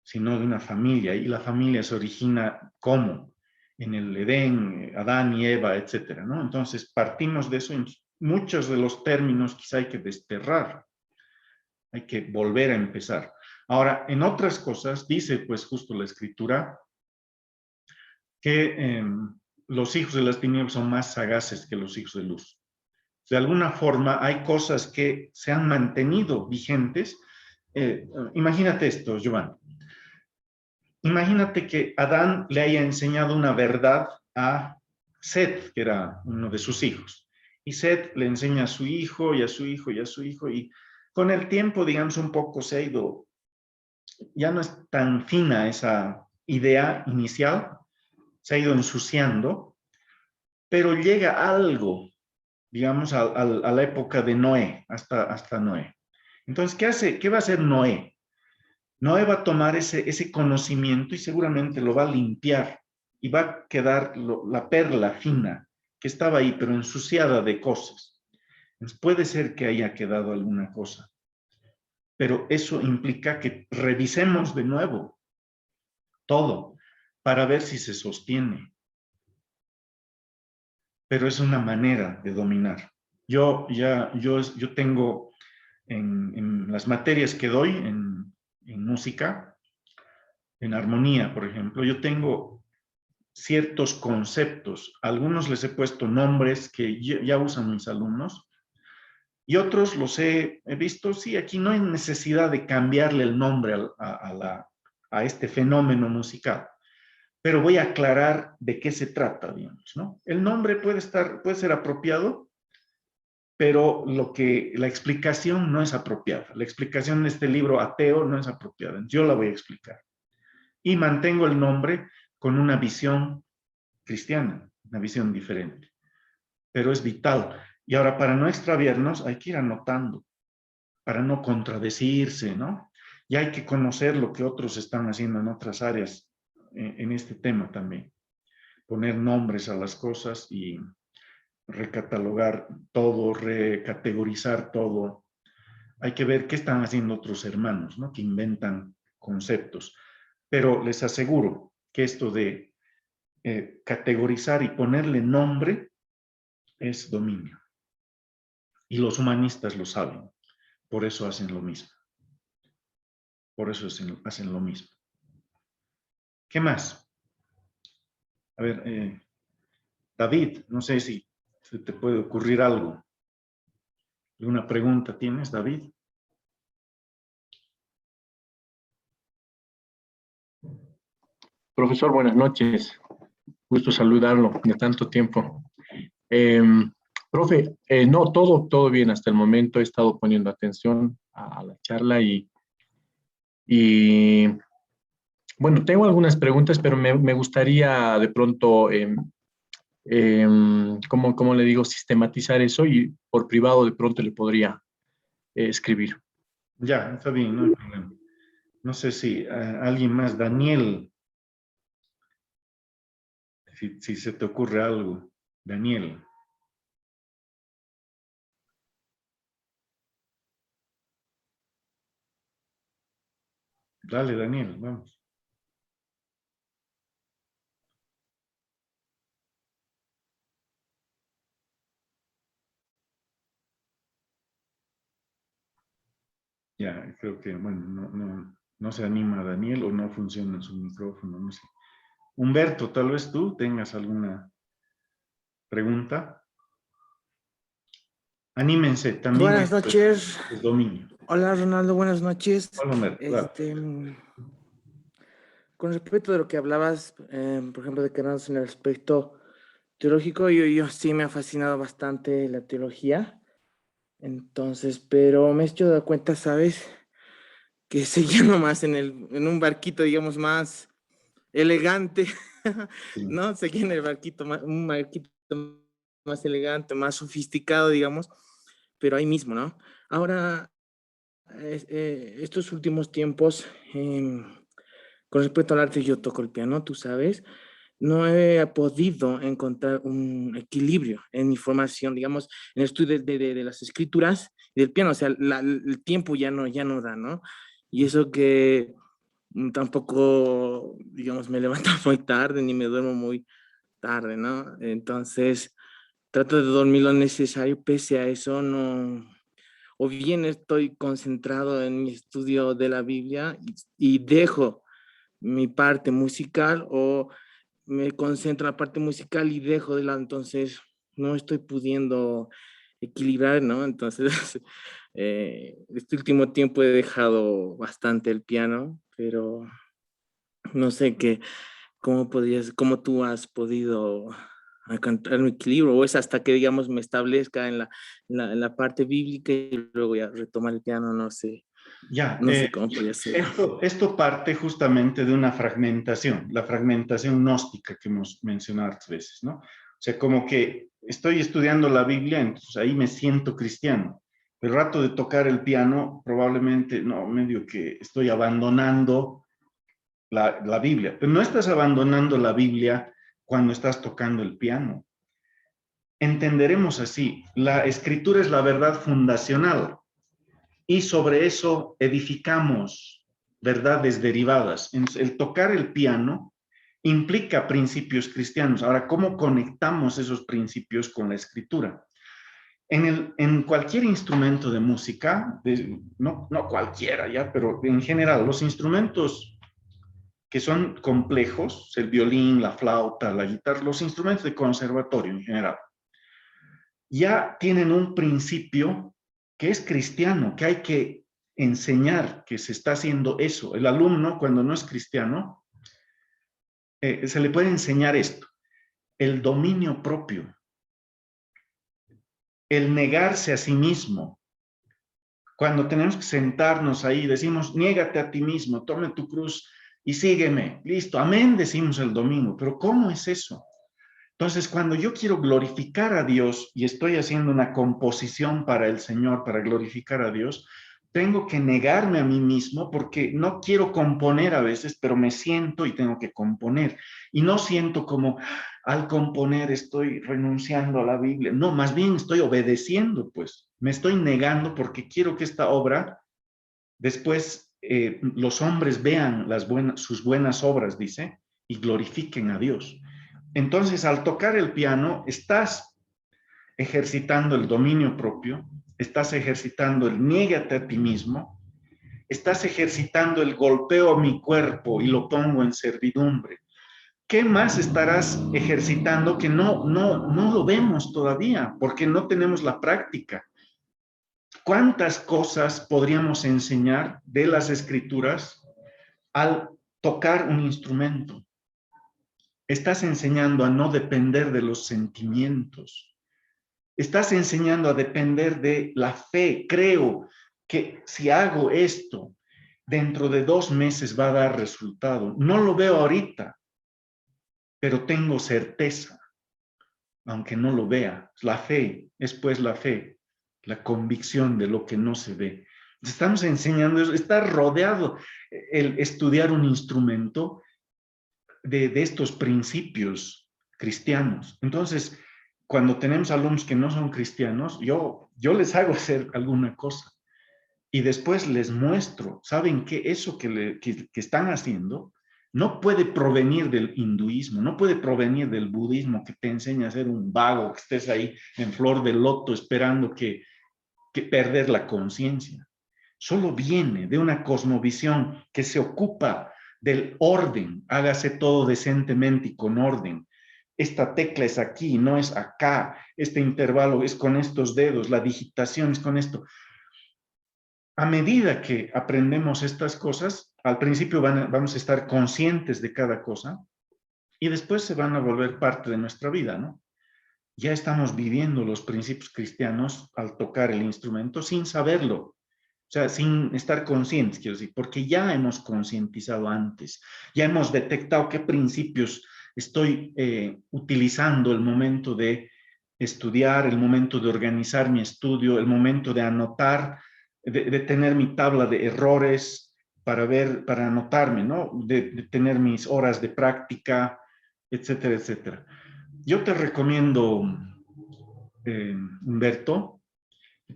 S1: sino de una familia. Y la familia se origina ¿cómo? En el Edén, Adán y Eva, etcétera, ¿no? Entonces, partimos de eso. Muchos de los términos quizá hay que desterrar. Hay que volver a empezar. Ahora, en otras cosas, dice pues justo la escritura, que los hijos de las tinieblas son más sagaces que los hijos de luz. De alguna forma hay cosas que se han mantenido vigentes. Imagínate esto, Giovanni. Imagínate que Adán le haya enseñado una verdad a Set, que era uno de sus hijos. Y Set le enseña a su hijo y a su hijo y a su hijo. Y con el tiempo, digamos, un poco se ha ido, ya no es tan fina esa idea inicial, se ha ido ensuciando, pero llega algo, digamos, a la época de Noé, hasta Noé. Entonces, ¿qué va a hacer Noé? Noé va a tomar ese conocimiento y seguramente lo va a limpiar y va a quedar la perla fina que estaba ahí, pero ensuciada de cosas. Entonces, puede ser que haya quedado alguna cosa, pero eso implica que revisemos de nuevo todo para ver si se sostiene. Pero es una manera de dominar. Yo tengo en las materias que doy en música, en armonía, por ejemplo, yo tengo ciertos conceptos. Algunos les he puesto nombres que ya usan mis alumnos y otros los he visto, sí, aquí no hay necesidad de cambiarle el nombre a este fenómeno musical. Pero voy a aclarar de qué se trata, digamos, ¿no? El nombre puede ser apropiado, pero la explicación no es apropiada. La explicación de este libro ateo no es apropiada. Yo la voy a explicar. Y mantengo el nombre con una visión cristiana, una visión diferente. Pero es vital. Y ahora, para no extraviarnos, hay que ir anotando, para no contradecirse, ¿no? Y hay que conocer lo que otros están haciendo en otras áreas, en este tema también. Poner nombres a las cosas y recatalogar todo, recategorizar todo. Hay que ver qué están haciendo otros hermanos, ¿no? Que inventan conceptos. Pero les aseguro que esto de categorizar y ponerle nombre es dominio. Y los humanistas lo saben. Por eso hacen lo mismo. Por eso hacen lo mismo. ¿Qué más? A ver, David, no sé si se te puede ocurrir algo. ¿Alguna pregunta tienes, David?
S4: Profesor, buenas noches. Gusto saludarlo de tanto tiempo. Profe, no, todo bien hasta el momento. He estado poniendo atención a la charla y bueno, tengo algunas preguntas, pero me gustaría de pronto, ¿cómo le digo, sistematizar eso y por privado de pronto le podría escribir.
S1: Ya, está bien, no hay problema. No sé si alguien más, Daniel, si se te ocurre algo. Daniel. Dale, Daniel, vamos. Ya, creo que, bueno, no se anima Daniel o no funciona su micrófono, no sé. Humberto, tal vez tú tengas alguna pregunta. Anímense, también
S5: Buenas
S1: esto
S5: noches.
S1: es dominio.
S5: Hola Ronaldo, buenas noches.
S1: Hola, Humberto, claro.
S5: Con respecto de lo que hablabas, por ejemplo, de quedarnos en el aspecto teológico, yo sí me ha fascinado bastante la teología. Entonces, pero me he hecho de cuenta, ¿sabes? Que seguía nomás en un barquito, digamos, más elegante,
S1: Sí.
S5: ¿no? Seguía en el barquito, un barquito más elegante, más sofisticado, digamos, pero ahí mismo, ¿no? Ahora, estos últimos tiempos, con respecto al arte, yo toco el piano, tú sabes, no he podido encontrar un equilibrio en mi formación, digamos, en el estudio de las escrituras y del piano, o sea, el tiempo ya no da, ¿no? Y eso que tampoco, digamos, me levanto muy tarde ni me duermo muy tarde, ¿no? Entonces, trato de dormir lo necesario, pese a eso, no, o bien estoy concentrado en mi estudio de la Biblia y dejo mi parte musical, o me concentro en la parte musical y dejo de lado, entonces no estoy pudiendo equilibrar, ¿no? Entonces, este último tiempo he dejado bastante el piano, pero no sé cómo tú has podido encontrar un equilibrio, o es hasta que, digamos, me establezca en la parte bíblica y luego ya retomar el piano, no sé.
S1: Ya,
S5: No sé cómo podría ser.
S1: esto parte justamente de una fragmentación, la fragmentación gnóstica que hemos mencionado otras veces, ¿no? O sea, como que estoy estudiando la Biblia, entonces ahí me siento cristiano. El rato de tocar el piano, probablemente, no, medio que estoy abandonando la Biblia. Pero no estás abandonando la Biblia cuando estás tocando el piano. Entenderemos así, la escritura es la verdad fundacional y sobre eso edificamos verdades derivadas. El tocar el piano implica principios cristianos. Ahora, ¿cómo conectamos esos principios con la escritura? En cualquier instrumento de música, no cualquiera ya, pero en general, los instrumentos que son complejos, el violín, la flauta, la guitarra, los instrumentos de conservatorio en general, ya tienen un principio que es cristiano, que hay que enseñar que se está haciendo eso. El alumno, cuando no es cristiano, se le puede enseñar esto: el dominio propio, el negarse a sí mismo. Cuando tenemos que sentarnos ahí, decimos, niégate a ti mismo, tome tu cruz y sígueme. Listo, amén, decimos el domingo. Pero ¿cómo es eso? Entonces, cuando yo quiero glorificar a Dios y estoy haciendo una composición para el Señor, para glorificar a Dios, tengo que negarme a mí mismo porque no quiero componer a veces, pero me siento y tengo que componer. Y no siento como al componer estoy renunciando a la Biblia. No, más bien estoy obedeciendo, pues. Me estoy negando porque quiero que esta obra, después los hombres vean sus buenas obras, dice, y glorifiquen a Dios. Entonces, al tocar el piano, estás ejercitando el dominio propio, estás ejercitando el niégate a ti mismo, estás ejercitando el golpeo a mi cuerpo y lo pongo en servidumbre. ¿Qué más estarás ejercitando que no lo vemos todavía porque no tenemos la práctica? ¿Cuántas cosas podríamos enseñar de las Escrituras al tocar un instrumento? Estás enseñando a no depender de los sentimientos. Estás enseñando a depender de la fe. Creo que si hago esto, dentro de 2 meses va a dar resultado. No lo veo ahorita, pero tengo certeza, aunque no lo vea. La fe es pues la fe, la convicción de lo que no se ve. Estamos enseñando eso. Está rodeado el estudiar un instrumento de estos principios cristianos. Entonces, cuando tenemos alumnos que no son cristianos, yo les hago hacer alguna cosa y después les muestro, ¿saben qué? Eso que están haciendo no puede provenir del hinduismo, no puede provenir del budismo que te enseña a ser un vago, que estés ahí en flor de loto esperando que perder la conciencia. Solo viene de una cosmovisión que se ocupa del orden, hágase todo decentemente y con orden. Esta tecla es aquí, no es acá, este intervalo es con estos dedos, la digitación es con esto. A medida que aprendemos estas cosas, al principio vamos a estar conscientes de cada cosa y después se van a volver parte de nuestra vida, ¿no? Ya estamos viviendo los principios cristianos al tocar el instrumento sin saberlo. O sea, sin estar conscientes, quiero decir, porque ya hemos concientizado antes, ya hemos detectado qué principios estoy utilizando el momento de estudiar, el momento de organizar mi estudio, el momento de anotar, de tener mi tabla de errores para anotarme, ¿no? De tener mis horas de práctica, etcétera, etcétera. Yo te recomiendo, Humberto,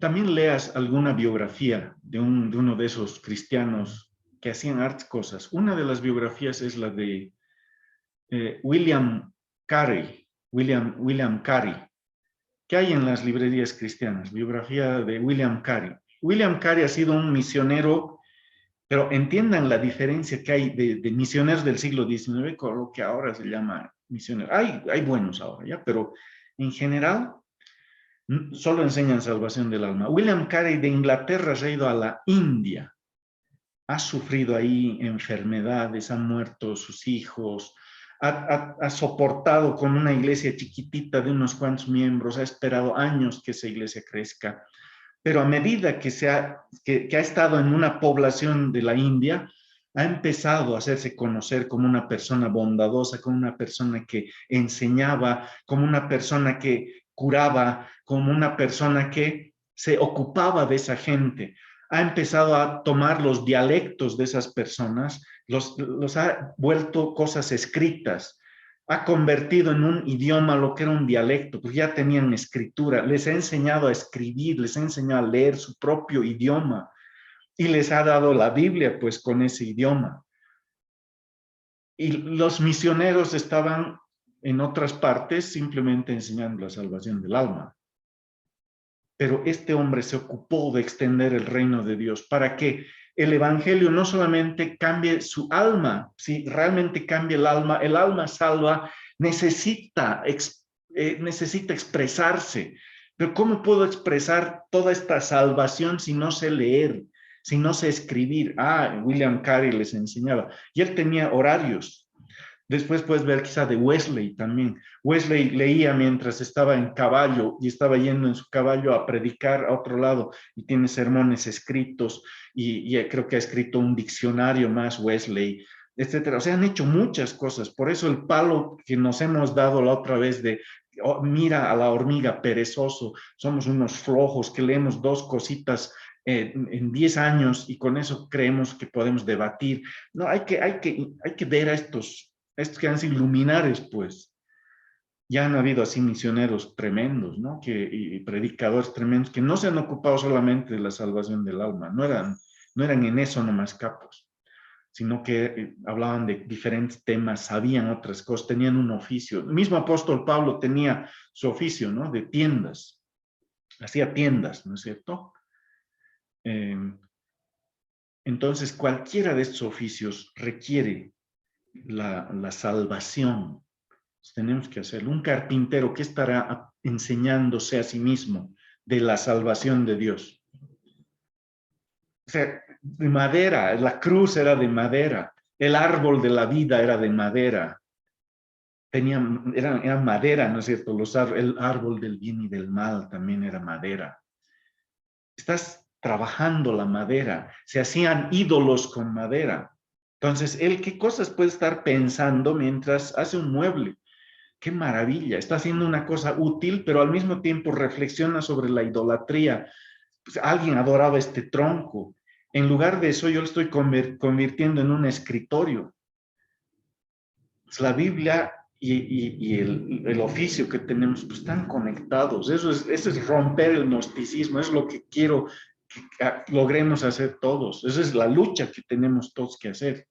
S1: también leas alguna biografía de uno de esos cristianos que hacían hartas cosas. Una de las biografías es la de William Carey, William Carey, que hay en las librerías cristianas, biografía de William Carey. William Carey ha sido un misionero, pero entiendan la diferencia que hay de misioneros del siglo XIX con lo que ahora se llama misioneros. Hay buenos ahora, ¿ya? Pero en general solo enseñan salvación del alma. William Carey de Inglaterra se ha ido a la India. Ha sufrido ahí enfermedades, han muerto sus hijos, ha soportado con una iglesia chiquitita de unos cuantos miembros, ha esperado años que esa iglesia crezca. Pero a medida que ha estado en una población de la India, ha empezado a hacerse conocer como una persona bondadosa, como una persona que enseñaba, como una persona que curaba, como una persona que se ocupaba de esa gente. Ha empezado a tomar los dialectos de esas personas, los ha vuelto cosas escritas, ha convertido en un idioma lo que era un dialecto, porque ya tenían escritura, les ha enseñado a escribir, les ha enseñado a leer su propio idioma y les ha dado la Biblia pues con ese idioma. Y los misioneros estaban en otras partes simplemente enseñando la salvación del alma. Pero este hombre se ocupó de extender el reino de Dios para que el evangelio no solamente cambie su alma, si realmente cambia el alma salva necesita expresarse. Pero ¿cómo puedo expresar toda esta salvación si no sé leer? si no sé escribir. William Carey les enseñaba. Y él tenía horarios. Después puedes ver quizá de Wesley también. Wesley leía mientras estaba en caballo y estaba yendo en su caballo a predicar a otro lado y tiene sermones escritos y creo que ha escrito un diccionario más Wesley, etcétera. O sea, han hecho muchas cosas. Por eso el palo que nos hemos dado la otra vez de mira a la hormiga perezoso, somos unos flojos que leemos dos cositas en 10 años y con eso creemos que podemos debatir. No, hay que ver a estos que han sido luminares, pues. Ya han habido así misioneros tremendos, ¿no? Y predicadores tremendos que no se han ocupado solamente de la salvación del alma, no eran en eso nomás capos, sino que hablaban de diferentes temas, sabían otras cosas, tenían un oficio. El mismo apóstol Pablo tenía su oficio, ¿no? De tiendas, hacía tiendas, ¿no es cierto? Entonces, cualquiera de estos oficios requiere la salvación. Tenemos que hacerlo. Un carpintero que estará enseñándose a sí mismo de la salvación de Dios. O sea, de madera, la cruz era de madera, el árbol de la vida era de madera. Era madera, ¿no es cierto? El árbol del bien y del mal también era madera. Estás trabajando la madera. Se hacían ídolos con madera. Entonces, ¿qué cosas puede estar pensando mientras hace un mueble? ¡Qué maravilla! Está haciendo una cosa útil, pero al mismo tiempo reflexiona sobre la idolatría. Pues alguien adoraba este tronco. En lugar de eso, yo lo estoy convirtiendo en un escritorio. Pues la Biblia y el oficio que tenemos pues, están conectados. Eso es romper el gnosticismo. Es lo que quiero que logremos hacer todos. Esa es la lucha que tenemos todos que hacer.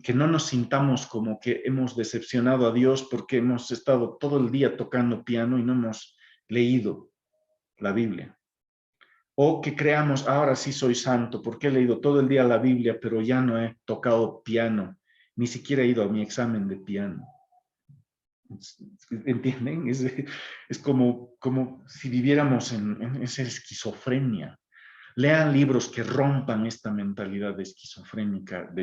S1: Que no nos sintamos como que hemos decepcionado a Dios porque hemos estado todo el día tocando piano y no hemos leído la Biblia. O que creamos, ahora sí soy santo porque he leído todo el día la Biblia, pero ya no he tocado piano, ni siquiera he ido a mi examen de piano. ¿Entienden? Es como si viviéramos en esa esquizofrenia. Lean libros que rompan esta mentalidad esquizofrénica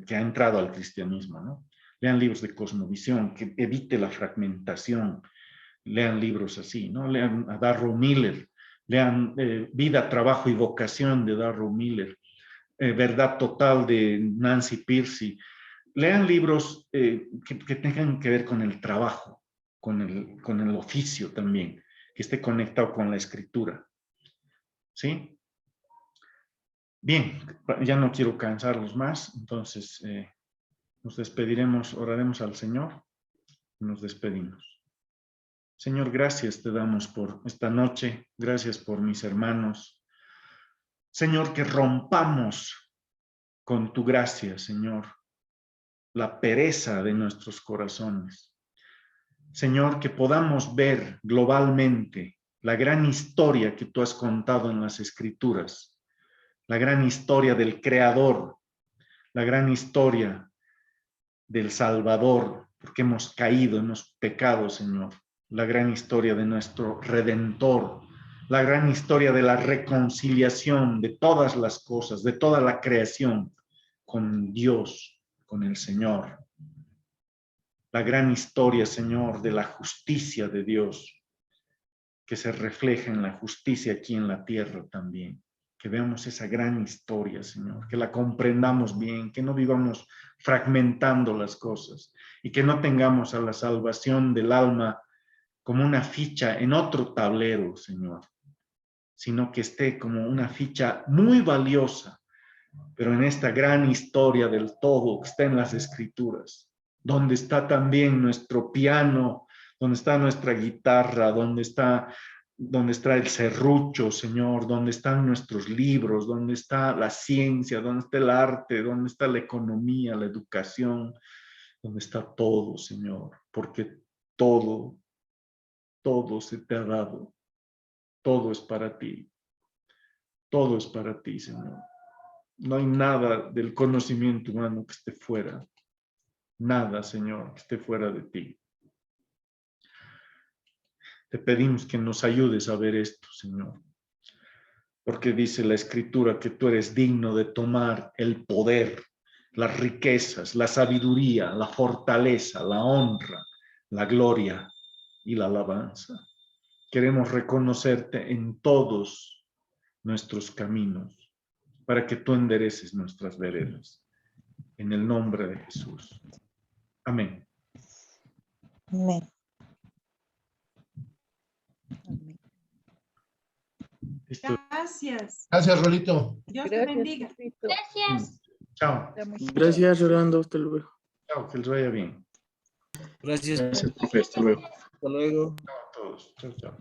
S1: que ha entrado al cristianismo, ¿no? Lean libros de cosmovisión, que evite la fragmentación. Lean libros así, ¿no? Lean a Darrow Miller, lean Vida, Trabajo y Vocación de Darrow Miller, Verdad Total de Nancy Pearcey. Lean libros que tengan que ver con el trabajo, con el oficio también, que esté conectado con la escritura. ¿Sí? Bien, ya no quiero cansarlos más, entonces nos despediremos, oraremos al Señor y nos despedimos. Señor, gracias te damos por esta noche, gracias por mis hermanos. Señor, que rompamos con tu gracia, Señor, la pereza de nuestros corazones. Señor, que podamos ver globalmente la gran historia que tú has contado en las Escrituras, la gran historia del Creador, la gran historia del Salvador, porque hemos caído, hemos pecado, Señor, la gran historia de nuestro Redentor, la gran historia de la reconciliación de todas las cosas, de toda la creación con Dios, con el Señor. La gran historia, Señor, de la justicia de Dios, que se refleja en la justicia aquí en la tierra también. Que veamos esa gran historia, Señor, que la comprendamos bien, que no vivamos fragmentando las cosas y que no tengamos a la salvación del alma como una ficha en otro tablero, Señor, sino que esté como una ficha muy valiosa, pero en esta gran historia del todo que está en las Escrituras, donde está también nuestro piano, donde está nuestra guitarra, donde está el serrucho, Señor, donde están nuestros libros, donde está la ciencia, donde está el arte, donde está la economía, la educación, donde está todo, Señor, porque todo se te ha dado, todo es para ti, Señor. No hay nada del conocimiento humano que esté fuera, nada, Señor, que esté fuera de ti. Te pedimos que nos ayudes a ver esto, Señor. porque dice la Escritura que tú eres digno de tomar el poder, las riquezas, la sabiduría, la fortaleza, la honra, la gloria y la alabanza. Queremos reconocerte en todos nuestros caminos para que tú endereces nuestras veredas. En el nombre de Jesús. Amén.
S6: Amén. Amén.
S1: Esto-
S7: Gracias.
S2: Gracias, Rolito.
S7: Dios te bendiga.
S6: Gracias.
S1: Chao.
S5: Gracias, Rolando. Hasta luego.
S1: Chao, que les vaya bien.
S3: Gracias.
S4: Gracias, profe. Hasta luego.
S3: Hasta luego.
S1: Chao a todos. Chao, chao.